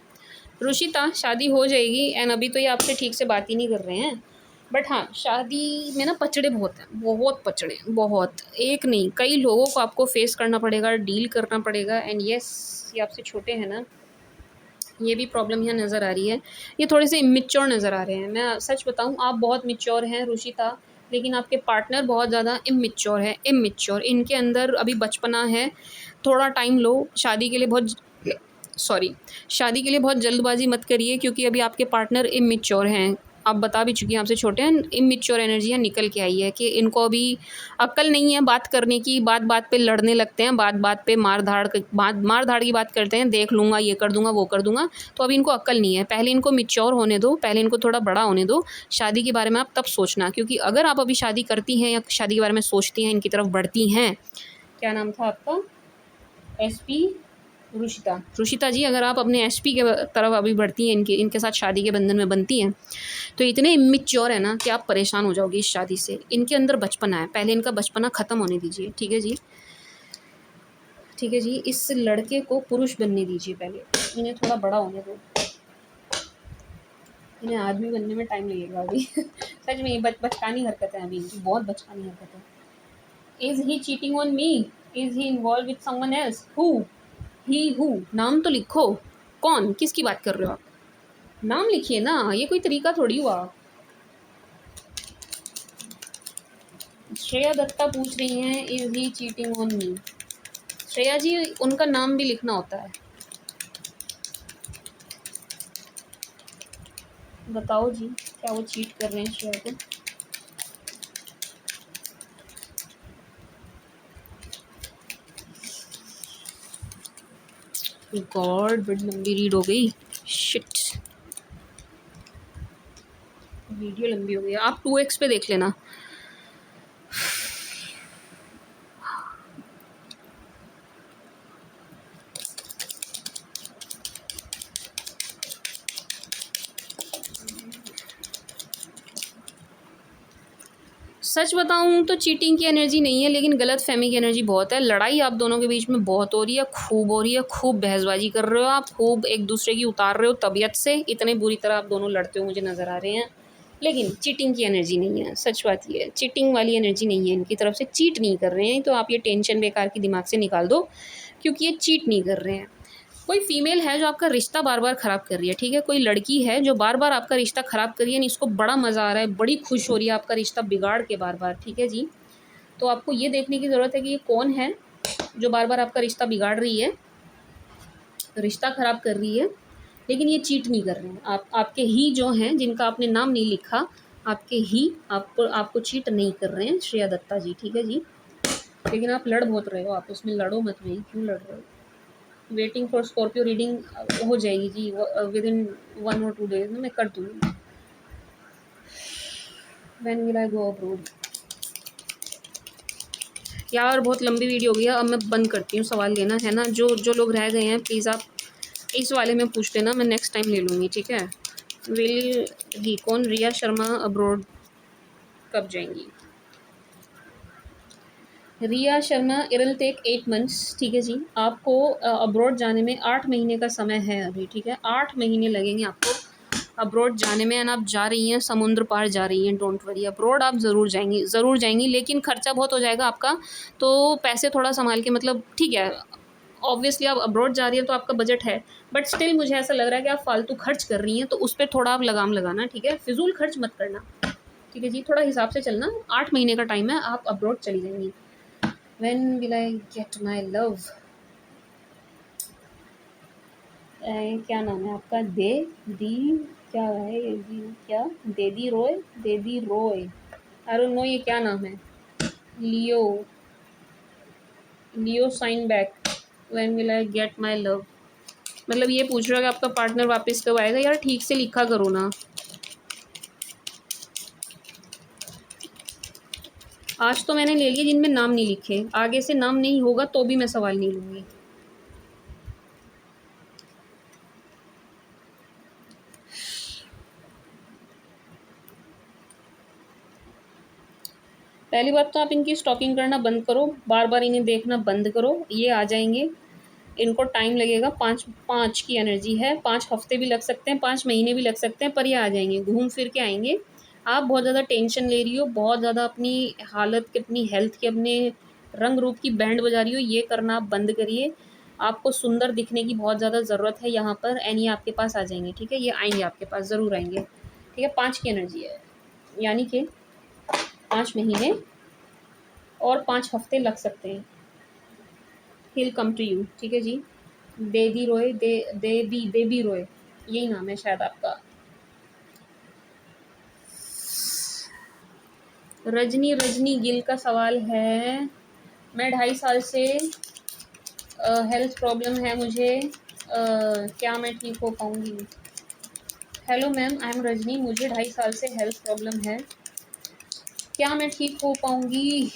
रुशिता, शादी हो जाएगी, एंड अभी तो ये आपसे ठीक से बात ही नहीं कर रहे हैं। बट हाँ, शादी में ना पचड़े बहुत हैं, बहुत पचड़े, बहुत। एक नहीं, कई लोगों को आपको फेस करना पड़ेगा, डील करना पड़ेगा। एंड यस, ये आपसे छोटे हैं ना, ये भी प्रॉब्लम यहाँ नज़र आ रही है। ये थोड़े से इमेच्योर नज़र आ रहे हैं। मैं सच बताऊँ, आप बहुत मैच्योर हैं रुशिता, लेकिन आपके पार्टनर बहुत ज़्यादा इमेच्योर है, इमेच्योर। इनके अंदर अभी बचपना है। थोड़ा टाइम लो, शादी के लिए बहुत शादी के लिए बहुत जल्दबाजी मत करिए, क्योंकि अभी आपके पार्टनर इमेच्योर हैं। आप बता भी चुकी हैं, आपसे छोटे हैं। इमेच्योर एनर्जी निकल के आई है कि इनको अभी अक्ल नहीं है बात करने की। बात बात पे लड़ने लगते हैं, बात बात पे मार धाड़ की बात करते हैं। देख लूँगा, ये कर दूँगा, वो कर दूँगा। तो अभी इनको अक्ल नहीं है। पहले इनको मैच्योर होने दो, पहले इनको थोड़ा बड़ा होने दो। शादी के बारे में आप तब सोचना, क्योंकि अगर आप अभी शादी करती हैं या शादी के बारे में सोचती हैं, इनकी तरफ बढ़ती हैं। क्या नाम था आपका? SP रुशिता जी, अगर आप अपने SP के तरफ अभी बढ़ती हैं, इनके साथ शादी के बंधन में बनती हैं, तो इतने इमेच्योर है ना कि आप परेशान हो जाओगी इस शादी से। इनके अंदर बचपना है, पहले इनका बचपना ख़त्म होने दीजिए। ठीक है जी, ठीक है जी। इस लड़के को पुरुष बनने दीजिए, पहले इन्हें थोड़ा बड़ा होने दो। इन्हें आदमी बनने में टाइम लगेगा अभी। सच में बचकानी हरकत है अभी इनकी, बहुत बचकानी हरकत है। Is he cheating on me? Is he involve with someone else? Who? नाम तो लिखो। कौन? किसकी बात कर रहे हो आप? नाम लिखिए ना, ये कोई तरीका थोड़ी हुआ। श्रेया दत्ता पूछ रही हैं, is he cheating on me? Shreya ji, उनका नाम भी लिखना होता है। बताओ जी, क्या वो चीट कर रहे हैं श्रेया को? गॉड, बड़ी लंबी रीड हो गई। शिट, वीडियो लंबी हो गई। आप 2x पे देख लेना। सच बताऊँ तो चीटिंग की एनर्जी नहीं है, लेकिन गलतफ़हमी की एनर्जी बहुत है। लड़ाई आप दोनों के बीच में बहुत हो रही है, खूब हो रही है, खूब बहसबाजी कर रहे हो आप, खूब एक-दूसरे की उतार रहे हो तबीयत से, इतने बुरी तरह आप दोनों लड़ते हुए मुझे नज़र आ रहे हैं। लेकिन चीटिंग की एनर्जी नहीं है, सच बात ये है, चीटिंग वाली एनर्जी नहीं है इनकी तरफ से, चीट नहीं कर रहे हैं, तो आप ये टेंशन बेकार की दिमाग से निकाल दो, क्योंकि ये चीट नहीं कर रहे हैं। कोई फीमेल है जो आपका रिश्ता बार-बार ख़राब कर रही है, ठीक है? कोई लड़की है जो बार-बार आपका रिश्ता ख़राब कर रही है, इसको बड़ा मज़ा आ रहा है, बड़ी खुश हो रही है आपका रिश्ता बिगाड़ के बार-बार, ठीक है जी? तो आपको ये देखने की ज़रूरत है कि ये कौन है जो बार-बार आपका रिश्ता बिगाड़ रही है, रिश्ता ख़राब कर रही है, लेकिन ये चीट नहीं कर रहे हैं। आपके ही जो हैं, जिनका आपने नाम नहीं लिखा, आपके ही आपको आपको चीट नहीं कर रहे हैं, श्रेया दत्ता जी, ठीक है जी? लेकिन आप लड़ बहुत रहे हो, आप उसमें लड़ो मत भई, क्यों लड़ रहे हो? वेटिंग फॉर स्कॉर्पियो रीडिंग हो जाएगी जी, विदिन 1 और 2 डेज़ में मैं कर दूँगी। When will I go abroad? यार बहुत लंबी वीडियो हो गई है, अब मैं बंद करती हूँ सवाल लेना, है ना? जो लोग रह गए हैं प्लीज़ आप इस वाले में पूछ लेना, मैं नेक्स्ट टाइम ले लूँगी, ठीक है? विल ही कौन? रिया शर्मा अब्रॉड कब जाएंगी? Riya Sharma it will take 8 months, ठीक है जी? आपको अब्रॉड जाने में 8 महीने का समय है अभी, ठीक है? 8 महीने लगेंगे आपको अब्रॉड जाने में, एंड आप जा रही हैं, समुद्र पार जा रही हैं, डोंट वरी, अब्रॉड आप ज़रूर जाएंगी, लेकिन खर्चा बहुत हो जाएगा आपका, तो पैसे थोड़ा संभाल के, मतलब ठीक है, ऑब्वियसली आप अब्रॉड जा रही हैं तो आपका बजट है, बट स्टिल मुझे ऐसा लग रहा है कि आप फालतू खर्च कर रही हैं, तो उस पर थोड़ा आप लगाम लगाना, ठीक है? फिजूल खर्च मत करना, ठीक है जी? थोड़ा हिसाब से चलना, 8 महीने का टाइम है, आप अब्रॉड चली जाएंगी। When will I get my love? क्या नाम है आपका? दी क्या है ये? दी क्या? देदी रॉय, आई डोंट नो ये क्या नाम है। Leo Leo sign back, when will I get my love? मतलब ये पूछ रहा है कि आपका पार्टनर वापस कब आएगा? यार ठीक से लिखा करो ना। आज तो मैंने ले लिए जिनमें नाम नहीं लिखे, आगे से नाम नहीं होगा तो भी मैं सवाल नहीं लूँगी। पहली बात तो आप इनकी स्टॉकिंग करना बंद करो, बार बार इन्हें देखना बंद करो, ये आ जाएंगे, इनको टाइम लगेगा, 5 की एनर्जी है, 5 हफ्ते भी लग सकते हैं, 5 महीने भी लग सकते हैं, पर ये आ जाएंगे, घूम फिर के आएंगे। आप बहुत ज़्यादा टेंशन ले रही हो, बहुत ज़्यादा अपनी हालत की, अपनी हेल्थ की, अपने रंग रूप की बैंड बजा रही हो, ये करना आप बंद करिए। आपको सुंदर दिखने की बहुत ज़्यादा ज़रूरत है यहाँ पर, एंड ये आपके पास आ जाएंगे, ठीक है? ये आएंगे आपके पास, ज़रूर आएंगे, ठीक है? 5 की एनर्जी है, यानी कि 5 महीने और 5 हफ्ते लग सकते हैं। हिल कम टू यू, ठीक है जी? देवी रॉय, देवी रॉय, यही नाम है शायद आपका। रजनी गिल का सवाल है, मैं 2.5 साल से हेल्थ प्रॉब्लम है मुझे, क्या मैं ठीक हो पाऊँगी? Hello ma'am, I am Rajni, मुझे 2.5 साल से हेल्थ प्रॉब्लम है, क्या मैं ठीक हो पाऊँगी?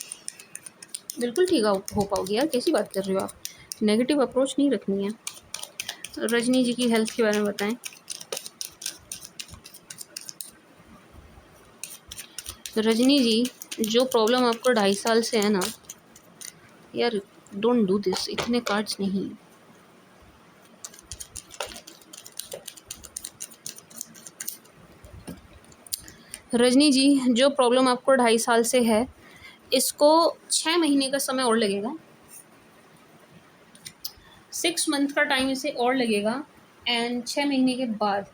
बिल्कुल ठीक हो पाओगी यार, कैसी बात कर रहे हो आप? नेगेटिव अप्रोच नहीं रखनी है। रजनी जी की हेल्थ के बारे में बताएं। रजनी जी, जो प्रॉब्लम आपको 2.5 साल से है ना यार, डोंट डू दिस, इतने कार्ड्स नहीं। रजनी जी, जो प्रॉब्लम आपको 2.5 साल से है, इसको 6 महीने का समय और लगेगा, 6 मंथ का टाइम इसे और लगेगा, एंड 6 महीने के बाद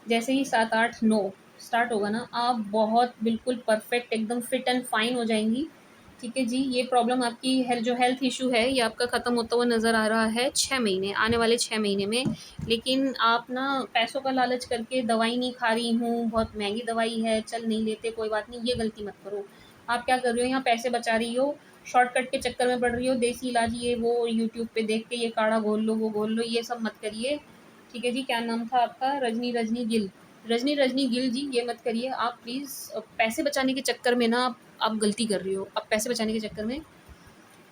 जैसे ही 7, 8, 9 स्टार्ट होगा ना, आप बहुत बिल्कुल परफेक्ट, एकदम फिट एंड फाइन हो जाएंगी, ठीक है जी? ये प्रॉब्लम आपकी जो हेल्थ इशू है, ये आपका ख़त्म होता हुआ नज़र आ रहा है 6 महीने, आने वाले 6 महीने में। लेकिन आप ना पैसों का लालच करके दवाई नहीं खा रही हूँ, बहुत महंगी दवाई है, चल नहीं लेते, कोई बात नहीं, ये गलती मत करो। आप क्या कर रही हो? यहाँ पैसे बचा रही हो, शॉर्टकट के चक्कर में पड़ रही हो, देसी इलाज ये वो यूट्यूब पे देख के, ये काढ़ा घोल लो, वो घोल लो, ये सब मत करिए, ठीक है जी? क्या नाम था आपका? रजनी गिल। रजनी गिल जी, ये मत करिए आप प्लीज़। पैसे बचाने के चक्कर में ना आप गलती कर रही हो। आप पैसे बचाने के चक्कर में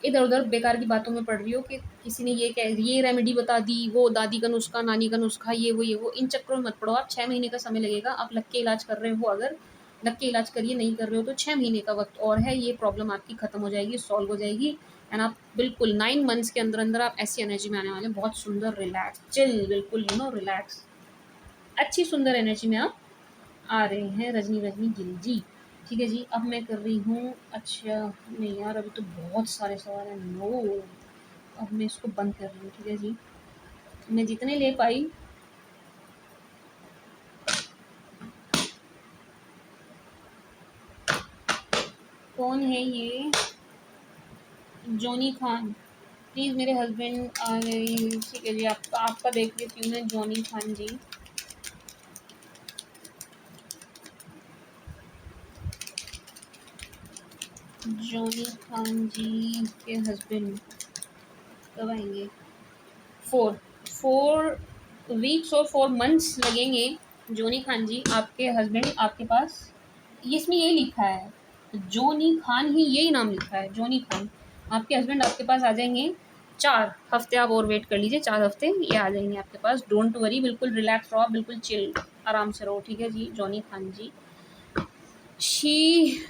इधर-उधर बेकार की बातों में पड़ रही हो, कि किसी ने ये रेमेडी बता दी, वो दादी का नुस्खा, नानी का नुस्खा, ये वो, इन चक्करों में मत पड़ो आप। 6 महीने का समय लगेगा, आप लग के इलाज कर रहे हो अगर, लग के इलाज करिए, नहीं कर रहे हो तो 6 महीने का वक्त और है, ये प्रॉब्लम आपकी खत्म हो जाएगी, सॉल्व हो जाएगी। एंड आप बिल्कुल 9 मंथ्स के अंदर अंदर आप ऐसी एनर्जी में आने वाले हैं, बहुत सुंदर, रिलैक्स, चिल, बिल्कुल रिलैक्स, अच्छी सुंदर एनर्जी में आप आ रहे हैं रजनी रजनी गिल जी। ठीक है जी, अब मैं कर रही हूँ, अच्छा नहीं यार अभी तो बहुत सारे सवाल हैं, नो, अब मैं इसको बंद कर रही हूँ। ठीक है जी, मैं जितने ले पाई, कौन है ये, जॉनी खान, प्लीज़ मेरे हस्बैंड आ गई। ठीक है जी, आपका देख लेती हूँ मैं, जॉनी खान जी। जॉनी खान जी के हस्बैंड कब आएंगे? 4 वीक्स और 4 मंथ्स लगेंगे। जॉनी खान जी, आपके हस्बैंड आपके पास, इसमें यही लिखा है, जॉनी खान ही यही नाम लिखा है, जॉनी खान। आपके हस्बैंड आपके पास आ जाएंगे, 4 हफ्ते आप और वेट कर लीजिए, 4 हफ्ते ये आ जाएंगे आपके पास। डोंट वरी, बिल्कुल रिलैक्स रहो, बिल्कुल चिल, आराम से रहो। ठीक है जी, Johnny Khan ji. She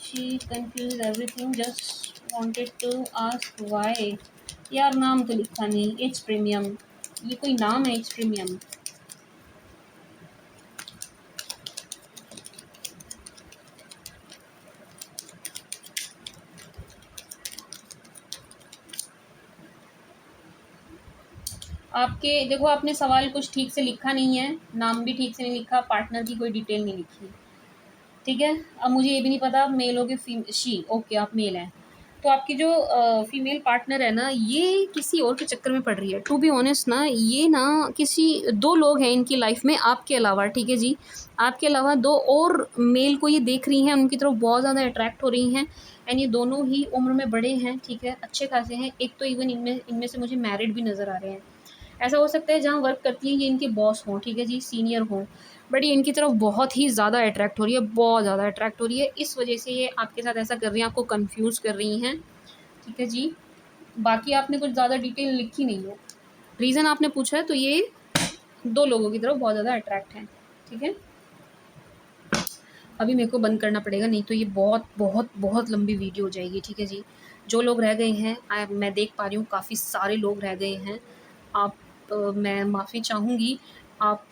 she confuse everything, just wanted to ask why. यार नाम तो लिखा नहीं, इट्स प्रीमियम, ये कोई नाम है इट्स प्रीमियम? आपके देखो, आपने सवाल कुछ ठीक से लिखा नहीं है, नाम भी ठीक से नहीं लिखा, पार्टनर की कोई डिटेल नहीं लिखी। ठीक है, अब मुझे ये भी नहीं पता आप मेल हो कि शी, ओके आप मेल हैं, तो आपकी जो फीमेल पार्टनर है ना, ये किसी और के चक्कर में पड़ रही है। टू बी ऑनेस्ट ना, ये ना किसी 2 लोग हैं इनकी लाइफ में आपके अलावा। ठीक है जी, आपके अलावा 2 और मेल को ये देख रही हैं, उनकी तरफ बहुत ज़्यादा अट्रैक्ट हो रही हैं। एंड ये दोनों ही उम्र में बड़े हैं, ठीक है, अच्छे खासे हैं, एक तो इवन इनमें इनमें से मुझे मैरिड भी नज़र आ रहे हैं। ऐसा हो सकता है जहाँ वर्क करती हैं ये इनके बॉस हों, ठीक है जी, सीनियर हों, बट ये इनकी तरफ बहुत ही ज़्यादा अट्रैक्ट हो रही है, बहुत ज़्यादा अट्रैक्ट हो रही है, इस वजह से ये आपके साथ ऐसा कर रही हैं, आपको कंफ्यूज कर रही हैं। ठीक है जी, बाकी आपने कुछ ज़्यादा डिटेल लिखी नहीं है, रीज़न आपने पूछा है, तो ये 2 लोगों की तरफ बहुत ज़्यादा अट्रैक्ट हैं। ठीक है, अभी मेरे को बंद करना पड़ेगा, नहीं तो ये बहुत बहुत बहुत लंबी वीडियो हो जाएगी। ठीक है जी, जो लोग रह गए हैं, मैं देख पा रही हूँ काफ़ी सारे लोग रह गए हैं। आप मैं माफ़ी चाहूँगी, आप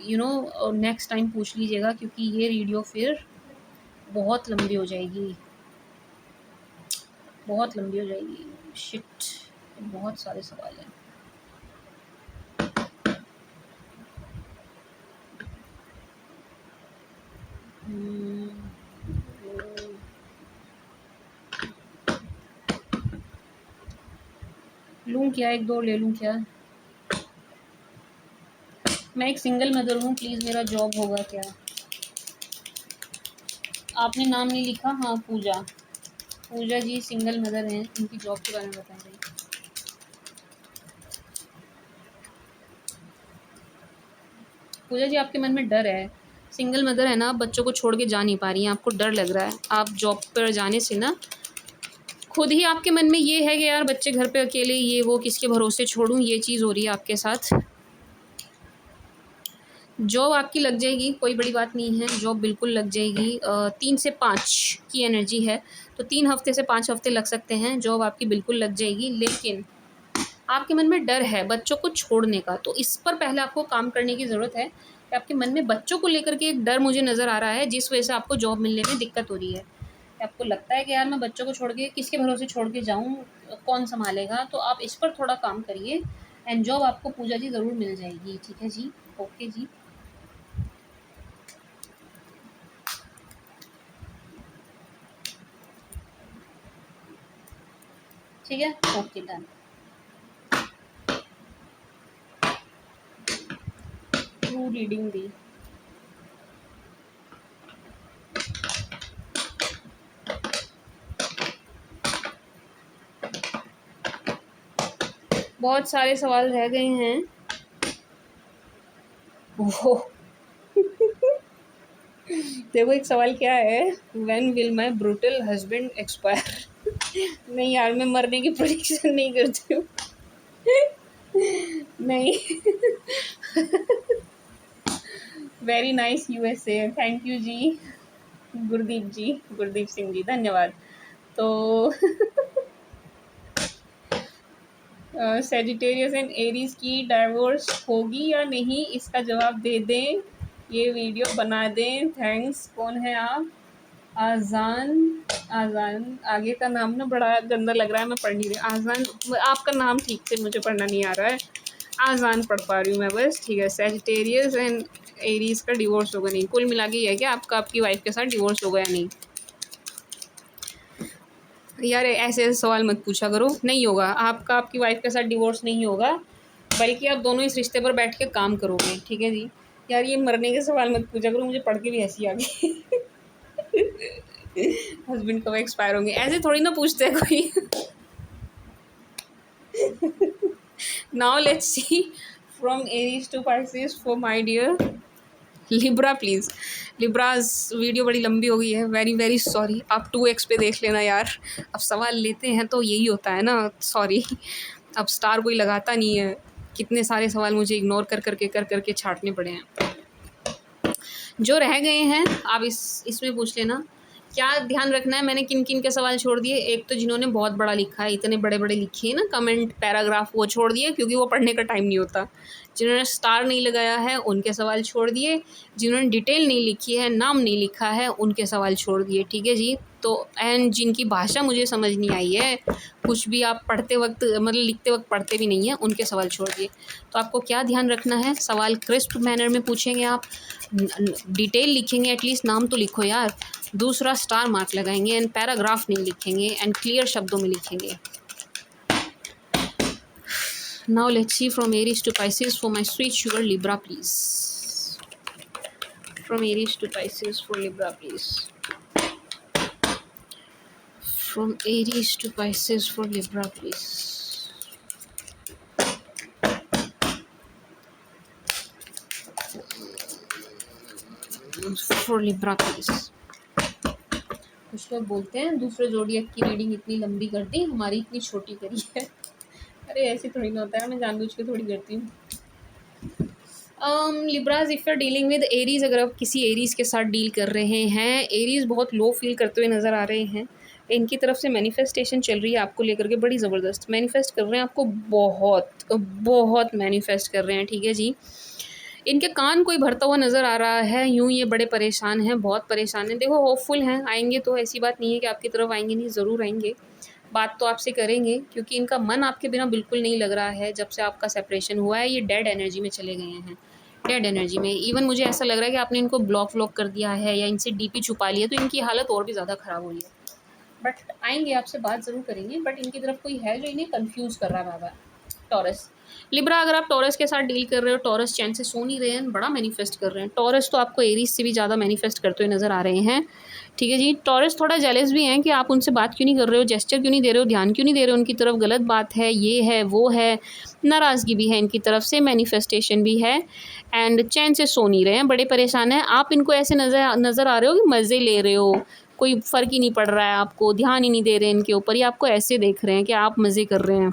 नेक्स्ट टाइम पूछ लीजिएगा, क्योंकि ये वीडियो फिर बहुत लंबी हो जाएगी, बहुत लंबी हो जाएगी। शिट, बहुत सारे सवाल हैं। हम्म, लूँ क्या, 1-2 ले लूँ क्या? मैं एक सिंगल मदर हूँ, प्लीज़ मेरा जॉब होगा क्या? आपने नाम नहीं लिखा, हाँ पूजा, पूजा जी सिंगल मदर हैं, इनकी जॉब के बारे में बता रही। पूजा जी, आपके मन में डर है, सिंगल मदर है ना, आप बच्चों को छोड़ के जा नहीं पा रही हैं, आपको डर लग रहा है, आप जॉब पर जाने से ना खुद ही आपके मन में ये है कि यार बच्चे घर पे अकेले, ये वो किसके भरोसे छोड़ूं, ये चीज़ हो रही है आपके साथ। जॉब आपकी लग जाएगी, कोई बड़ी बात नहीं है, जॉब बिल्कुल लग जाएगी। 3 से 5 की एनर्जी है, तो 3 हफ्ते से 5 हफ्ते लग सकते हैं, जॉब आपकी बिल्कुल लग जाएगी। लेकिन आपके मन में डर है बच्चों को छोड़ने का, तो इस पर पहले आपको काम करने की ज़रूरत है कि आपके मन में बच्चों को लेकर के एक डर मुझे नज़र आ रहा है, जिस वजह से आपको जॉब मिलने में दिक्कत हो रही है। कि आपको लगता है कि यार मैं बच्चों को छोड़ के किसके भरोसे छोड़ के जाऊँ, कौन सँभालेगा, तो आप इस पर थोड़ा काम करिए, एंड जॉब आपको पूजा जी ज़रूर मिल जाएगी। ठीक है जी, ओके जी। ठीक है, ओके डन। ट्रू रीडिंग दी। बहुत सारे सवाल रह गए हैं। ओह, देखो एक सवाल क्या है, when will my brutal husband expire? नहीं यार, मैं मरने की प्रेडिक्शन नहीं करती हूँ। नहीं very nice USA, thank you जी, गुरदीप सिंह जी, धन्यवाद। तो सेजिटेरियस एंड एरीज की डाइवोर्स होगी या नहीं, इसका जवाब दे दें, ये वीडियो बना दें, थैंक्स। कौन है आप? आज़ान। आज़ान, आगे का नाम ना बड़ा गंदा लग रहा है, मैं पढ़ नहीं रही। आज़ान, आपका नाम ठीक से मुझे पढ़ना नहीं आ रहा है। आज़ान पढ़ पा रही हूँ मैं बस, ठीक है। सेजिटेरियस एंड एरीज का डिवोर्स होगा नहीं, कुल मिला के ये है कि आपका आपकी वाइफ के साथ डिवोर्स होगा या नहीं। यार ऐसे ऐसे सवाल मत पूछा करो, नहीं होगा आपका आपकी वाइफ के साथ डिवोर्स नहीं होगा, बल्कि आप दोनों इस रिश्ते पर बैठ के काम करोगे, ठीक है जी। यार ये मरने के सवाल मत पूछा करो, मुझे पढ़ के भी हंसी आ गई। हस्बैंड कब एक्सपायर होंगे, ऐसे थोड़ी ना पूछते हैं कोई। Now let's see from Aries to Pisces for my dear Libra please. Libras video बड़ी लंबी हो गई है, वेरी वेरी सॉरी, आप 2x पे देख लेना यार। अब सवाल लेते हैं तो यही होता है ना, सॉरी। अब स्टार कोई लगाता नहीं है, कितने सारे सवाल मुझे इग्नोर कर करके छांटने पड़े हैं। जो रह गए हैं आप इसमें पूछ लेना। क्या ध्यान रखना है, मैंने किन किन के सवाल छोड़ दिए। एक तो जिन्होंने बहुत बड़ा लिखा है, इतने बड़े बड़े लिखे हैं ना कमेंट पैराग्राफ, वो छोड़ दिए क्योंकि वो पढ़ने का टाइम नहीं होता। जिन्होंने स्टार नहीं लगाया है उनके सवाल छोड़ दिए। जिन्होंने डिटेल नहीं लिखी है, नाम नहीं लिखा है, उनके सवाल छोड़ दिए, ठीक है जी। तो एंड जिनकी भाषा मुझे समझ नहीं आई है, कुछ भी आप पढ़ते वक्त मतलब लिखते वक्त पढ़ते भी नहीं है, उनके सवाल छोड़ दिए। तो आपको क्या ध्यान रखना है, सवाल क्रिस्प मैनर में पूछेंगे आप, डिटेल लिखेंगे, एटलीस्ट नाम तो लिखो यार। दूसरा स्टार मार्क लगाएंगे एंड पैराग्राफ नहीं लिखेंगे एंड क्लियर शब्दों में लिखेंगे। Now let's see from Aries to Pisces for my sweet sugar Libra please. From Aries to Pisces for Libra please. From Aries to Pisces for Libra please. For Libra please. कुछ लोग बोलते हैं दूसरे zodiac की reading इतनी लंबी कर दी, हमारी इतनी छोटी करी है। अरे ऐसे थोड़ी ना होता है, मैं जानबूझ के थोड़ी करती हूँ। लिब्राज, if you dealing with Aries, अगर आप किसी एरीज के साथ डील कर रहे हैं, एरीज बहुत लो फील करते हुए नज़र आ रहे हैं, इनकी तरफ से मैनिफेस्टेशन चल रही है आपको लेकर के, बड़ी ज़बरदस्त मैनिफेस्ट कर रहे हैं आपको, बहुत बहुत मैनिफेस्ट कर रहे हैं, ठीक है जी। इनके कान कोई भरता हुआ नज़र आ रहा है, यूँ ये बड़े परेशान हैं, बहुत परेशान हैं। देखो होपफुल हैं, आएंगे तो, ऐसी बात नहीं है कि आपकी तरफ आएंगे नहीं, ज़रूर आएंगे, बात तो आपसे करेंगे, क्योंकि इनका मन आपके बिना बिल्कुल नहीं लग रहा है। जब से आपका सेपरेशन हुआ है ये डेड एनर्जी में चले गए हैं, डेड एनर्जी में। इवन मुझे ऐसा लग रहा है कि आपने इनको ब्लॉक कर दिया है या इनसे डीपी छुपा लिया, तो इनकी हालत और भी ज़्यादा ख़राब हो रही है। बट आएंगे, आपसे बात ज़रूर करेंगे, बट इनकी तरफ कोई है जो इन्हें कन्फ्यूज़ कर रहा है बाबा। टॉरस, लिब्रा, अगर आप टॉरस के साथ डील कर रहे हो, टॉरस चैन से सो नहीं रहे हैं, बड़ा मैनिफेस्ट कर रहे हैं। टॉरस तो आपको एरीज से भी ज़्यादा मैनिफेस्ट करते हुए नज़र आ रहे हैं, ठीक है जी। टॉरस थोड़ा जेलस भी हैं कि आप उनसे बात क्यों नहीं कर रहे हो, जेस्चर क्यों नहीं दे रहे हो, ध्यान क्यों नहीं दे रहे हो उनकी तरफ, गलत बात है, ये है वो है, नाराज़गी भी है इनकी तरफ से, मैनिफेस्टेशन भी है, एंड चैन से सो नहीं रहे हैं, बड़े परेशान हैं। आप इनको ऐसे नज़र आ रहे हो कि मज़े ले रहे हो, कोई फ़र्क ही नहीं पड़ रहा है आपको, ध्यान ही नहीं दे रहे इनके ऊपर, ये आपको ऐसे देख रहे हैं कि आप मज़े कर रहे हैं।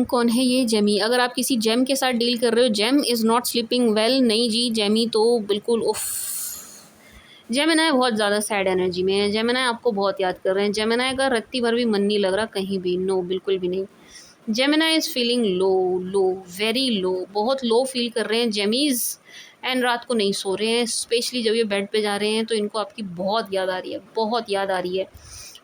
कौन है ये? जेमी, अगर आप किसी जेम के साथ डील कर रहे हो, Jem is not sleeping well, नहीं जी, जेमी तो बिल्कुल उफ। जेमिनाई बहुत ज़्यादा सैड एनर्जी में है, जेमिनाई आपको बहुत याद कर रहे हैं, जेमिनाई का रत्ती भर भी मन नहीं लग रहा कहीं भी, नो बिल्कुल भी नहीं। Gemini is feeling low, very low, बहुत लो फील कर रहे हैं जेमीज़, एंड रात को नहीं सो रहे हैं, स्पेशली जब ये बेड पे जा रहे हैं तो इनको आपकी बहुत याद आ रही है, बहुत याद आ रही है।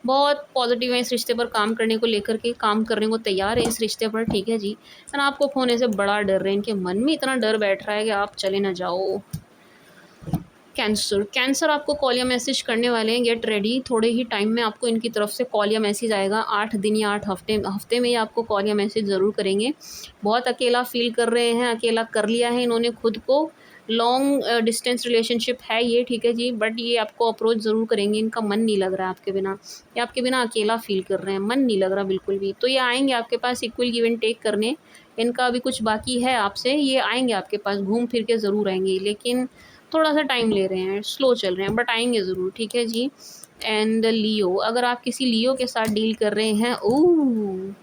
बहुत पॉजिटिव है इस रिश्ते पर, काम करने को लेकर के, काम करने को तैयार है इस रिश्ते पर, ठीक है जी। और आपको खोने से बड़ा डर रहे हैं, इनके मन में इतना डर बैठ रहा है कि आप चले ना जाओ। कैंसर, कैंसर आपको कॉल या मैसेज करने वाले हैं, गेट रेडी, थोड़े ही टाइम में आपको इनकी तरफ से कॉल या मैसेज आएगा, 8 दिन या 8 हफ्ते में ही आपको कॉल या मैसेज ज़रूर करेंगे। बहुत अकेला फील कर रहे हैं, अकेला कर लिया है इन्होंने खुद को, लॉन्ग डिस्टेंस रिलेशनशिप है ये, ठीक है जी, बट ये आपको अप्रोच ज़रूर करेंगे, इनका मन नहीं लग रहा है आपके बिना, ये आपके बिना अकेला फील कर रहे हैं, मन नहीं लग रहा बिल्कुल भी। तो ये आएंगे आपके पास इक्वल गिव एंड टेक करने, इनका अभी कुछ बाकी है आपसे, ये आएंगे आपके पास, घूम फिर के ज़रूर आएंगे, लेकिन थोड़ा सा टाइम ले रहे हैं, स्लो चल रहे हैं, बट आएंगे ज़रूर, ठीक है जी। एंड लियो, अगर आप किसी लियो के साथ डील कर रहे हैं, ओह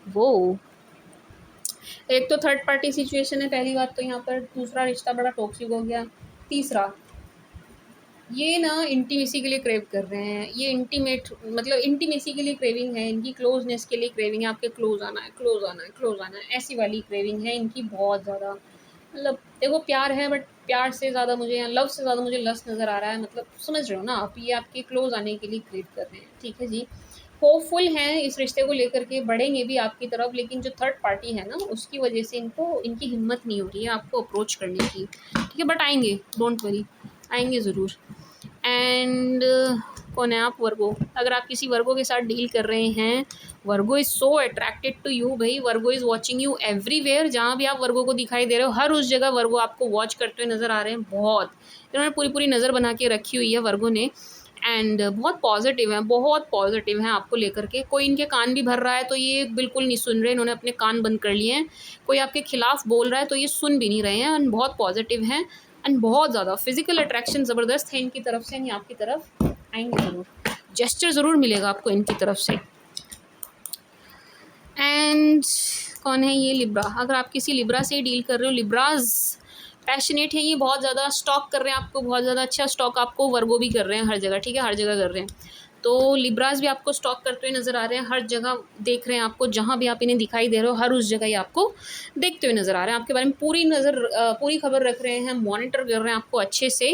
वो एक तो थर्ड पार्टी सिचुएशन है पहली बात तो यहाँ पर, दूसरा रिश्ता बड़ा टॉक्सिक हो गया, तीसरा ये ना इंटीमेसी के लिए क्रेव कर रहे हैं, ये इंटीमेट मतलब इंटीमेसी के लिए क्रेविंग है इनकी, क्लोजनेस के लिए क्रेविंग है, आपके क्लोज आना है, क्लोज आना है, क्लोज आना है, ऐसी वाली क्रेविंग है इनकी बहुत ज़्यादा। मतलब देखो प्यार है, बट प्यार से ज़्यादा मुझे यहाँ लव से ज़्यादा मुझे लस्ट नज़र आ रहा है, मतलब समझ रहे हो ना आप, ये आपके क्लोज आने के लिए क्रेव कर रहे हैं, ठीक है जी। होपफुल हैं इस रिश्ते को लेकर के, बढ़ेंगे भी आपकी तरफ, लेकिन जो थर्ड पार्टी है ना उसकी वजह से इनको, इनकी हिम्मत नहीं हो रही है आपको अप्रोच करने की, ठीक है, बट आएंगे, डोंट वरी, आएंगे ज़रूर। एंड कौन है आप? वर्गो। अगर आप किसी वर्गो के साथ डील कर रहे हैं, Virgo is so attracted to you भाई, Virgo is watching you everywhere, जहाँ भी आप वर्गो को दिखाई दे रहे हो हर उस जगह वर्गो आपको वॉच करते हुए नज़र आ रहे हैं, बहुत, इन्होंने पूरी पूरी नज़र बना के रखी हुई है वर्गो ने। एंड बहुत पॉजिटिव हैं, बहुत पॉजिटिव हैं आपको लेकर के, कोई इनके कान भी भर रहा है तो ये बिल्कुल नहीं सुन रहे, इन्होंने अपने कान बंद कर लिए हैं, कोई आपके खिलाफ बोल रहा है तो ये सुन भी नहीं रहे हैं, एंड बहुत पॉजिटिव हैं, एंड बहुत ज़्यादा फिजिकल अट्रैक्शन ज़बरदस्त है इनकी तरफ से, यानी आपकी तरफ आएंगे ज़रूर, जेस्चर ज़रूर मिलेगा आपको इनकी तरफ से। एंड कौन है ये? लिब्रा। अगर आप किसी लिब्रा से डील कर रहे हो, लिब्राज पैशनेट है, ये बहुत ज़्यादा स्टॉक कर रहे हैं आपको, बहुत ज़्यादा अच्छा स्टॉक आपको वर्गो भी कर रहे हैं हर जगह, ठीक है, हर जगह कर रहे हैं, तो लिब्राज भी आपको स्टॉक करते हुए नज़र आ रहे हैं, हर जगह देख रहे हैं आपको, जहाँ भी आप इन्हें दिखाई दे रहे हो हर उस जगह ये आपको देखते हुए नज़र आ रहे हैं, आपके बारे में पूरी नज़र पूरी खबर रख रहे हैं, मॉनिटर कर रहे हैं आपको अच्छे से,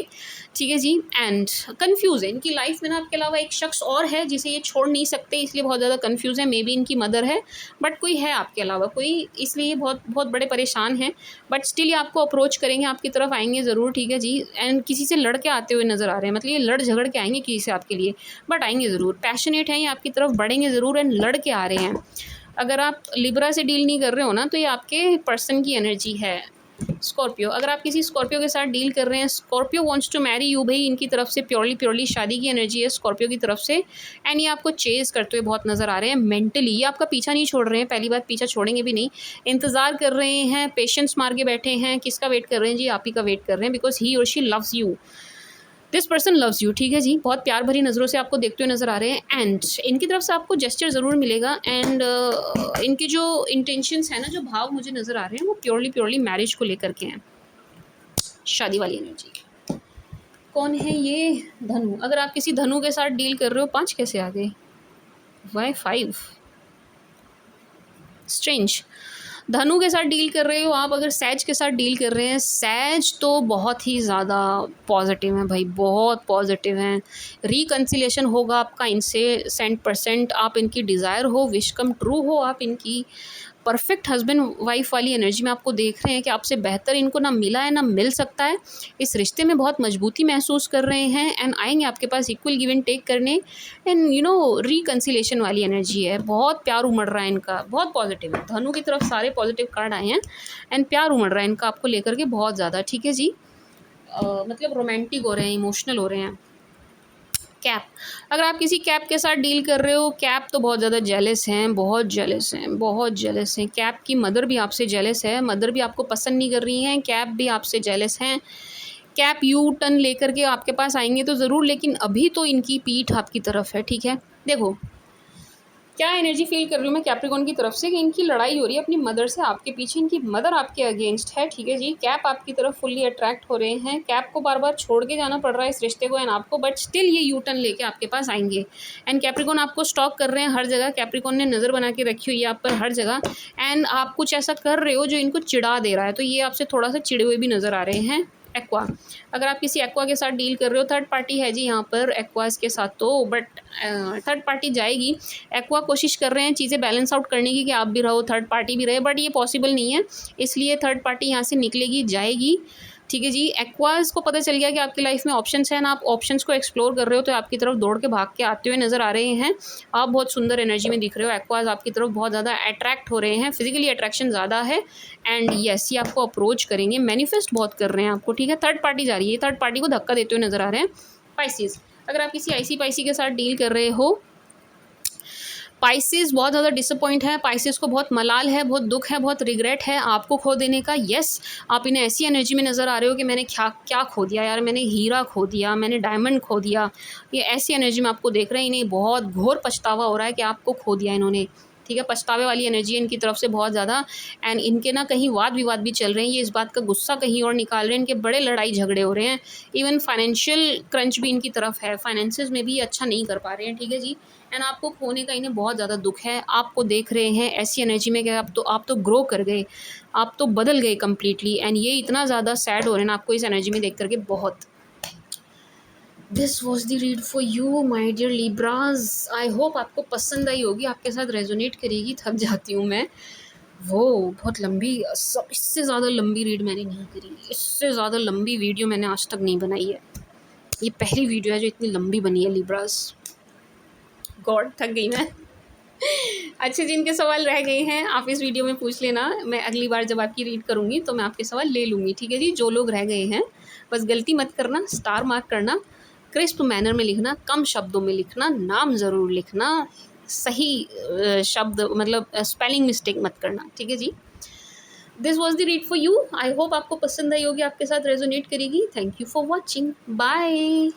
ठीक है जी। एंड कन्फ्यूज़ है, इनकी लाइफ में ना आपके अलावा एक शख्स और है जिसे ये छोड़ नहीं सकते, इसलिए बहुत ज़्यादा कन्फ्यूज़ है, मे बी इनकी मदर है, बट कोई है आपके अलावा कोई, इसलिए ये बहुत बहुत बड़े परेशान हैं, बट स्टिल ये आपको अप्रोच करेंगे, आपकी तरफ आएंगे ज़रूर, ठीक है जी। एंड किसी से लड़ के आते हुए नज़र आ रहे हैं, मतलब ये लड़ झगड़ के आएंगे किसी से आपके लिए, बट आएंगे ज़रूर, पैशनेट हैं ये, आपकी तरफ बढ़ेंगे ज़रूर, एंड लड़ के आ रहे हैं। अगर आप लिब्रा से डील नहीं कर रहे हो ना, तो ये आपके पर्सन की एनर्जी है। स्कॉर्पियो। अगर आप किसी स्कॉर्पियो के साथ डील कर रहे हैं, Scorpio wants to marry you भाई, इनकी तरफ से प्योरली शादी की एनर्जी है स्कॉर्पियो की तरफ से, एंड ये आपको चेज़ करते हुए बहुत नज़र आ रहे हैं मेंटली, ये आपका पीछा नहीं छोड़ रहे हैं, पहली बात पीछा छोड़ेंगे भी नहीं, इंतज़ार कर रहे हैं, पेशेंस मार के बैठे हैं, किसका वेट कर रहे हैं जी? आप ही का वेट कर रहे हैं, बिकॉज ही और she loves you, this person loves you, ठीक है जी, बहुत प्यार भरी नज़रों से आपको देखते हुए नज़र आ रहे हैं, एंड इनकी तरफ से आपको जेस्चर ज़रूर मिलेगा, एंड इनकी जो इंटेंशंस हैं ना, जो भाव मुझे नज़र आ रहे हैं, वो प्योरली मैरिज को लेकर के हैं, शादी वाली एनर्जी। कौन है ये? धनु। अगर आप किसी धनु के साथ डील कर रहे हो, 5 कैसे आ गए? वाई 5? स्ट्रेंज। धनु के साथ डील कर रहे हो आप, अगर सैज के साथ डील कर रहे हैं, सैज तो बहुत ही ज़्यादा पॉजिटिव हैं भाई, बहुत पॉजिटिव हैं, रिकन्सिलेशन होगा आपका इनसे 100%, आप इनकी डिज़ायर हो, विश कम ट्रू हो, आप इनकी परफेक्ट हस्बैंड वाइफ वाली एनर्जी में आपको देख रहे हैं कि आपसे बेहतर इनको ना मिला है ना मिल सकता है, इस रिश्ते में बहुत मजबूती महसूस कर रहे हैं, एंड आएंगे आपके पास इक्वल गिव एंड टेक करने, एंड यू नो रिकन्सिलेशन वाली एनर्जी है, बहुत प्यार उमड़ रहा है इनका, बहुत पॉजिटिव है, धनु की तरफ सारे पॉजिटिव कार्ड आए हैं, एंड प्यार उमड़ रहा है इनका आपको लेकर के बहुत ज़्यादा, ठीक है जी। मतलब रोमांटिक हो रहे हैं, इमोशनल हो रहे हैं। कैप। अगर आप किसी कैप के साथ डील कर रहे हो, कैप तो बहुत ज़्यादा जेलस हैं, बहुत जेलस हैं, बहुत जेलस हैं, कैप की मदर भी आपसे जेलस है, मदर भी आपको पसंद नहीं कर रही हैं, कैप भी आपसे जेलस हैं, कैप यू टर्न लेकर के आपके पास आएंगे तो ज़रूर, लेकिन अभी तो इनकी पीठ आपकी तरफ है, ठीक है। देखो क्या एनर्जी फील कर रही हूँ मैं कैप्रिकॉन की तरफ से, कि इनकी लड़ाई हो रही है अपनी मदर से, आपके पीछे इनकी मदर आपके अगेंस्ट है, ठीक है जी। कैप आपकी तरफ फुल्ली अट्रैक्ट हो रहे हैं, कैप को बार बार छोड़ के जाना पड़ रहा है इस रिश्ते को एंड आपको, बट स्टिल ये यू टर्न लेके आपके पास आएंगे, एंड कैप्रिकॉन आपको स्टॉक कर रहे हैं हर जगह, कैप्रिकॉन ने नज़र बना के रखी हुई है आप पर हर जगह, एंड आप कुछ ऐसा कर रहे हो जो इनको चिढ़ा दे रहा है, तो ये आपसे थोड़ा सा चिड़े हुए भी नज़र आ रहे हैं। एक्वा। अगर आप किसी एक्वा के साथ डील कर रहे हो, थर्ड पार्टी है जी यहाँ पर एक्वास के साथ तो, बट थर्ड पार्टी जाएगी, एक्वा कोशिश कर रहे हैं चीज़ें बैलेंस आउट करने की, कि आप भी रहो थर्ड पार्टी भी रहे, बट ये पॉसिबल नहीं है, इसलिए थर्ड पार्टी यहाँ से निकलेगी, जाएगी, ठीक है जी। एक्वास को पता चल गया कि आपकी लाइफ में ऑप्शंस हैं, आप ऑप्शंस को एक्सप्लोर कर रहे हो, तो आपकी तरफ दौड़ के भाग के आते हुए नज़र आ रहे हैं, आप बहुत सुंदर एनर्जी में दिख रहे हो, एक्वास आपकी तरफ बहुत ज़्यादा अट्रैक्ट हो रहे हैं, फिजिकली अट्रैक्शन ज़्यादा है, एंड यस ये आपको अप्रोच करेंगे, मैनिफेस्ट बहुत कर रहे हैं आपको, ठीक है। थर्ड पार्टी जा रही है, थर्ड पार्टी को धक्का देते हुए नज़र आ रहे हैं। पाइसिस। अगर आप किसी आईसी पाइसी के साथ डील कर रहे हो, पाइसेस बहुत ज़्यादा डिसअपॉइंट है, पाइसेस को बहुत मलाल है, बहुत दुख है, बहुत रिग्रेट है आपको खो देने का। यस आप इन्हें ऐसी एनर्जी में नज़र आ रहे हो कि मैंने क्या क्या खो दिया यार, मैंने हीरा खो दिया, मैंने डायमंड खो दिया, ये ऐसी एनर्जी में आपको देख रहे हैं, इन्हें बहुत घोर पछतावा हो रहा है कि आपको खो दिया इन्होंने, ठीक है, पछतावे वाली एनर्जी है इनकी तरफ से बहुत ज़्यादा। एंड इनके ना कहीं वाद विवाद भी चल रहे हैं, ये इस बात का गुस्सा कहीं और निकाल रहे हैं, इनके बड़े लड़ाई झगड़े हो रहे हैं। इवन फाइनेंशियल क्रंच भी इनकी तरफ है, फाइनेंसेस में भी अच्छा नहीं कर पा रहे हैं, ठीक है जी। एंड आपको खोने का इन्हें बहुत ज़्यादा दुख है, आपको देख रहे हैं ऐसी एनर्जी में कि आप तो ग्रो कर गए, आप तो बदल गए कम्प्लीटली। एंड ये इतना ज़्यादा सैड हो रहे हैं ना आपको इस एनर्जी में देख करके बहुत। This was the read for you my dear Libras. I hope आपको पसंद आई होगी, आपके साथ रेजोनेट करेगी। थक जाती हूँ मैं, वो बहुत लंबी, सब इससे ज़्यादा लंबी रीड मैंने नहीं करी, इससे ज़्यादा लंबी वीडियो मैंने आज तक नहीं बनाई है। ये पहली वीडियो है जो इतनी लंबी बनी है लिब्राज। गॉड, थक गई मैं। अच्छे, जिनके सवाल रह गए हैं आप इस वीडियो में पूछ लेना, मैं अगली बार जब आपकी रीड करूँगी तो मैं आपके सवाल ले लूँगी, ठीक है जी। जो लोग रह गए हैं बस गलती मत करना, स्टार मार्क करना, क्रिस्प मैनर में लिखना, कम शब्दों में लिखना, नाम ज़रूर लिखना, सही शब्द मतलब स्पेलिंग मिस्टेक मत करना, ठीक है जी। This was the read for you. I hope आपको पसंद आई होगी, आपके साथ रेजोनेट करेगी। Thank you for watching, bye.